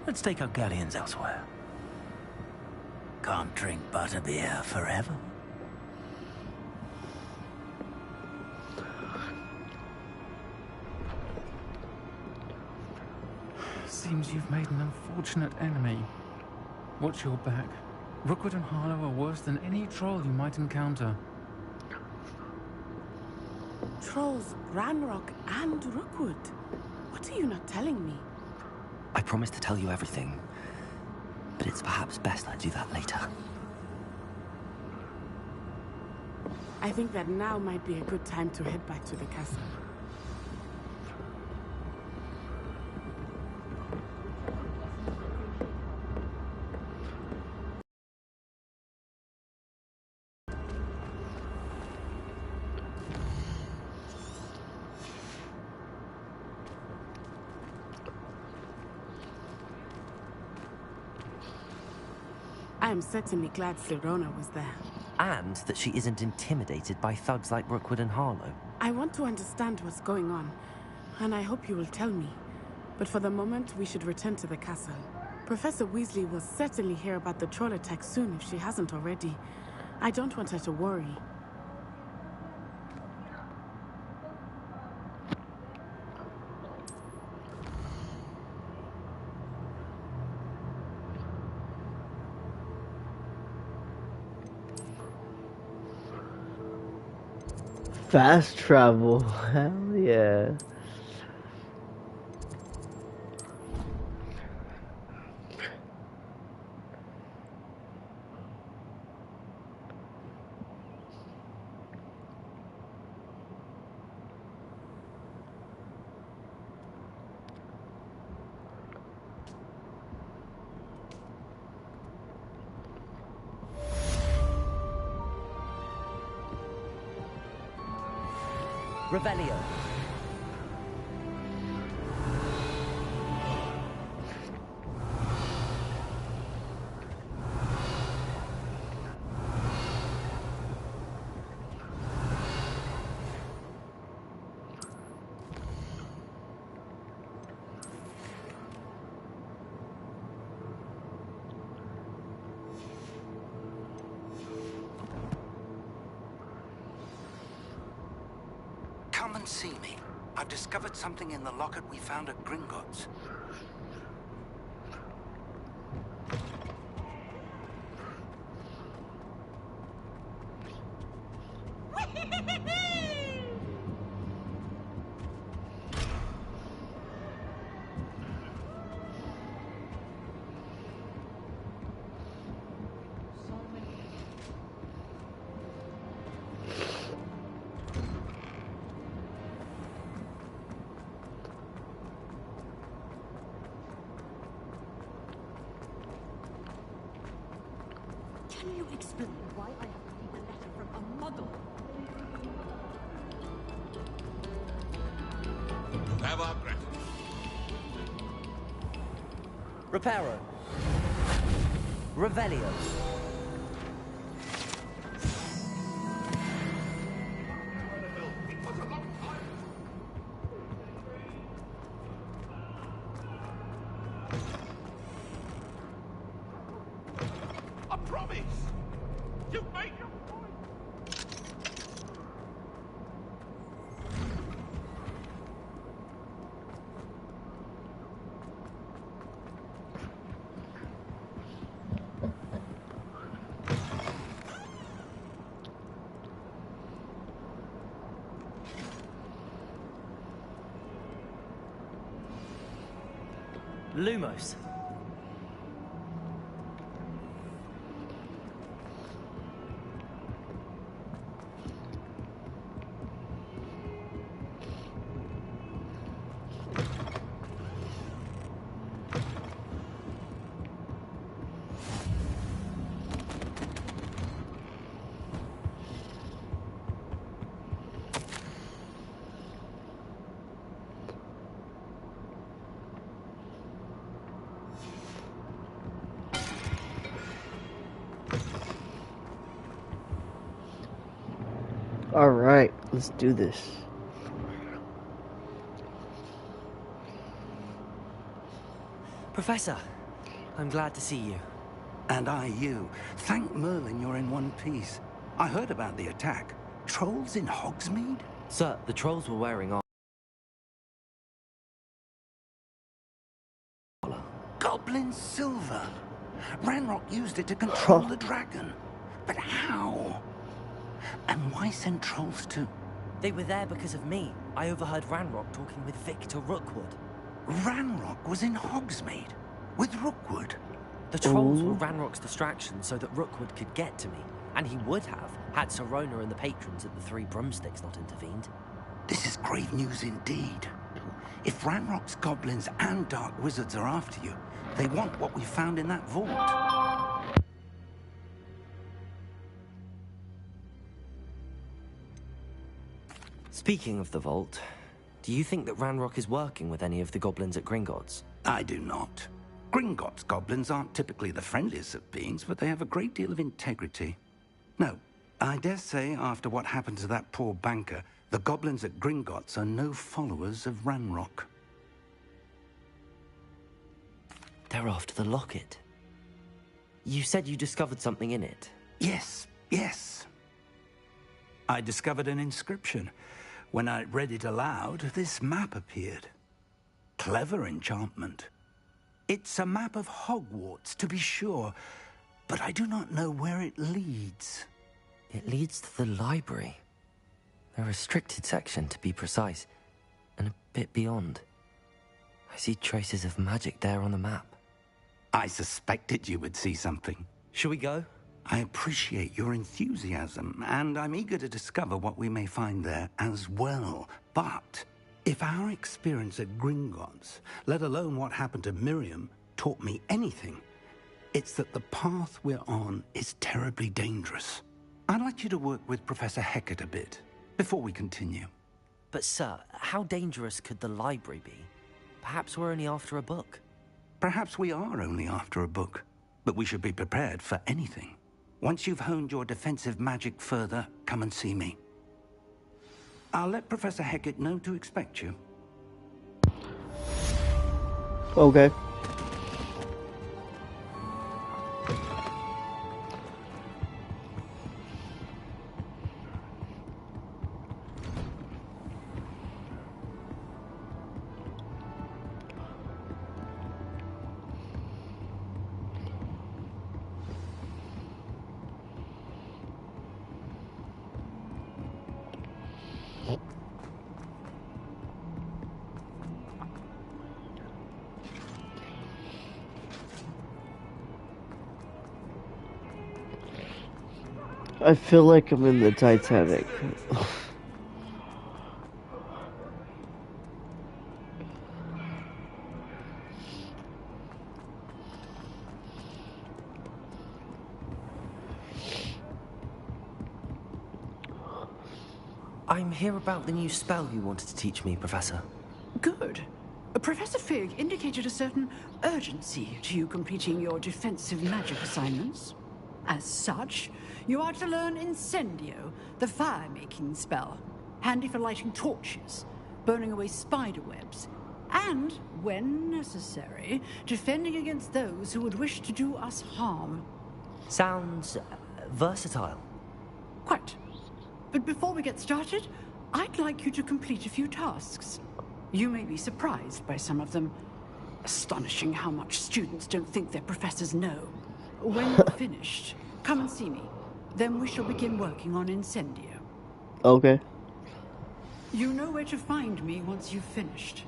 Let's take our galleons elsewhere. Can't drink butterbeer forever.
Seems you've made an unfortunate enemy. Watch your back. Rookwood and Harlow are worse than any troll you might encounter.
Trolls, Ranrock, and Rookwood. What are you not telling me?
I promised to tell you everything, but it's perhaps best I do that later.
I think that now might be a good time to head back to the castle. I am certainly glad Sirona was there.
And that she isn't intimidated by thugs like Rookwood and Harlow.
I want to understand what's going on, and I hope you will tell me. But for the moment, we should return to the castle. Professor Weasley will certainly hear about the troll attack soon if she hasn't already. I don't want her to worry.
Fast travel. Hell yeah.
Revelio.
Come and see me. I've discovered something in the locket we found at Gringotts.
Can you explain why I have to read a letter from a muggle?
Have our gratitude.
Reparo. Revelio.
I promise. You make your point.
Lumos.
Alright, let's do this.
Professor, I'm glad to see you.
And I you. Thank Merlin you're in one piece. I heard about the attack. Trolls in Hogsmeade?
Sir, the trolls were wearing armor.
Goblin silver. Ranrock used it to control the dragon. But how? And why send trolls too?
They were there because of me. I overheard Ranrock talking with Victor Rookwood.
Ranrock was in Hogsmeade? With Rookwood?
The trolls were Ranrock's distraction so that Rookwood could get to me. And he would have, had Serona and the patrons at the Three Broomsticks not intervened.
This is grave news indeed. If Ranrock's goblins and dark wizards are after you, they want what we found in that vault.
Speaking of the vault, do you think that Ranrock is working with any of the goblins at Gringotts?
I do not. Gringotts goblins aren't typically the friendliest of beings, but they have a great deal of integrity. No, I dare say after what happened to that poor banker, the goblins at Gringotts are no followers of Ranrock.
They're after the locket. You said you discovered something in it.
Yes, yes. I discovered an inscription. When I read it aloud, this map appeared. Clever enchantment. It's a map of Hogwarts, to be sure, but I do not know where it leads.
It leads to the library. A restricted section, to be precise, and a bit beyond. I see traces of magic there on the map.
I suspected you would see something.
Shall we go?
I appreciate your enthusiasm, and I'm eager to discover what we may find there as well. But if our experience at Gringotts, let alone what happened to Miriam, taught me anything, it's that the path we're on is terribly dangerous. I'd like you to work with Professor Hecat a bit before we continue.
But sir, how dangerous could the library be? Perhaps we're only after a book.
Perhaps we are only after a book, but we should be prepared for anything. Once you've honed your defensive magic further, come and see me. I'll let Professor Hecat know to expect you.
Okay. I feel like I'm in the Titanic.
I'm here about the new spell you wanted to teach me, Professor.
Good. Professor Fig indicated a certain urgency to you completing your defensive magic assignments. As such, you are to learn Incendio, the fire-making spell, handy for lighting torches, burning away spider webs, and, when necessary, defending against those who would wish to do us harm.
Sounds versatile.
Quite. But before we get started, I'd like you to complete a few tasks. You may be surprised by some of them. Astonishing how much students don't think their professors know. When you're finished, come and see me. Then we shall begin working on Incendio.
Okay.
You know where to find me once you've finished.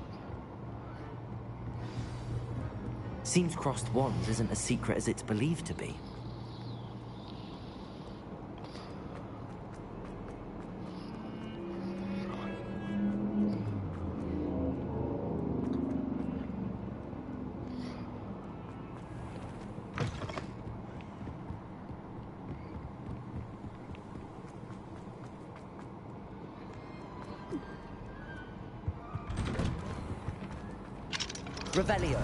Seems crossed wands isn't as secret as it's believed to be. Revelio.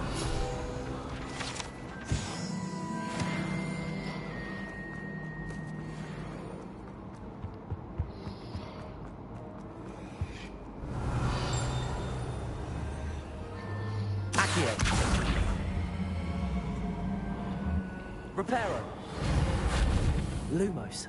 Accio. Reparo. Lumos.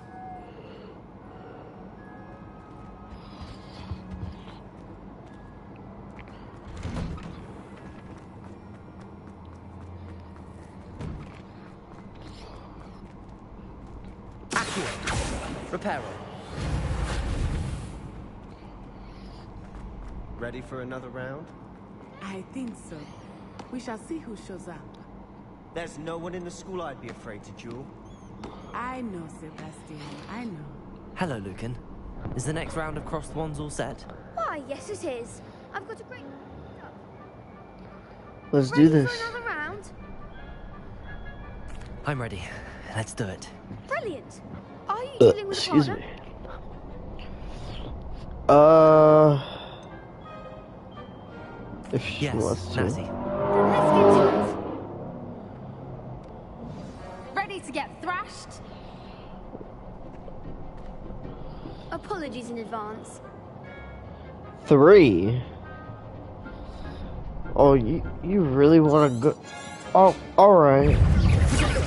Reparo.
Ready for another round?
I think so. We shall see who shows up.
There's no one in the school I'd be afraid to duel.
I know, Sebastian. I know.
Hello, Lucan. Is the next round of crossed wands all set?
Why, yes it is. I've got a great...
Let's do this.
For another round?
I'm ready. Let's do it.
Brilliant. Are you dealing with
excuse
partner?
me. If she wants to.
Then let's get to it. Ready to get thrashed? Apologies in advance.
3. Oh, you really want to go? Oh, all right.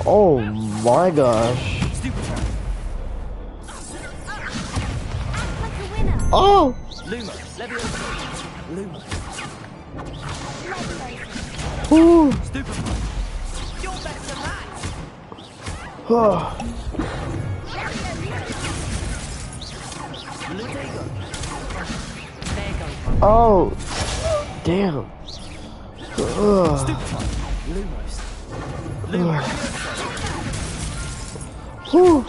Oh my gosh. Oh!
Luma, Luma.
Ooh.
Stupid.
You're better than that.
Oh.
Lutego.
Oh, damn. Ugh. Ugh. Whew.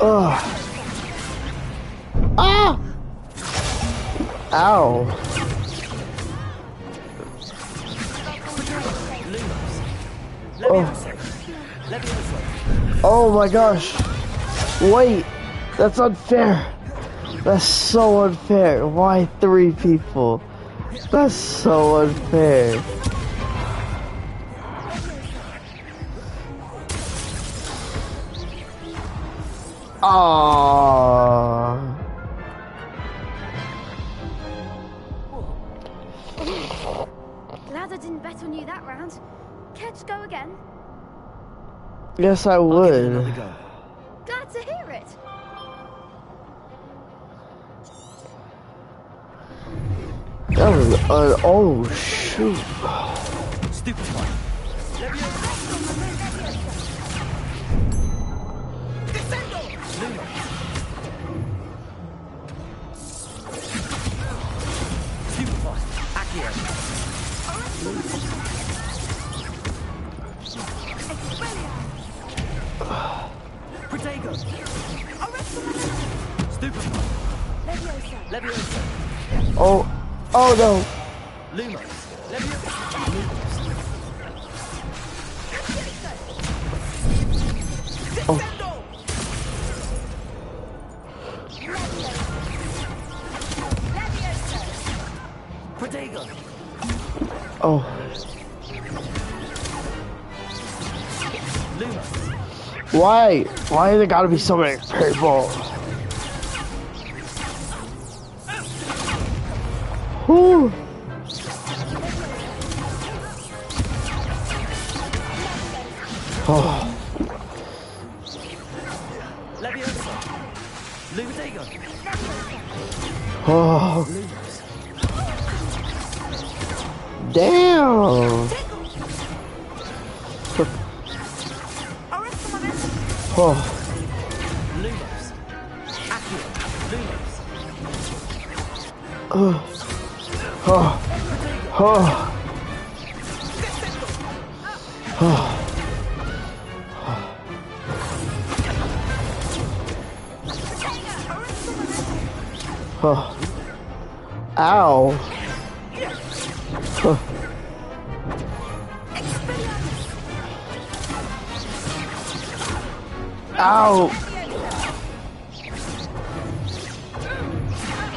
Ugh. Ah! Ow. Oh. Oh my gosh. Wait. That's unfair. That's so unfair. Why 3 people? That's so unfair. Aww.
Glad I didn't bet on you that round. Care to go again?
Yes, I would.
Glad to hear it.
That was oh shoot.
Stupid one.
Oh, oh no. Oh. Oh. Why? Why there gotta be so many people? Whew. Oh. Oh. Damn. Oh. Oh. Oh. Oh. Oh. Oh. Ow. Oh. Ow.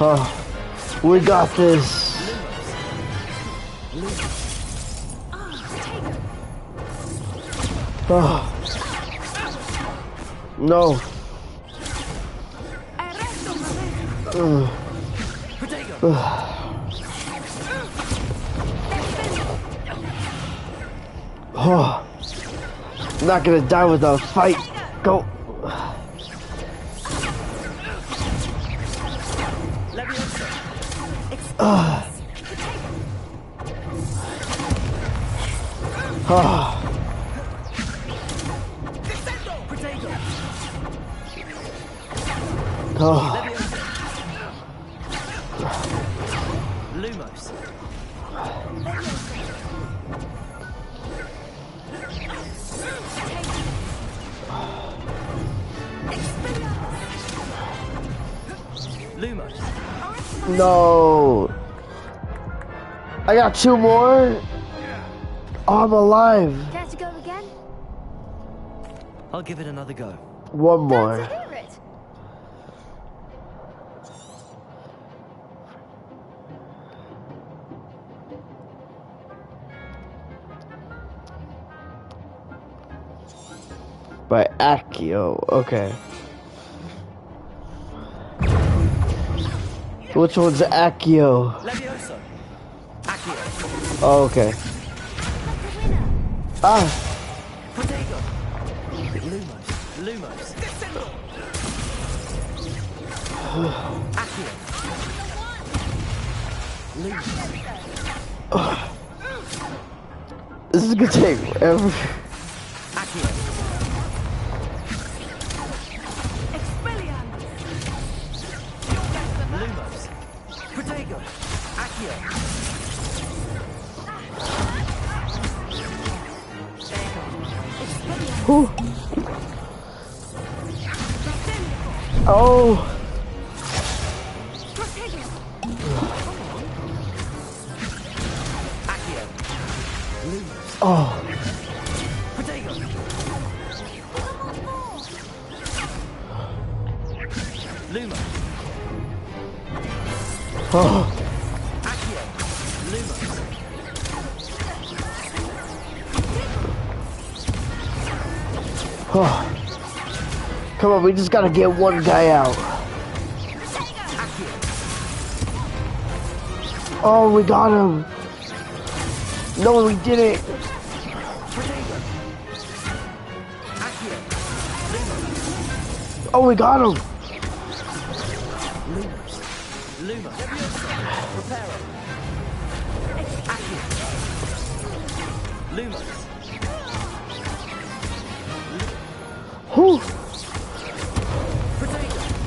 Oh. We got this. Oh. No. Oh. I'm not gonna die without a fight. Go. Oh. Oh. Oh. No. I got 2 more. Oh, I'm alive.
Care to go again?
I'll give it another go.
1 more.
Glad to hear it.
By Accio. Okay. Which one's Accio? Oh, okay. Ah. This is gonna take forever. Oh. Oh.
Luma.
Oh.
Luma.
Oh. Come on, we just gotta get one guy out. Oh, we got him. No, we didn't. Oh, we got him.
Luma. Prepare. Luma.
Whew.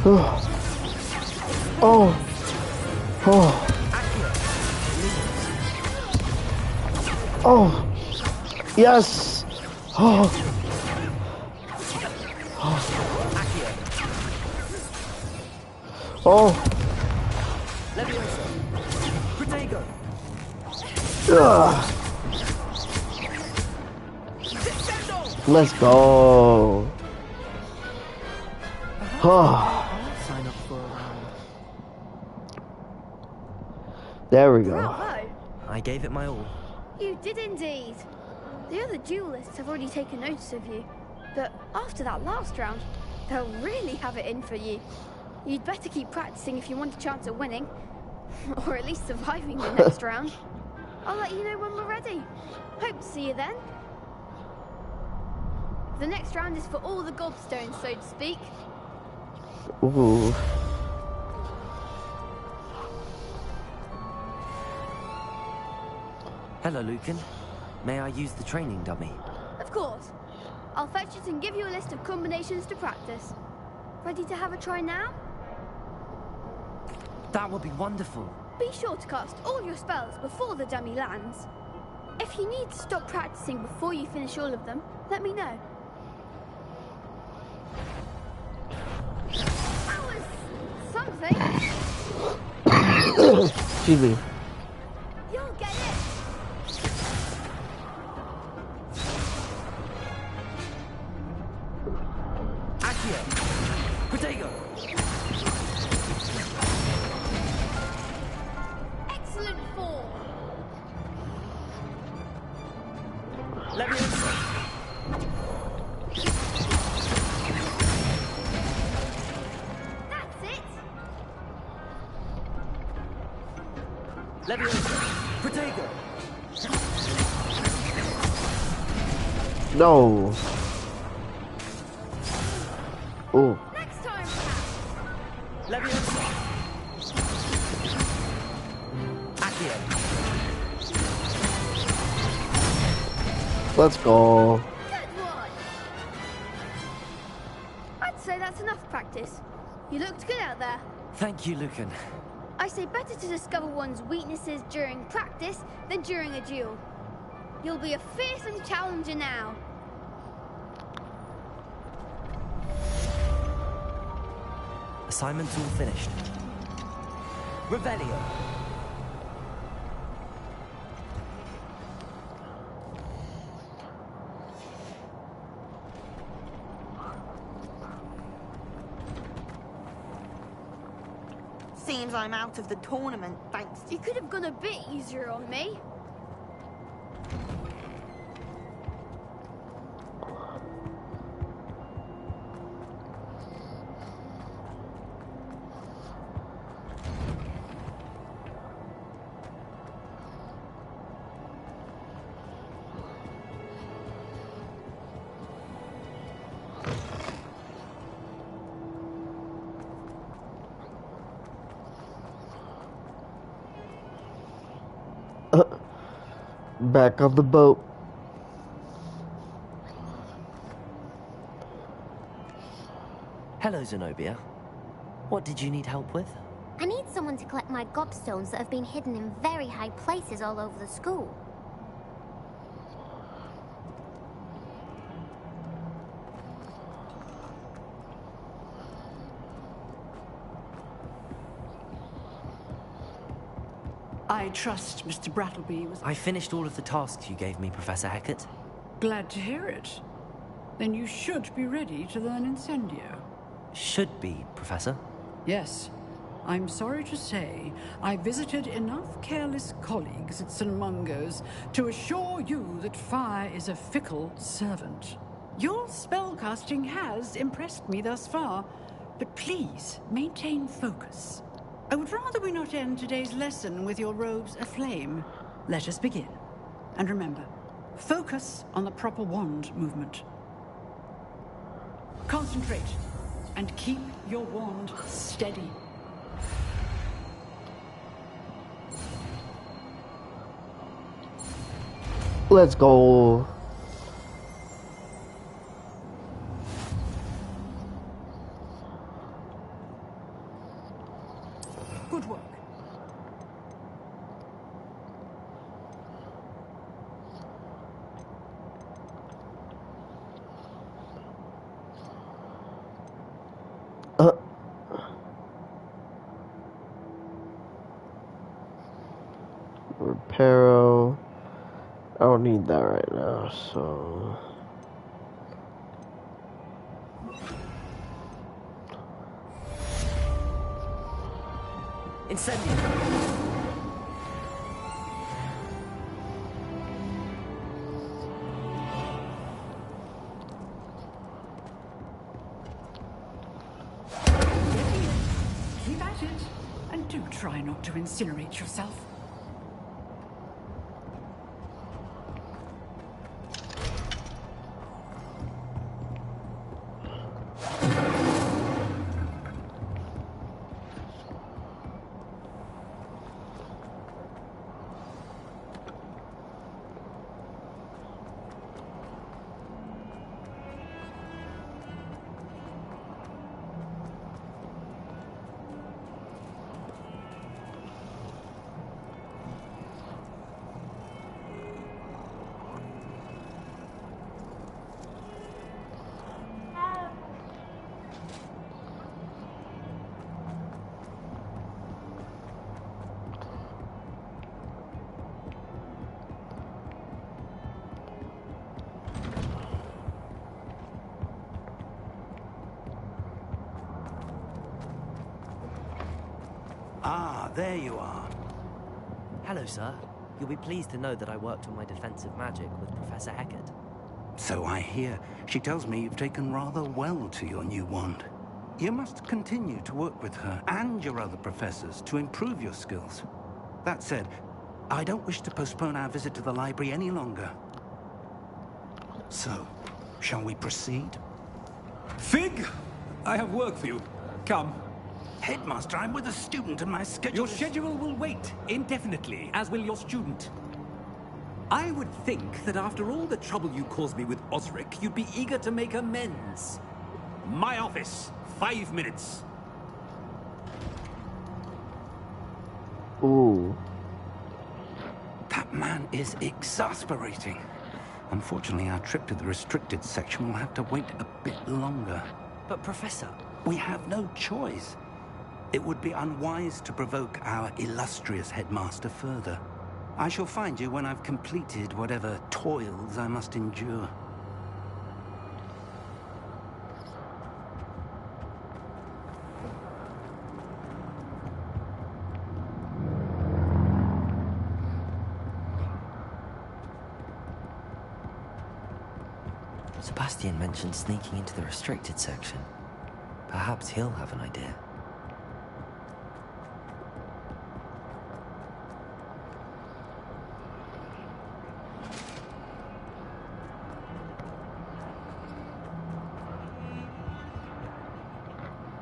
Oh. Oh. Oh. Yes. Oh. Oh. Let's go. Oh.
Sign up for a round.
There we go.
Bravo!
I gave it my all.
You did indeed. The other duelists have already taken notice of you, but after that last round, they'll really have it in for you. You'd better keep practicing if you want a chance at winning, or at least surviving the next round. I'll let you know when we're ready. Hope to see you then. The next round is for all the gobstones, so to speak.
Ooh.
Hello, Lucan. May I use the training dummy?
Of course. I'll fetch it and give you a list of combinations to practice. Ready to have a try now?
That would be wonderful.
Be sure to cast all your spells before the dummy lands. If you need to stop practicing before you finish all of them, let me know. That was something.
Excuse me.
You'll get it.
Accio. Protego.
Excellent form.
Leviosa.
That's it.
Leviosa. Protego.
No. Oh.
Next time.
Leviosa. Accio.
Let's go.
Good one. I'd say that's enough practice. You looked good out there.
Thank you, Lucan.
I say better to discover one's weaknesses during practice than during a duel. You'll be a fearsome challenger now.
Assignment's all finished. Revelio.
Seems I'm out of the tournament, thanks to...
You could have gone a bit easier on me.
Back on the boat.
Hello, Zenobia. What did you need help with?
I need someone to collect my gobstones that have been hidden in very high places all over the school.
I trust Mr. Brattleby was...
I finished all of the tasks you gave me, Professor Hackett.
Glad to hear it. Then you should be ready to learn Incendio.
Should be, Professor.
Yes. I'm sorry to say, I visited enough careless colleagues at St. Mungo's to assure you that fire is a fickle servant. Your spellcasting has impressed me thus far, but please maintain focus. I would rather we not end today's lesson with your robes aflame. Let us begin. And remember, focus on the proper wand movement. Concentrate, and keep your wand steady.
Let's go.
Good work.
Reparo. I don't need that right now, so...
Incendio!
Keep at it, and do try not to incinerate yourself.
Ah, there you are.
Hello, sir. You'll be pleased to know that I worked on my defensive magic with Professor Hackett.
So I hear. She tells me you've taken rather well to your new wand. You must continue to work with her and your other professors to improve your skills. That said, I don't wish to postpone our visit to the library any longer. So, shall we proceed?
Fig! I have work for you. Come.
Headmaster, I'm with a student and my schedule
Your schedule will wait indefinitely, as will your student. I would think that after all the trouble you caused me with Osric, you'd be eager to make amends. My office, 5 minutes.
Ooh.
That man is exasperating. Unfortunately, our trip to the restricted section will have to wait a bit longer.
But, Professor...
We have no choice. It would be unwise to provoke our illustrious headmaster further. I shall find you when I've completed whatever toils I must endure.
Sebastian mentioned sneaking into the restricted section. Perhaps he'll have an idea.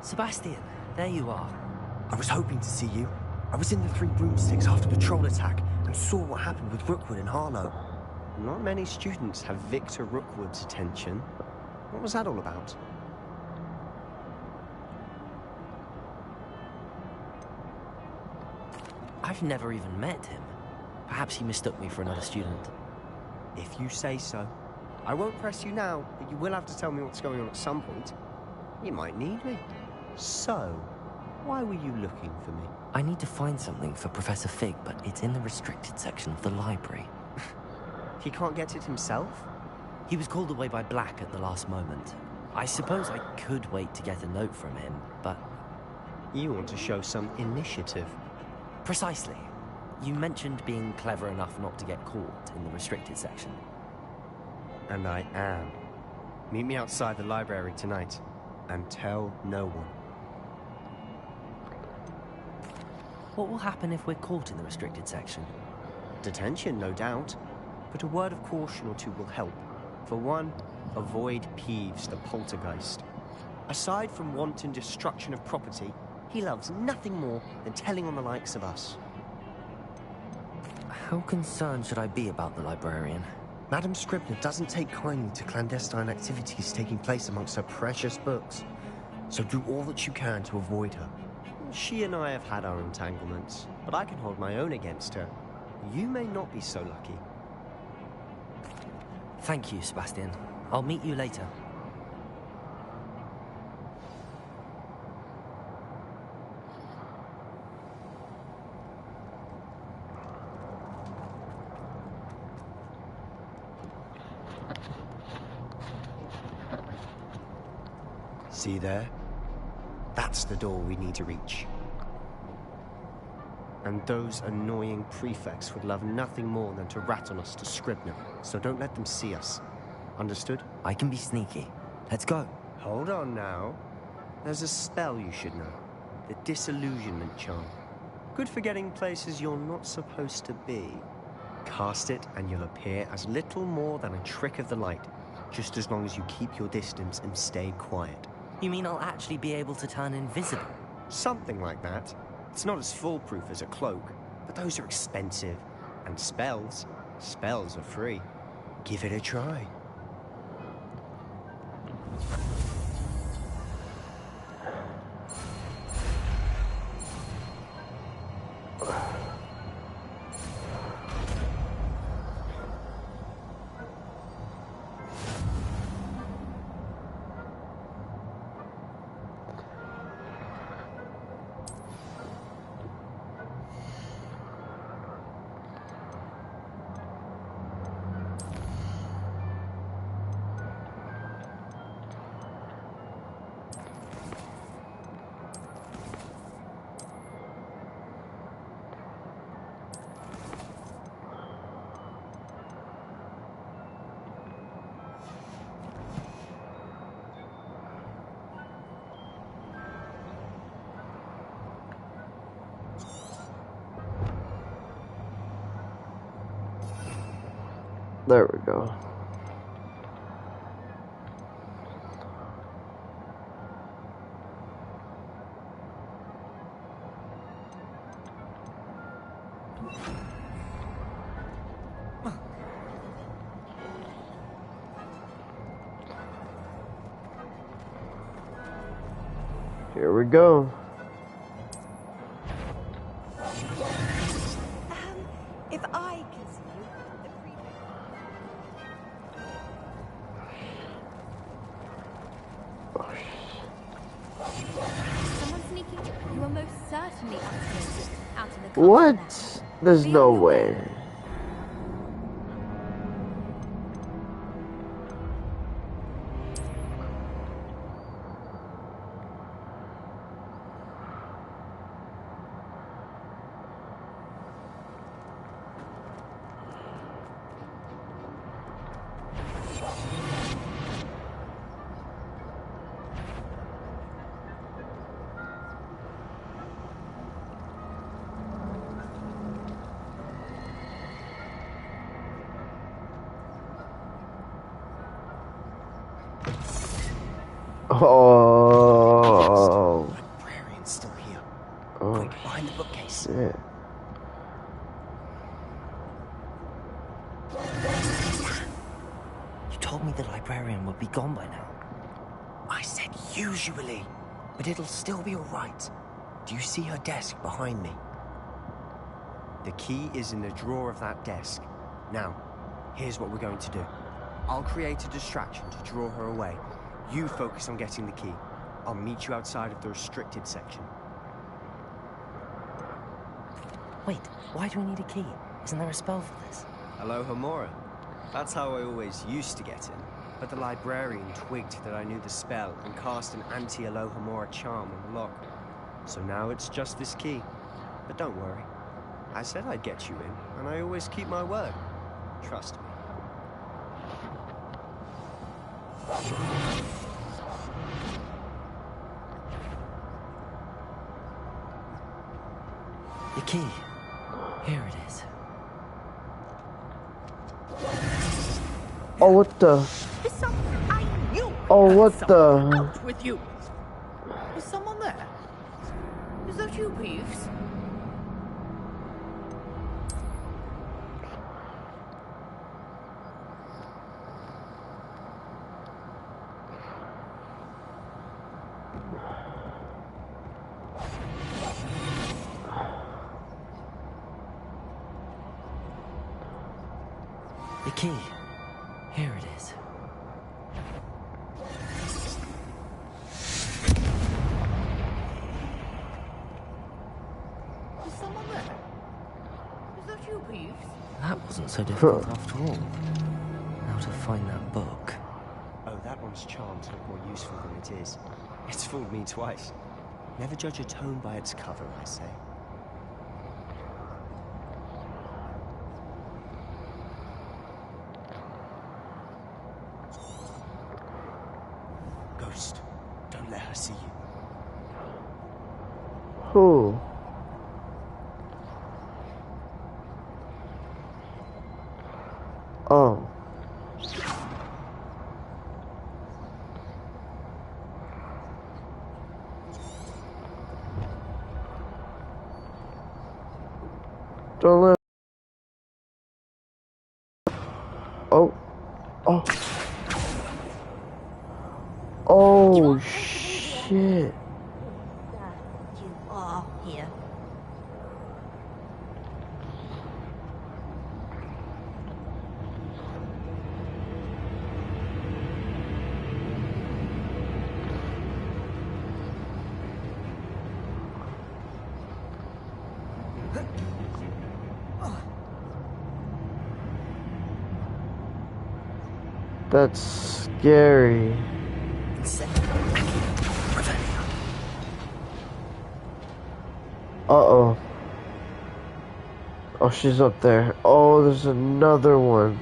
Sebastian, there you are.
I was hoping to see you. I was in the Three Broomsticks after patrol attack and saw what happened with Rookwood and Harlow. Not many students have Victor Rookwood's attention. What was that all about?
I've never even met him. Perhaps he mistook me for another student.
If you say so. I won't press you now, but you will have to tell me what's going on at some point. You might need me. So, Why were you looking for me?
I need to find something for Professor Fig, but it's in the restricted section of the library.
He can't get it himself?
He was called away by Black at the last moment. I suppose I could wait to get a note from him, but...
You want to show some initiative.
Precisely. You mentioned being clever enough not to get caught in the restricted section.
And I am. Meet me outside the library tonight, and tell no one.
What will happen if we're caught in the restricted section?
Detention, no doubt. But a word of caution or two will help. For one, avoid Peeves, the poltergeist. Aside from wanton destruction of property, he loves nothing more than telling on the likes of us.
How concerned should I be about the librarian?
Madame Scribner doesn't take kindly to clandestine activities taking place amongst her precious books. So do all that you can to avoid her. She and I have had our entanglements, but I can hold my own against her. You may not be so lucky.
Thank you, Sebastian. I'll meet you later.
See there? That's the door we need to reach. And those annoying prefects would love nothing more than to rat on us to Scribner, so don't let them see us. Understood?
I can be sneaky. Let's go.
Hold on now. There's a spell you should know. The Disillusionment Charm. Good for getting places you're not supposed to be. Cast it and you'll appear as little more than a trick of the light, just as long as you keep your distance and stay quiet.
You mean I'll actually be able to turn invisible?
Something like that. It's not as foolproof as a cloak, but those are expensive. And spells are free. Give it a try.
There we go. Here we go.
If I can see you, the
Someone sneaking? You are most certainly out of the
What? There's no way. Oh.
Librarian's still here.
Oh,
Quick, behind the bookcase.
shit.
You told me the librarian would be gone by now.
I said usually, but it'll still be all right. Do you see her desk behind me? The key is in the drawer of that desk. Now, here's what we're going to do. I'll create a distraction to draw her away. You focus on getting the key. I'll meet you outside of the restricted section.
Wait, why do we need a key? Isn't there a spell for this?
Alohomora. That's how I always used to get in. But the librarian twigged that I knew the spell and cast an anti-Alohomora charm on the lock. So now it's just this key. But don't worry. I said I'd get you in, and I always keep my word. Trust me.
The key. Here it is.
Oh, what the? Oh, what the?
Out with you. Is someone there? Is that you, Peeves?
The key. Here it is.
Is someone there? Is that you, Peeves?
That wasn't so difficult after all. Now to find that book.
Oh, that one's charms look more useful than it is. It's fooled me twice. Never judge a tome by its cover, I say. Ghost, don't let her see you.
Who? Oh. Don't let. Oh. Oh. Oh, shit.
You are here.
That's scary. Uh-oh. Oh, she's up there. Oh, there's another one.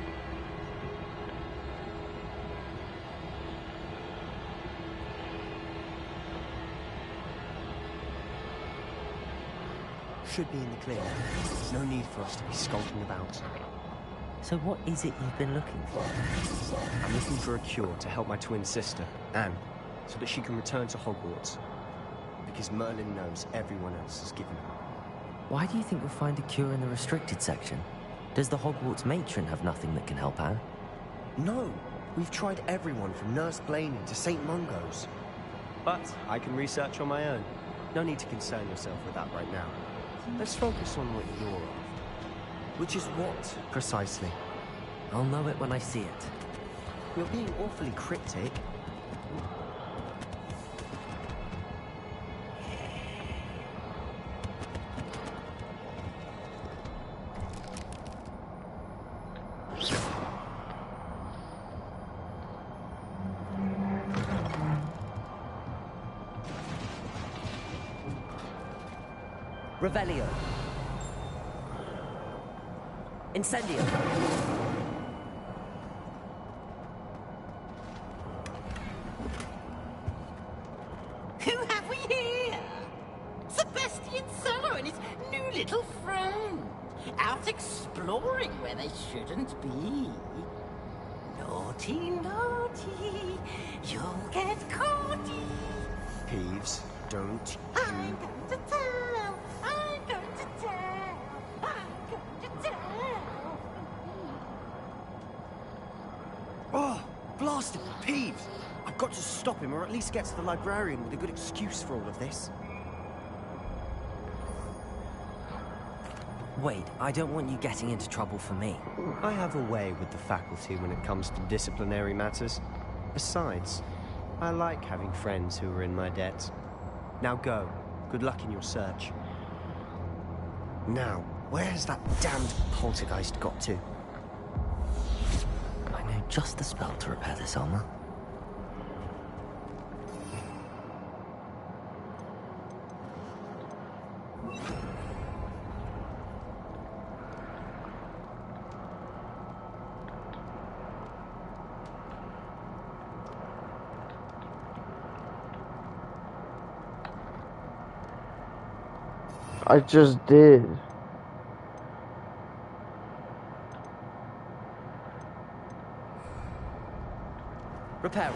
Should be in the clear. No need for us to be skulking about.
So what is it you've been looking for?
I'm looking for a cure to help my twin sister, Anne, so that she can return to Hogwarts. Because Merlin knows everyone else has given up.
Why do you think you'll find a cure in the restricted section? Does the Hogwarts matron have nothing that can help Anne?
No! We've tried everyone from Nurse Blaney to St. Mungo's. But I can research on my own. No need to concern yourself with that right now. Let's focus on what you're after. Which is what, precisely?
I'll know it when I see it.
You're being awfully cryptic.
Revelio. Incendio.
Who have we here? Sebastian Sallow and his new little friend. Out exploring where they shouldn't be. Naughty, naughty. You'll get caughty.
Peeves, don't
I'm going to tell. I'm going to tell. I'm going to tell.
Oh, blast him, Peeves! I've got to stop him, or at least get to the librarian with a good excuse for all of this.
Wait, I don't want you getting into trouble for me.
I have a way with the faculty when it comes to disciplinary matters. Besides, I like having friends who are in my debt. Now go. Good luck in your search. Now, where's that damned poltergeist got to?
I know just the spell to repair this armor.
I just did.
Repair it.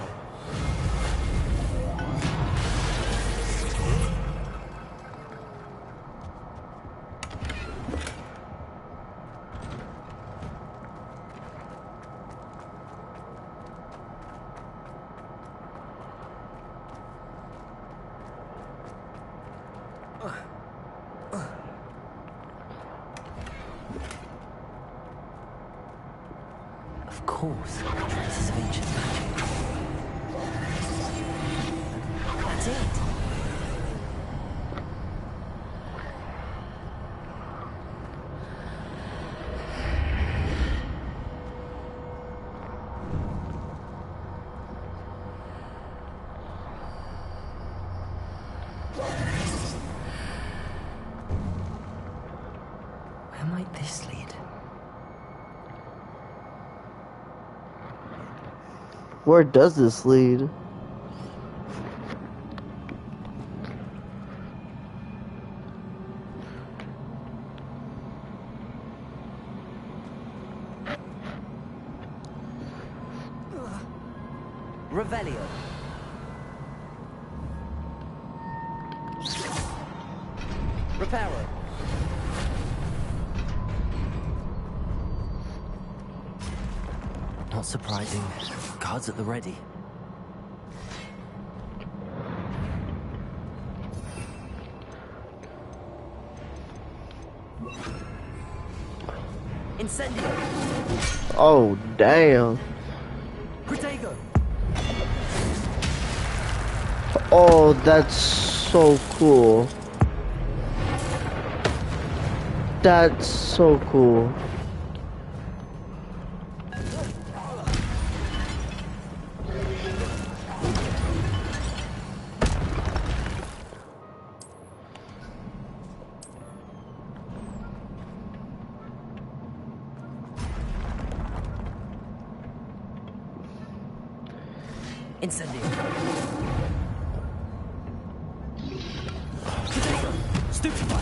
Of course, traces of ancient magic. That's it. Where might this lead?
Where does this lead?
Revelio. Reparo. Not surprising. Guards at the ready. Incendio.
Oh, damn.
Protego.
Oh, that's so cool. That's so cool.
Incendio. Stupefy.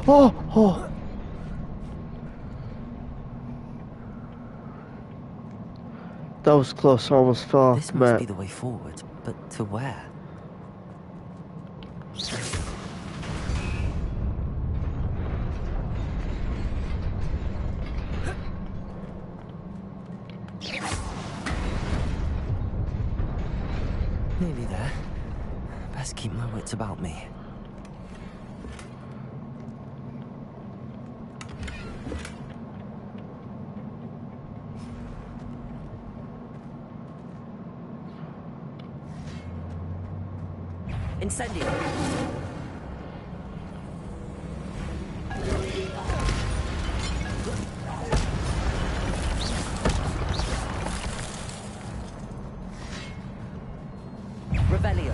Oh, oh. That was close, I almost fell off
This
the
must
map.
be the way forward, but to where? Nearly there. Best keep my wits about me. Incendio. Revelio.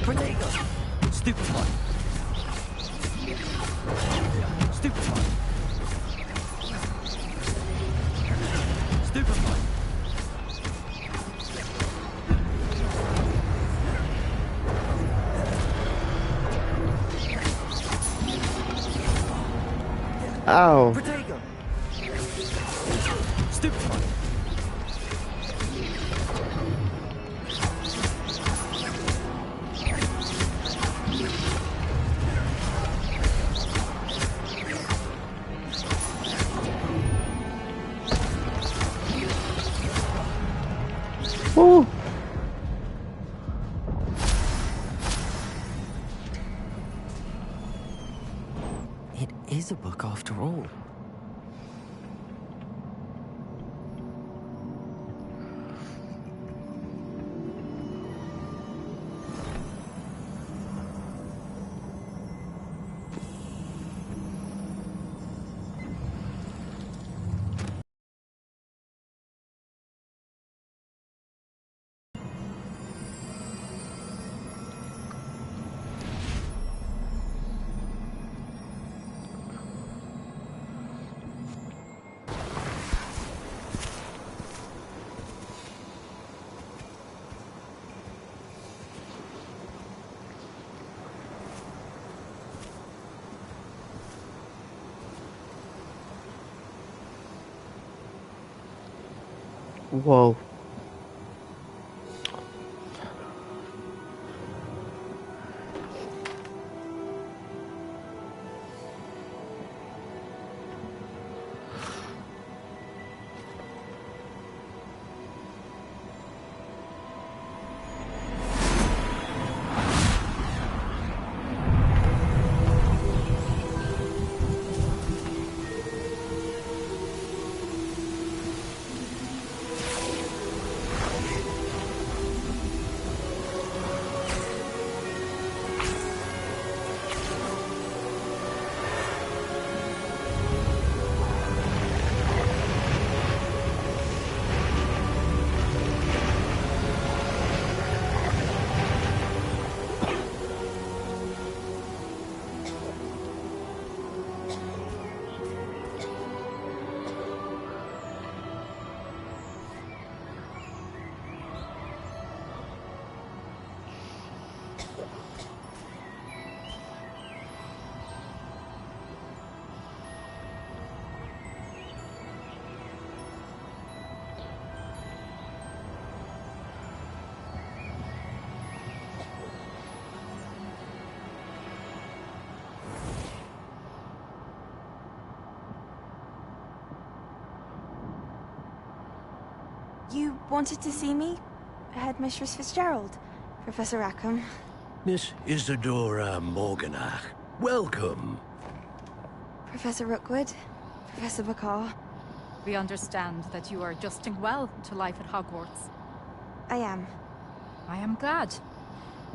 Protego. Stupefy. Stupefy. Stupefy.
Ow.
Protego. Stupefy.
Woo!
It is a book after all.
Whoa.
You wanted to see me? Headmistress Fitzgerald, Professor Rackham.
Miss Isadora Morganach, welcome.
Professor Rookwood, Professor Bakar.
We understand that you are adjusting well to life at Hogwarts.
I am.
I am glad.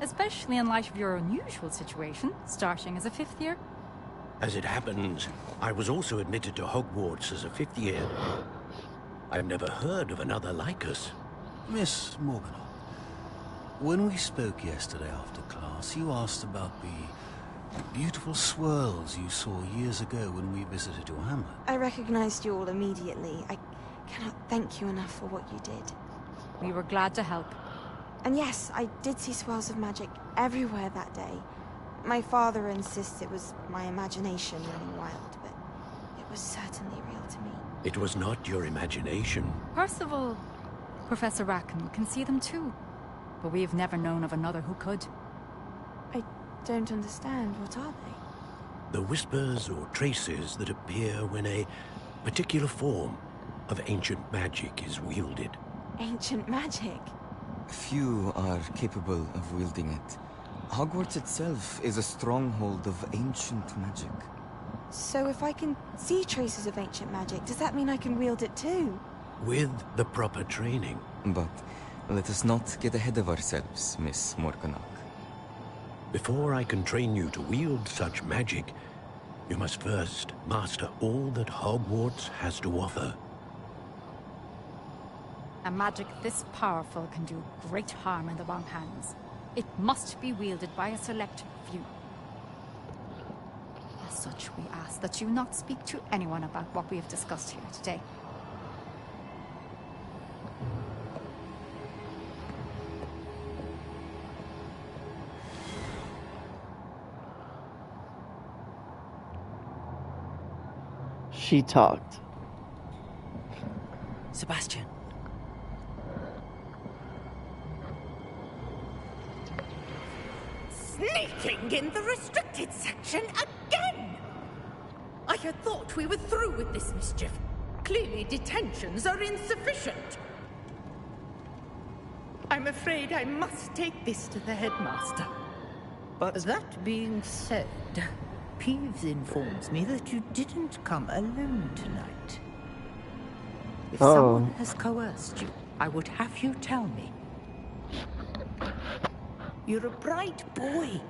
Especially in light of your unusual situation, starting as a 5th year.
As it happens, I was also admitted to Hogwarts as a 5th year. I've never heard of another like us.
Miss Morganach, when we spoke yesterday after class, you asked about the beautiful swirls you saw years ago when we visited your hamlet.
I recognized you all immediately. I cannot thank you enough for what you did.
We were glad to help.
And yes, I did see swirls of magic everywhere that day. My father insists it was my imagination running wild, but it was certainly real to me.
It was not your imagination.
Percival, Professor Rackham can see them too. But we have never known of another who could.
I don't understand. What are they?
The whispers or traces that appear when a particular form of ancient magic is wielded.
Ancient magic?
Few are capable of wielding it. Hogwarts itself is a stronghold of ancient magic.
So if I can see traces of ancient magic, does that mean I can wield it too?
With the proper training.
But let us not get ahead of ourselves, Miss Morganach.
Before I can train you to wield such magic, you must first master all that Hogwarts has to offer.
A magic this powerful can do great harm in the wrong hands. It must be wielded by a select few. As such, we ask that you not speak to anyone about what we have discussed here today.
She talked.
Sebastian.
Sneaking in the restricted section again! I had thought we were through with this mischief. Clearly detentions are insufficient. I'm afraid I must take this to the headmaster.
But
that being said, Peeves informs me that you didn't come alone tonight. If someone has coerced you, I would have you tell me. You're a bright boy.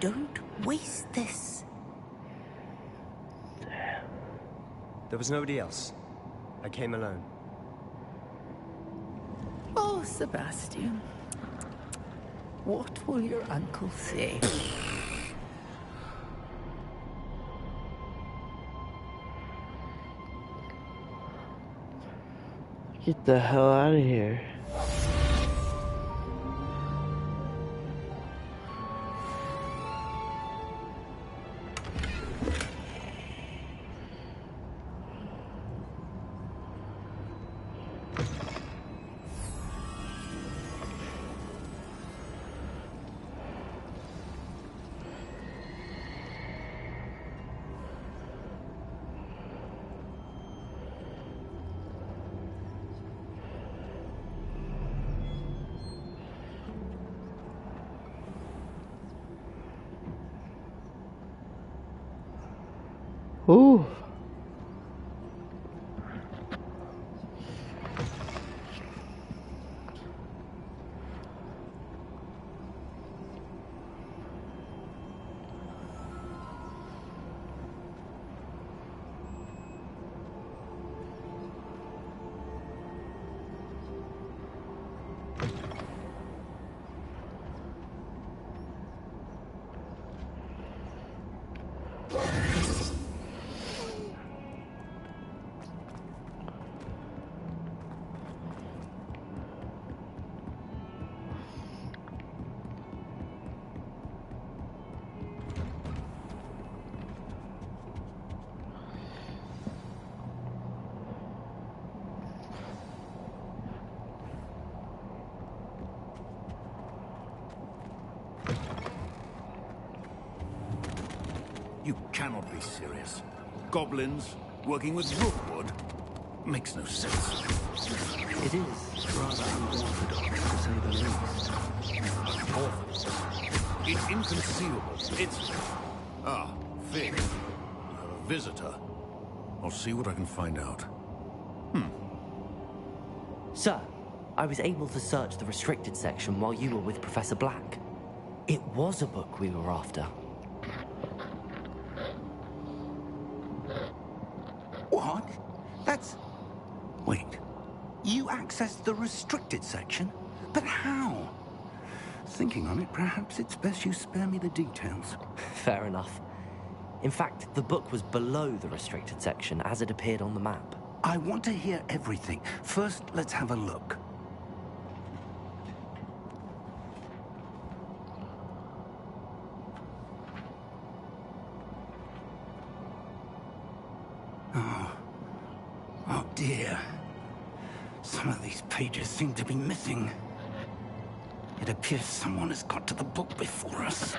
Don't waste this.
there was nobody else. I came alone.
Oh, Sebastian. What will your uncle say?
Get the hell out of here. Ooh.
You cannot be serious. Goblins working with Rookwood makes no sense.
It is rather unorthodox, to say the least.
Orthodox? It's inconceivable. It's... Ah, Fig. You have a visitor. I'll see what I can find out.
Sir, I was able to search the restricted section while you were with Professor Black. It was a book we were after.
What? That's... Wait. You accessed the restricted section? But how? Thinking on it, perhaps it's best you spare me the details.
Fair enough. In fact, the book was below the restricted section as it appeared on the map.
I want to hear everything. First, let's have a look. Oh dear. Some of these pages seem to be missing. It appears someone has got to the book before us.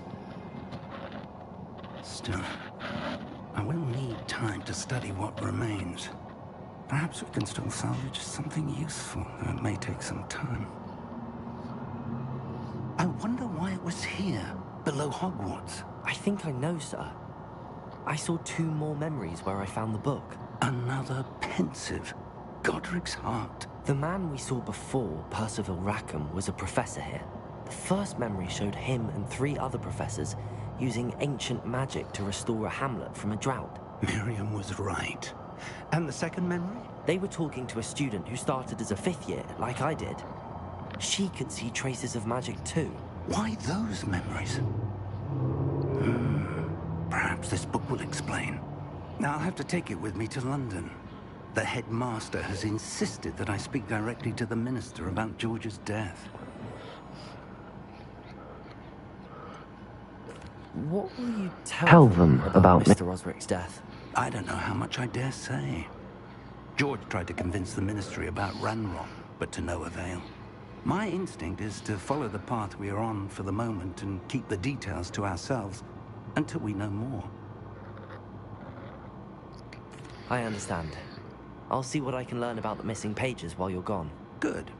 Still, I will need time to study what remains. Perhaps we can still salvage something useful, though it may take some time. I wonder why it was here, below Hogwarts.
I think I know, sir. I saw 2 more memories where I found the book.
Another pensive. Godric's heart.
The man we saw before, Percival Rackham, was a professor here. The first memory showed him and 3 other professors using ancient magic to restore a hamlet from a drought.
Miriam was right. And the second memory?
They were talking to a student who started as a 5th year, like I did. She could see traces of magic too.
Why those memories? Perhaps this book will explain. Now I'll have to take it with me to London. The headmaster has insisted that I speak directly to the minister about George's death.
What will you tell them about Mr. Osric's death?
I don't know how much I dare say. George tried to convince the ministry about Ranrock, but to no avail. My instinct is to follow the path we are on for the moment and keep the details to ourselves until we know more.
I understand. I'll see what I can learn about the missing pages while you're gone.
Good.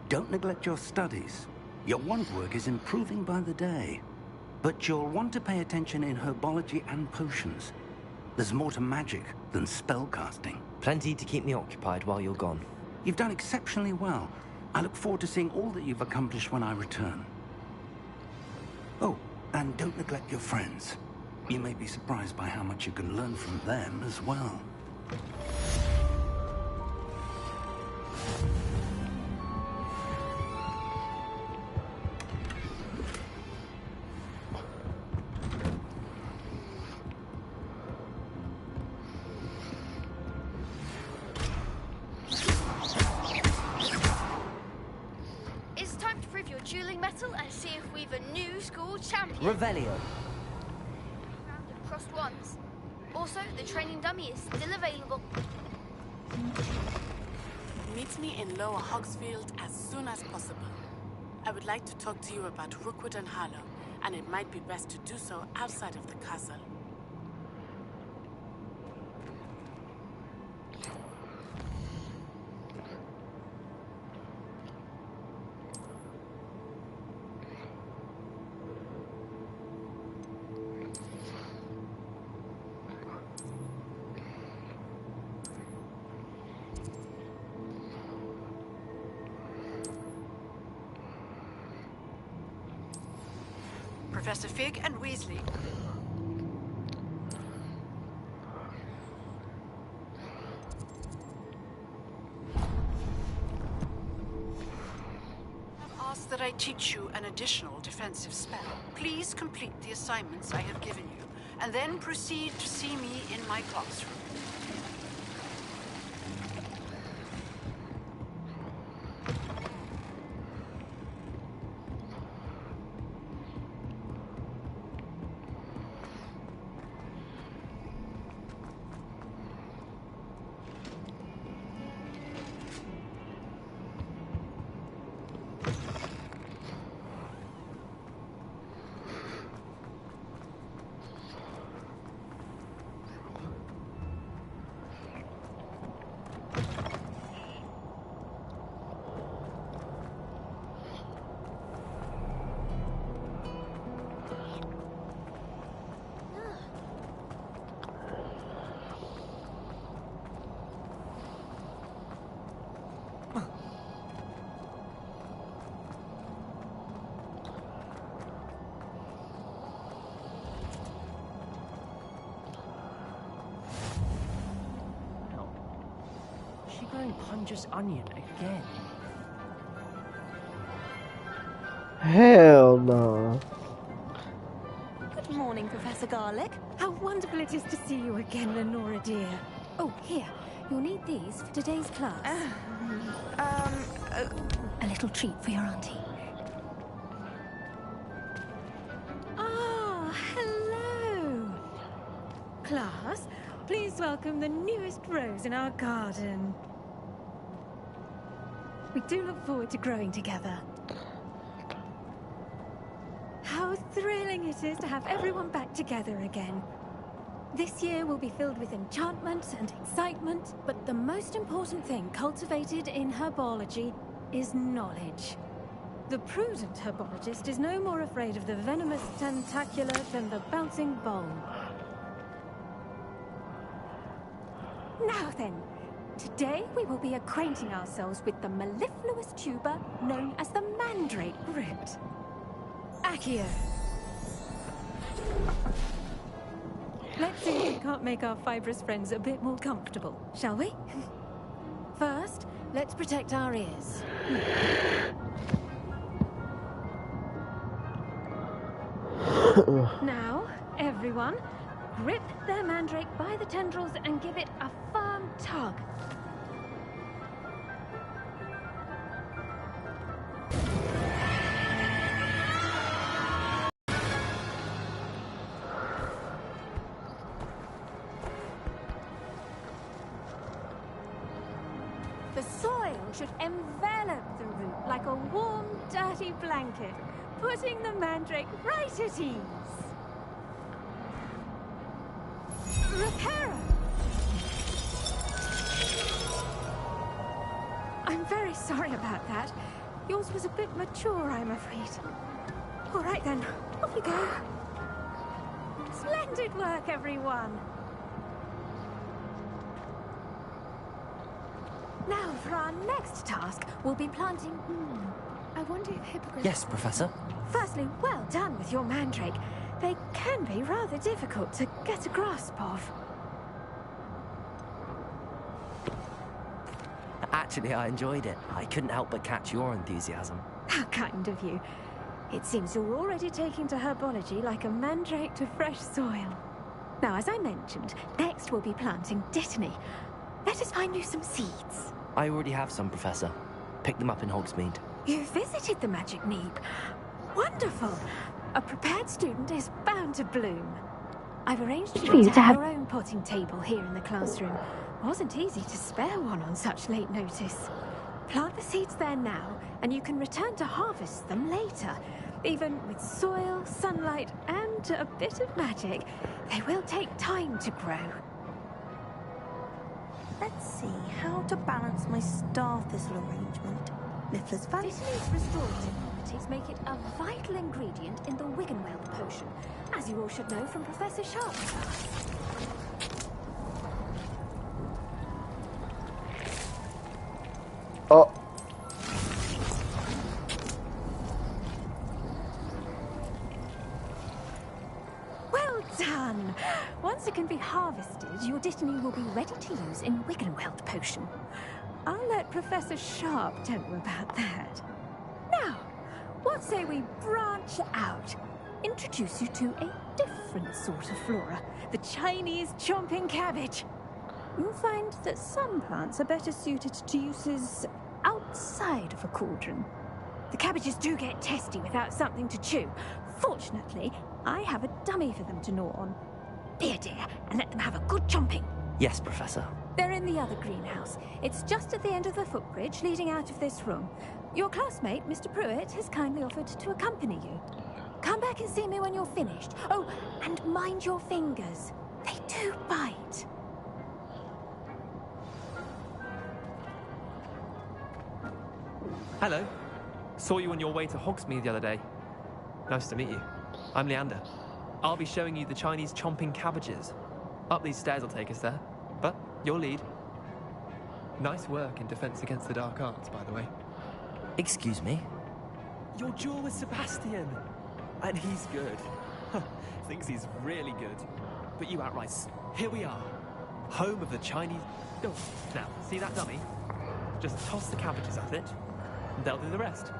Don't neglect your studies. Your wand work is improving by the day. But you'll want to pay attention in herbology and potions. There's more to magic than spellcasting.
Plenty to keep me occupied while you're gone.
You've done exceptionally well. I look forward to seeing all that you've accomplished when I return. Oh, and don't neglect your friends. You may be surprised by how much you can learn from them as well.
It's time to prove your dueling mettle and see if we've a new school champion.
Revelio.
Round of crossed ones. Also, the training dummy is still available.
Meet me in Lower Hogsfield as soon as possible. I would like to talk to you about Rookwood and Harlow, and it might be best to do so outside of the castle.
Professor Fig and Weasley. I've asked that I teach you an additional defensive spell. Please complete the assignments I have given you, and then proceed to see me in my classroom.
She going Punger's onion again?
Hell no.
Good morning, Professor Garlick.
How wonderful it is to see you again, Lenora dear. Oh, here. You'll need these for today's class. A little treat for your auntie. Ah, hello. Class, please welcome the newest rose in our garden. We do look forward to growing together. How thrilling it is to have everyone back together again. This year will be filled with enchantment and excitement, but the most important thing cultivated in herbology is knowledge. The prudent herbologist is no more afraid of the venomous tentacular than the bouncing bulb. Now then, today we will be acquainting ourselves with the mellifluous tuber known as the mandrake root. Accio. Let's see if we can't make our fibrous friends a bit more comfortable, shall we? First, let's protect our ears. Now, everyone, grip their mandrake by the tendrils and give it a firm tug. The soil should envelop the root like a warm, dirty blanket, putting the mandrake right at ease. Reparo! I'm very sorry about that.
Yours was a bit mature, I'm afraid. All right then, off you go. Splendid work, everyone. Now, for our next task, we'll be planting... I wonder if hippogriffs...
Yes, Professor?
Firstly, well done with your mandrake. They can be rather difficult to get a grasp of.
Actually, I enjoyed it. I couldn't help but catch your enthusiasm.
How kind of you. It seems you're already taking to herbology like a mandrake to fresh soil. Now, as I mentioned, next we'll be planting dittany. Let us find you some seeds.
I already have some, Professor. Picked them up in Hogsmeade.
You visited the Magic Neep. Wonderful. A prepared student is bound to bloom. I've arranged for you to have your own potting table here in the classroom. Wasn't easy to spare one on such late notice. Plant the seeds there now, and you can return to harvest them later. Even with soil, sunlight, and a bit of magic, they will take time to grow.
Let's see how to balance my star thistle arrangement. Mifflin's Valley.
Dittany's restorative properties make it a vital ingredient in the Wiggenweld potion, as you all should know from Professor Sharp's class.
Oh.
Well done! Once it can be harvested, your dittany will be ready to use in Wiggenweld potion. I'll let Professor Sharp tell you about that. Now, what say we branch out? Introduce you to a different sort of flora, the Chinese chomping cabbage. You'll find that some plants are better suited to uses outside of a cauldron. The cabbages do get testy without something to chew. Fortunately, I have a dummy for them to gnaw on. Be a dear and let them have a good chomping.
Yes, Professor.
They're in the other greenhouse. It's just at the end of the footbridge leading out of this room. Your classmate, Mr. Pruitt, has kindly offered to accompany you. Come back and see me when you're finished. Oh, and mind your fingers. They do bite.
Hello. Saw you on your way to Hogsmeade the other day. Nice to meet you. I'm Leander. I'll be showing you the Chinese chomping cabbages. Up these stairs will take us there. But your lead. Nice work in Defense Against the Dark Arts, by the way.
Excuse me?
Your duel with Sebastian. And he's good. Thinks he's really good. But you outright. Here we are. Home of the Chinese... Oh, now, see that dummy? Just toss the cabbages at it. And they'll do the rest.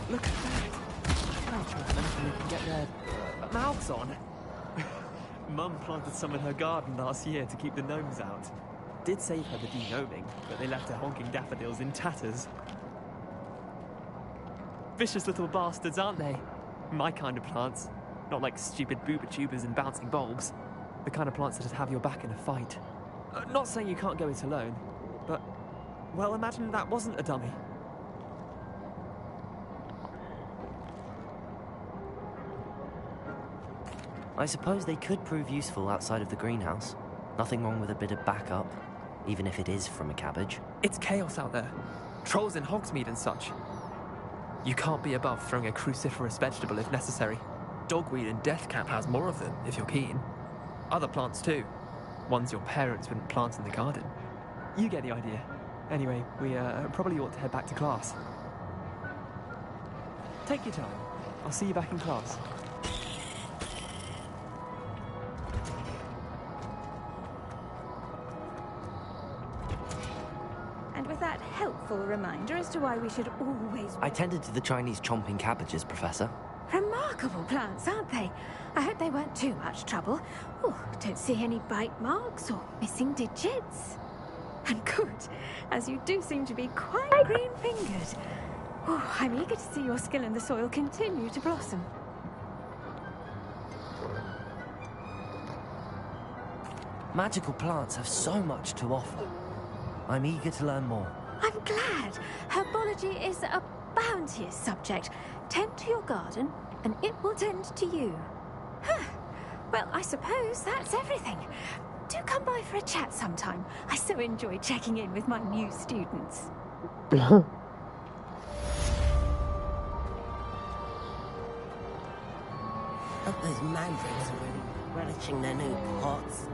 Look at that. How can we get their mouths on? Mum planted some in her garden last year to keep the gnomes out. Did save her the de-gnoming, but they left her honking daffodils in tatters. Vicious little bastards, aren't they? My kind of plants. Not like stupid booba tubers and bouncing bulbs. The kind of plants that'd have your back in a fight. Not saying you can't go it alone, but... well, imagine that wasn't a dummy.
I suppose they could prove useful outside of the greenhouse. Nothing wrong with a bit of backup, even if it is from a cabbage.
It's chaos out there. Trolls in Hogsmeade and such. You can't be above throwing a cruciferous vegetable if necessary. Dogweed and deathcap has more of them, if you're keen. Other plants too. Ones your parents wouldn't plant in the garden. You get the idea. Anyway, we probably ought to head back to class. Take your time. I'll see you back in class.
And with that helpful reminder as to why we should always...
I tended to the Chinese chomping cabbages, Professor.
Remarkable plants, aren't they? I hope they weren't too much trouble. Oh, don't see any bite marks or missing digits. And good, as you do seem to be quite green-fingered. Oh, I'm eager to see your skill in the soil continue to blossom.
Magical plants have so much to offer. I'm eager to learn more.
I'm glad. Herbology is a bounteous subject. Tend to your garden, and it will tend to you. Huh. Well, I suppose that's everything. Do come by for a chat sometime. I so enjoy checking in with my new students.
Hope those mandrakes are really relishing their new pots.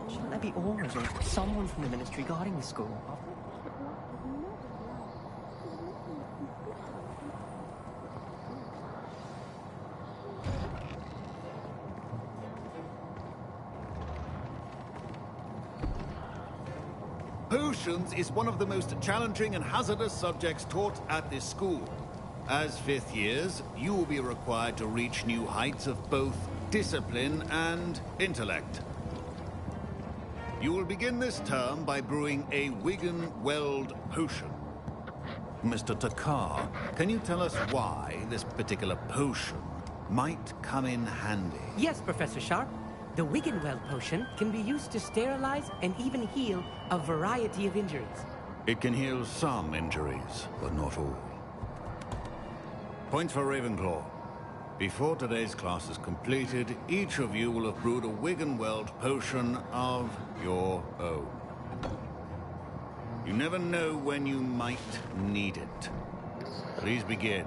Shouldn't there be auras or someone from the ministry guarding the school?
Potions is one of the most challenging and hazardous subjects taught at this school. As fifth years, you will be required to reach new heights of both discipline and intellect. You will begin this term by brewing a Wiggenweld potion. Mr. Takar, can you tell us why this particular potion might come in handy?
Yes, Professor Sharp. The Wiggenweld potion can be used to sterilize and even heal a variety of injuries.
It can heal some injuries, but not all. Point for Ravenclaw. Before today's class is completed, each of you will have brewed a Wiggenweld potion of your own. You never know when you might need it. Please begin.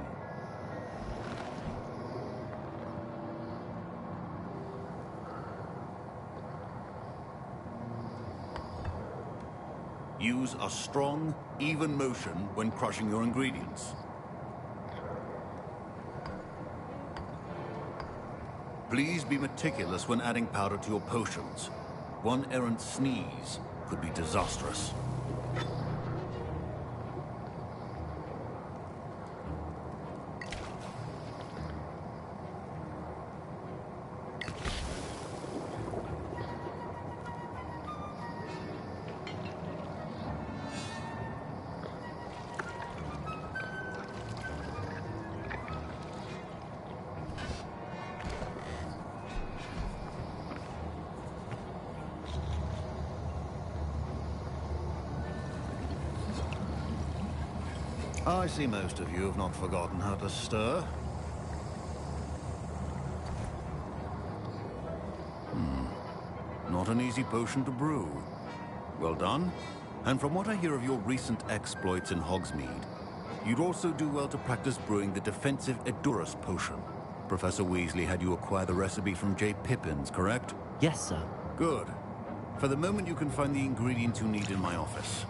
Use a strong, even motion when crushing your ingredients. Please be meticulous when adding powder to your potions. One errant sneeze could be disastrous. I see most of you have not forgotten how to stir. Not an easy potion to brew. Well done. And from what I hear of your recent exploits in Hogsmeade, you'd also do well to practice brewing the defensive Edurus potion. Professor Weasley had you acquire the recipe from J. Pippin's, correct?
Yes, sir.
Good. For the moment, you can find the ingredients you need in my office.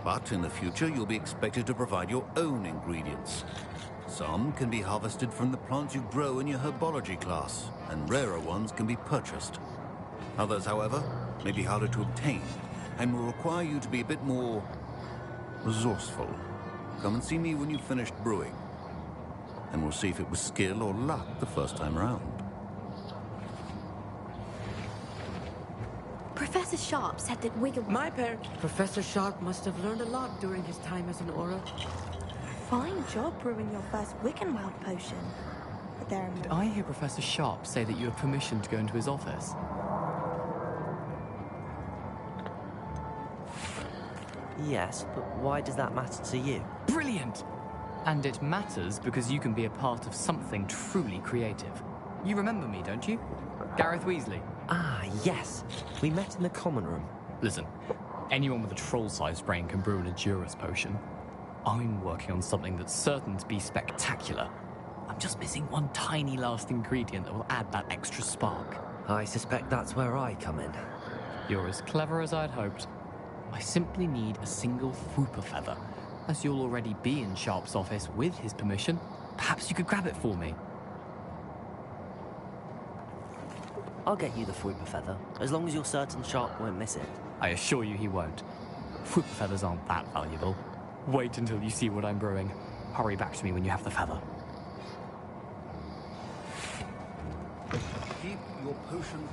But in the future, you'll be expected to provide your own ingredients. Some can be harvested from the plants you grow in your herbology class, and rarer ones can be purchased. Others, however, may be harder to obtain, and will require you to be a bit more resourceful. Come and see me when you've finished brewing, and we'll see if it was skill or luck the first time around.
Professor Sharp said that Wiggenweld...
My parent, Professor Sharp, must have learned a lot during his time as an Auror.
Fine job brewing your first Wiggenweld potion. But there are
Did I hear Professor Sharp say that you have permission to go into his office?
Yes, but why does that matter to you?
Brilliant! And it matters because you can be a part of something truly creative. You remember me, don't you? Gareth Weasley.
Ah, yes. We met in the common room.
Listen, anyone with a troll-sized brain can brew an Edurus potion. I'm working on something that's certain to be spectacular. I'm just missing one tiny last ingredient that will add that extra spark.
I suspect that's where I come in.
You're as clever as I'd hoped. I simply need a single Fwooper feather. As you'll already be in Sharp's office with his permission, perhaps you could grab it for me.
I'll get you the Fwooper feather, as long as you're certain Sharp won't miss it.
I assure you he won't. Fwooper feathers aren't that valuable. Wait until you see what I'm brewing. Hurry back to me when you have the feather.
Keep your potions.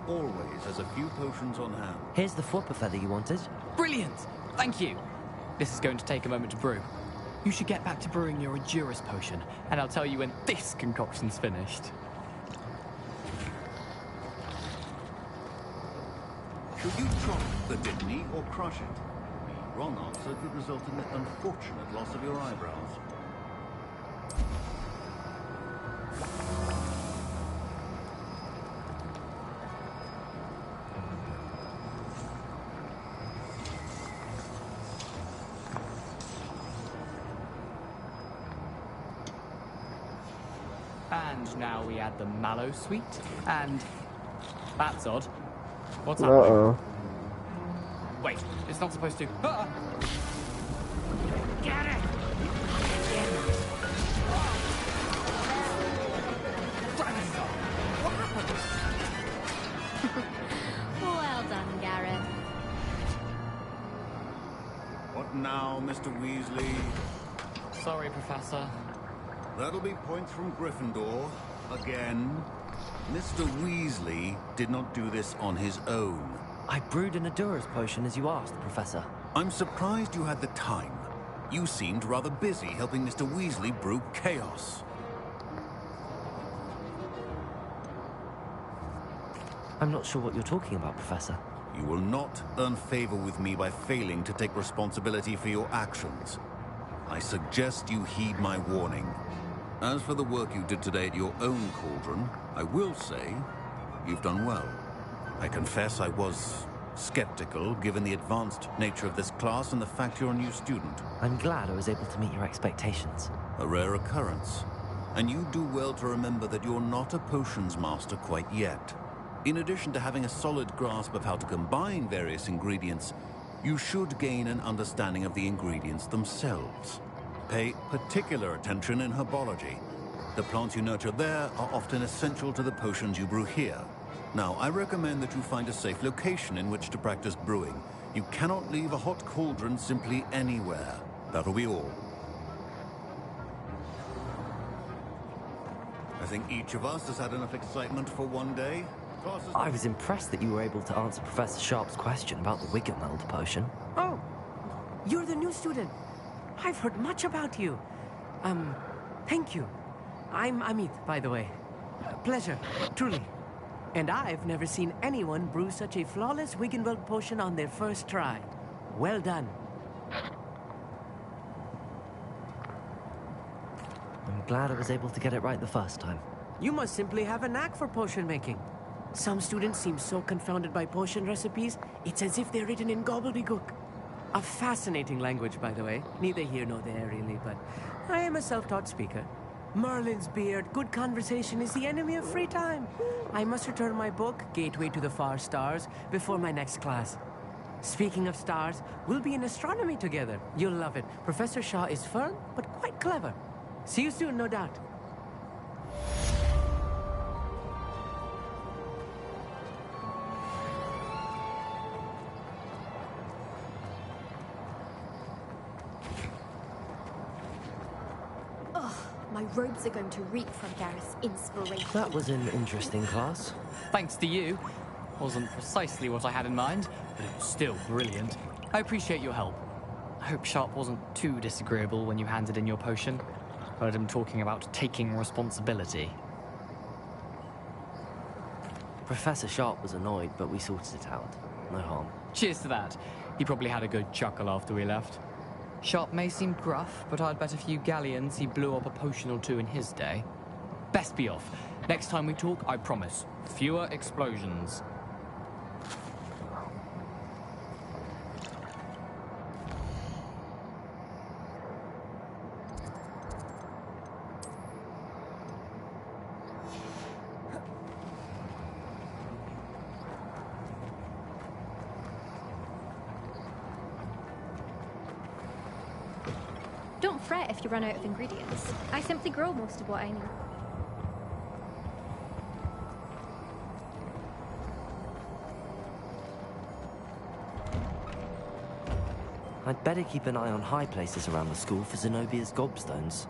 Always has a few potions on hand.
Here's the Fwooper feather you wanted.
Brilliant! Thank you! This is going to take a moment to brew. You should get back to brewing your Endurus potion, and I'll tell you when this concoction's finished.
Should you drop the Dittany or crush it? The wrong answer could result in the unfortunate loss of your eyebrows.
And now we add the mallow sweet, and that's odd. What's
happening? Uh-oh.
Wait, it's not supposed to. Ah! Get it!
Well done, Gareth.
What now, Mr. Weasley?
Sorry, Professor.
That'll be points from Gryffindor. Again. Mr. Weasley did not do this on his own.
I brewed an Endurus potion as you asked, Professor.
I'm surprised you had the time. You seemed rather busy helping Mr. Weasley brew chaos.
I'm not sure what you're talking about, Professor.
You will not earn favor with me by failing to take responsibility for your actions. I suggest you heed my warning. As for the work you did today at your own cauldron, I will say you've done well. I confess I was skeptical, given the advanced nature of this class and the fact you're a new student.
I'm glad I was able to meet your expectations.
A rare occurrence. And you do well to remember that you're not a potions master quite yet. In addition to having a solid grasp of how to combine various ingredients, you should gain an understanding of the ingredients themselves. Pay particular attention in herbology. The plants you nurture there are often essential to the potions you brew here. Now, I recommend that you find a safe location in which to practice brewing. You cannot leave a hot cauldron simply anywhere. That'll be all. I think each of us has had enough excitement for one day.
I was impressed that you were able to answer Professor Sharp's question about the Wiggenweld potion.
Oh, you're the new student. I've heard much about you. Thank you. I'm Amit, by the way. Pleasure, truly. And I've never seen anyone brew such a flawless Wiggenweld potion on their first try. Well done.
I'm glad I was able to get it right the first time.
You must simply have a knack for potion making. Some students seem so confounded by potion recipes, it's as if they're written in gobbledygook. A fascinating language, by the way. Neither here nor there, really, but I am a self-taught speaker. Merlin's beard, good conversation is the enemy of free time. I must return my book, Gateway to the Far Stars, before my next class. Speaking of stars, we'll be in astronomy together. You'll love it. Professor Shaw is firm, but quite clever. See you soon, no doubt.
My robes are going to reek from Gareth's inspiration.
That was an interesting class.
Thanks to you. Wasn't precisely what I had in mind, but it was still brilliant. I appreciate your help. I hope Sharp wasn't too disagreeable when you handed in your potion. Heard him talking about taking responsibility.
Professor Sharp was annoyed, but we sorted it out. No harm.
Cheers to that. He probably had a good chuckle after we left.
Sharp may seem gruff, but I'd bet a few galleons he blew up a potion or two in his day. Best be off. Next time we talk, I promise, fewer explosions.
Don't fret if you run out of ingredients. I simply grow most of what I need.
I'd better keep an eye on high places around the school for Zenobia's gobstones.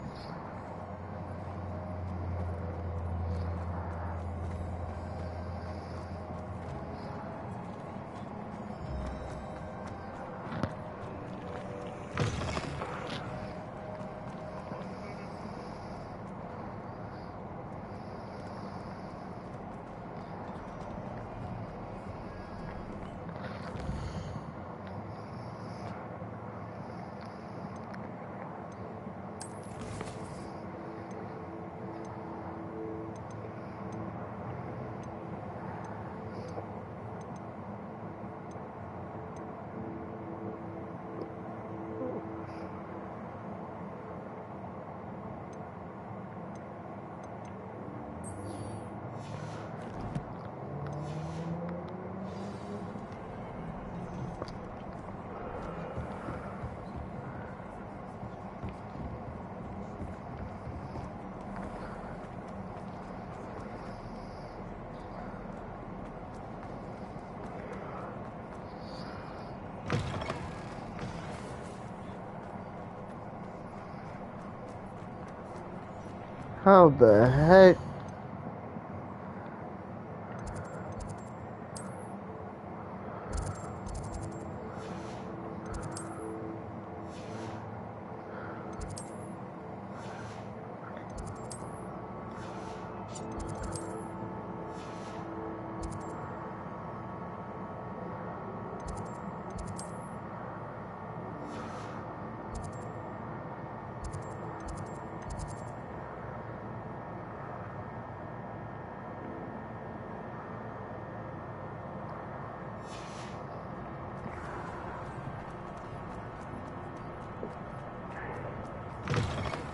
How the heck?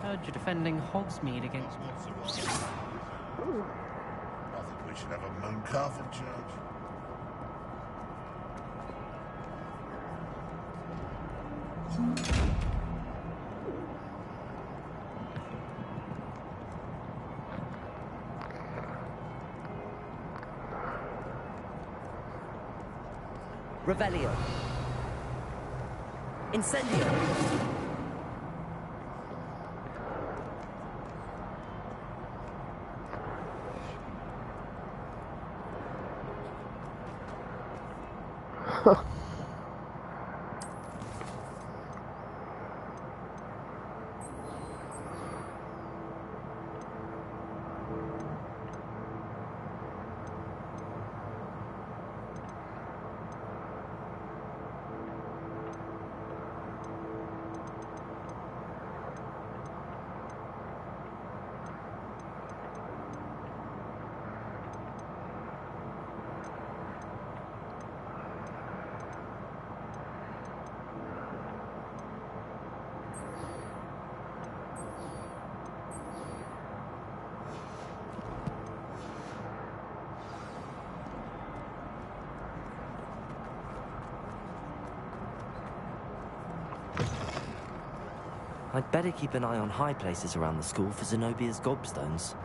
Heard you're defending Hogsmeade against...
I think we should have a moon carve in church.
Revelio. Incendio. I'd better keep an eye on high places around the school for Zenobia's gobstones.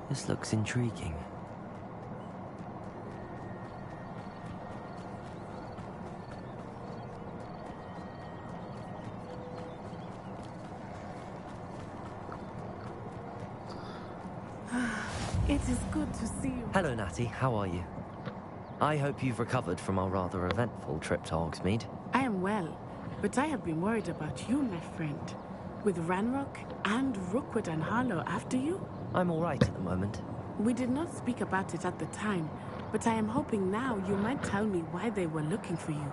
This looks intriguing.
It is good to see you.
Hello, Natty. How are you? I hope you've recovered from our rather eventful trip to Hogsmeade.
I am well, but I have been worried about you, my friend. With Ranrock and Rookwood and Harlow after you?
I'm all right at the moment.
We did not speak about it at the time, but I am hoping now you might tell me why they were looking for you.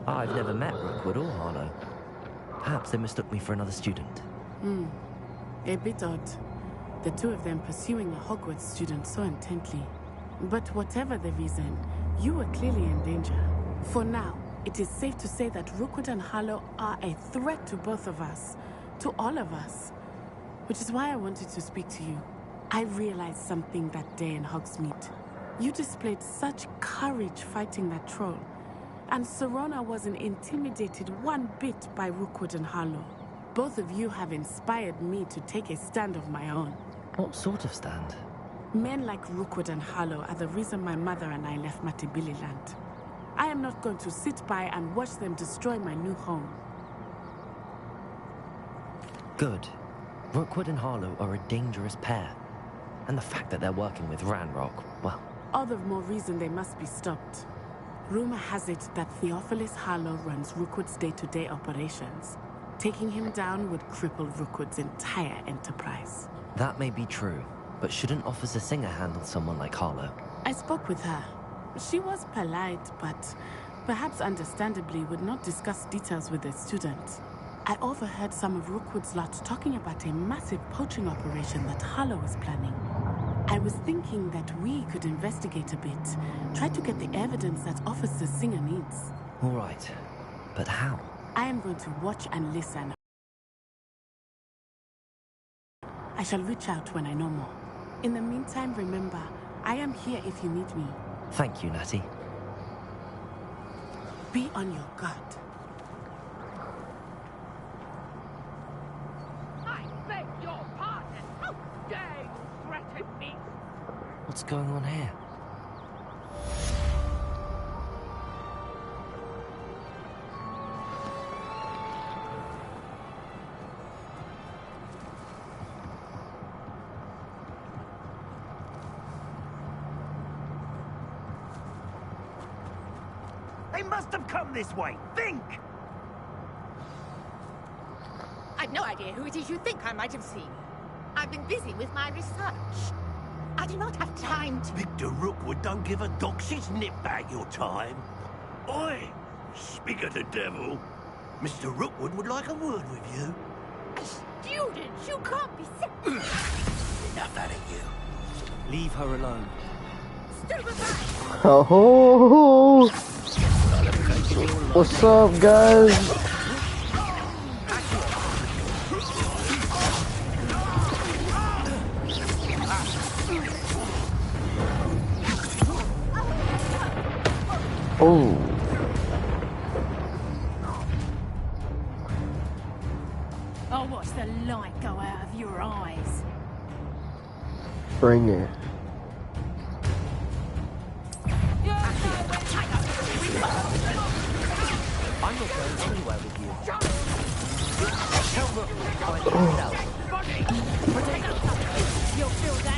I've never met Rookwood or Harlow. Perhaps they mistook me for another student.
A bit odd. The two of them pursuing a Hogwarts student so intently. But whatever the reason, you were clearly in danger. For now, it is safe to say that Rookwood and Harlow are a threat to both of us. To all of us. Which is why I wanted to speak to you. I realized something that day in Hogsmeade. You displayed such courage fighting that troll. And Serona wasn't intimidated one bit by Rookwood and Harlow. Both of you have inspired me to take a stand of my own.
What sort of stand?
Men like Rookwood and Harlow are the reason my mother and I left Matibili land. I am not going to sit by and watch them destroy my new home.
Good. Rookwood and Harlow are a dangerous pair. And the fact that they're working with Ranrock, well...
All the more reason they must be stopped. Rumor has it that Theophilus Harlow runs Rookwood's day-to-day operations. Taking him down would cripple Rookwood's entire enterprise.
That may be true, but shouldn't Officer Singer handle someone like Harlow?
I spoke with her. She was polite, but perhaps understandably would not discuss details with the student. I overheard some of Rookwood's lot talking about a massive poaching operation that Harlow was planning. I was thinking that we could investigate a bit, try to get the evidence that Officer Singer needs.
All right, but how?
I am going to watch and listen. I shall reach out when I know more. In the meantime, remember, I am here if you need me.
Thank you, Natty.
Be on your guard.
I beg your pardon. How dare you threaten me?
What's going on here?
They must have come this way. Think!
I've no idea who it is you think I might have seen. I've been busy with my research. I do not have time to...
Victor Rookwood don't give a doxy's nip back your time. Oi! Speak of the devil. Mr. Rookwood would like a word with you.
Students, you can't be sick.
Enough out of you.
Leave her alone.
Oh, what's up, guys? Oh.
I'll watch the light go out of your eyes.
Bring it.
I'm not going anywhere with you. Tell Rook how I need help.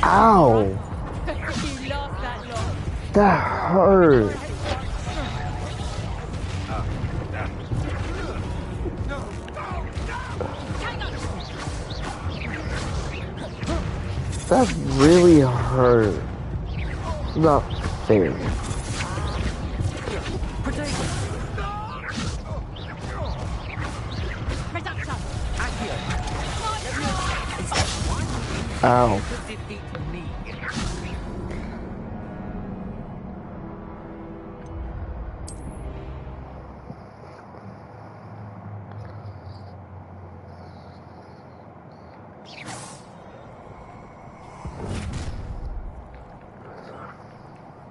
Ow!
You last that long.
That hurt. That really hurt. Not fair. Ow.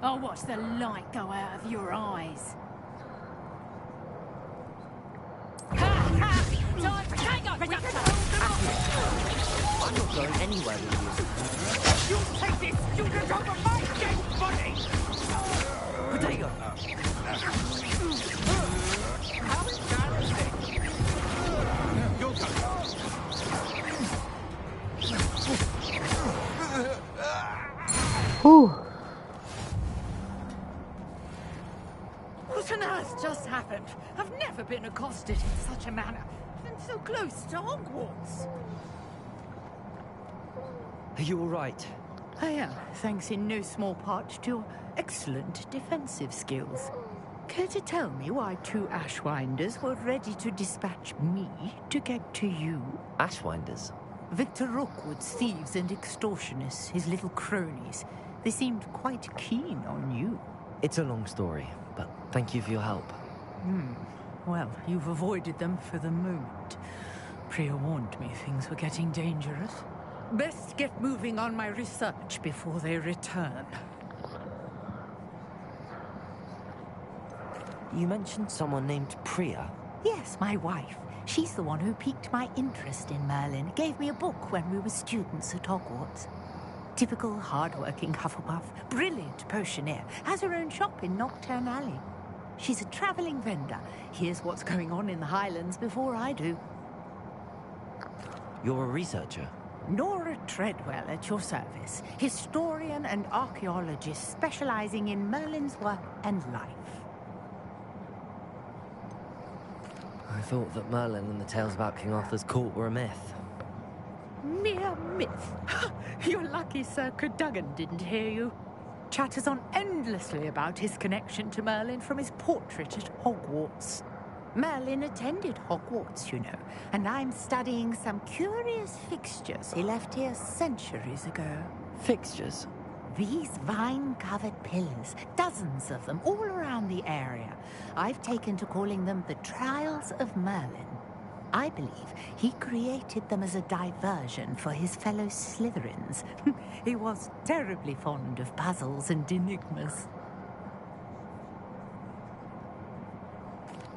I'll watch the light go out of your eyes.
I'm not going anywhere with you.
You take this student over my dead body!
Potato!
How embarrassing!
You'll go.
Whew.
What on earth just happened? I've never been accosted in such a manner. And so close to Hogwarts.
Are you alright?
I am, thanks in no small part to your excellent defensive skills. Care to tell me why two Ashwinders were ready to dispatch me to get to you?
Ashwinders?
Victor Rookwood's thieves and extortionists, his little cronies. They seemed quite keen on you.
It's a long story, but thank you for your help.
Well, you've avoided them for the moment. Priya warned me things were getting dangerous. Best get moving on my research before they return.
You mentioned someone named Priya.
Yes, my wife. She's the one who piqued my interest in Merlin. Gave me a book when we were students at Hogwarts. Typical hard-working Hufflepuff, brilliant potioneer, has her own shop in Nocturne Alley. She's a travelling vendor. Hears what's going on in the Highlands before I do.
You're a researcher?
Nora Treadwell at your service. Historian and archaeologist specializing in Merlin's work and life.
I thought that Merlin and the tales about King Arthur's court were a myth.
Mere myth. You're lucky Sir Cadogan didn't hear you. Chatters on endlessly about his connection to Merlin from his portrait at Hogwarts. Merlin attended Hogwarts, you know, and I'm studying some curious fixtures he left here centuries ago.
Fixtures?
These vine-covered pillars, dozens of them, all around the area. I've taken to calling them the Trials of Merlin. I believe he created them as a diversion for his fellow Slytherins. He was terribly fond of puzzles and enigmas.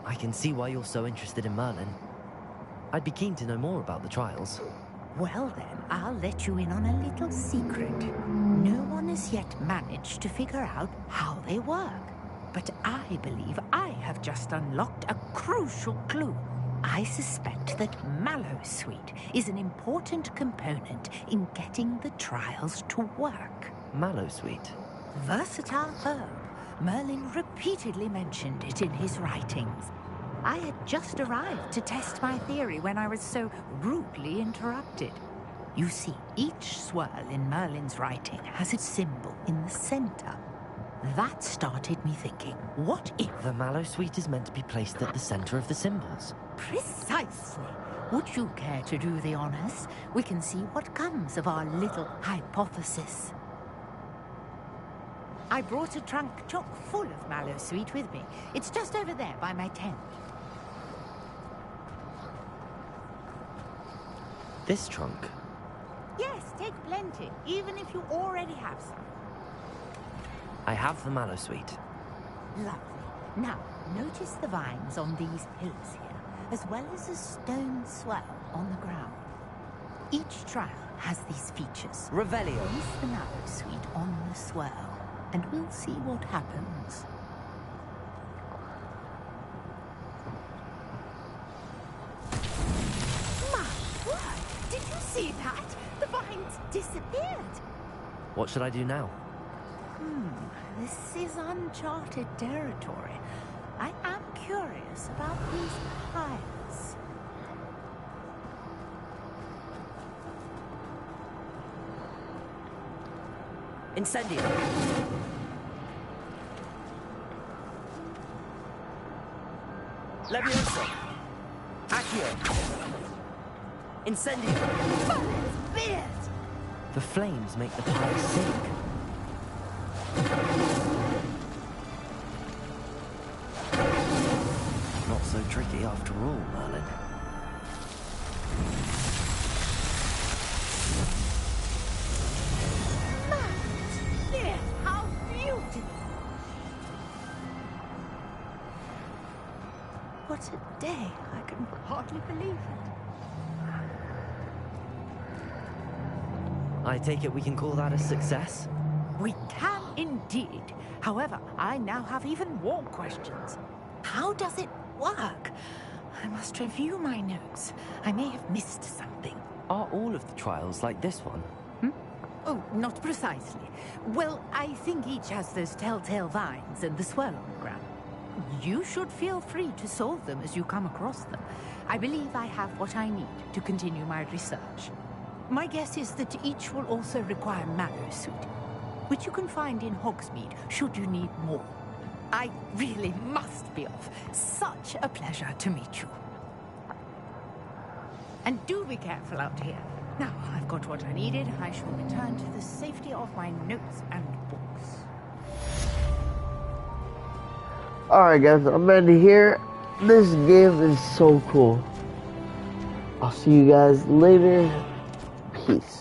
I can see why you're so interested in Merlin. I'd be keen to know more about the trials.
Well then, I'll let you in on a little secret. No one has yet managed to figure out how they work. But I believe I have just unlocked a crucial clue. I suspect that Mallowsweet is an important component in getting the trials to work.
Mallowsweet?
Versatile herb. Merlin repeatedly mentioned it in his writings. I had just arrived to test my theory when I was so rudely interrupted. You see, each swirl in Merlin's writing has its symbol in the center. That started me thinking, what if...
The Mallowsweet is meant to be placed at the center of the symbols.
Precisely. Would you care to do the honors? We can see what comes of our little hypothesis. I brought a trunk chock full of Mallowsweet with me. It's just over there by my tent.
This trunk?
Yes, take plenty, even if you already have some.
I have the Mallowsweet.
Lovely. Now, notice the vines on these pillars here, as well as a stone swell on the ground. Each trial has these features.
Revelio.
Place the Mallowsweet on the swell, and we'll see what happens. disappeared.
What should I do now?
This is uncharted territory. I am curious about these piles.
Incendio! Levioso! Accio! Incendio! The flames make the pile sink. Not so tricky after all, Merlin.
How beautiful! What a day. I can hardly believe it.
I take it we can call that a success?
We can indeed. However, I now have even more questions. How does it work? I must review my notes. I may have missed something.
Are all of the trials like this one?
Oh, not precisely. Well, I think each has those telltale vines and the swirl on the ground. You should feel free to solve them as you come across them. I believe I have what I need to continue my research. My guess is that each will also require Mallow suit, which you can find in Hogsmeade should you need more. I really must be off. Such a pleasure to meet you. And do be careful out here. Now I've got what I needed. I shall return to the safety of my notes and books.
Alright guys, I'm ending here. This game is so cool. I'll see you guys later. Peace.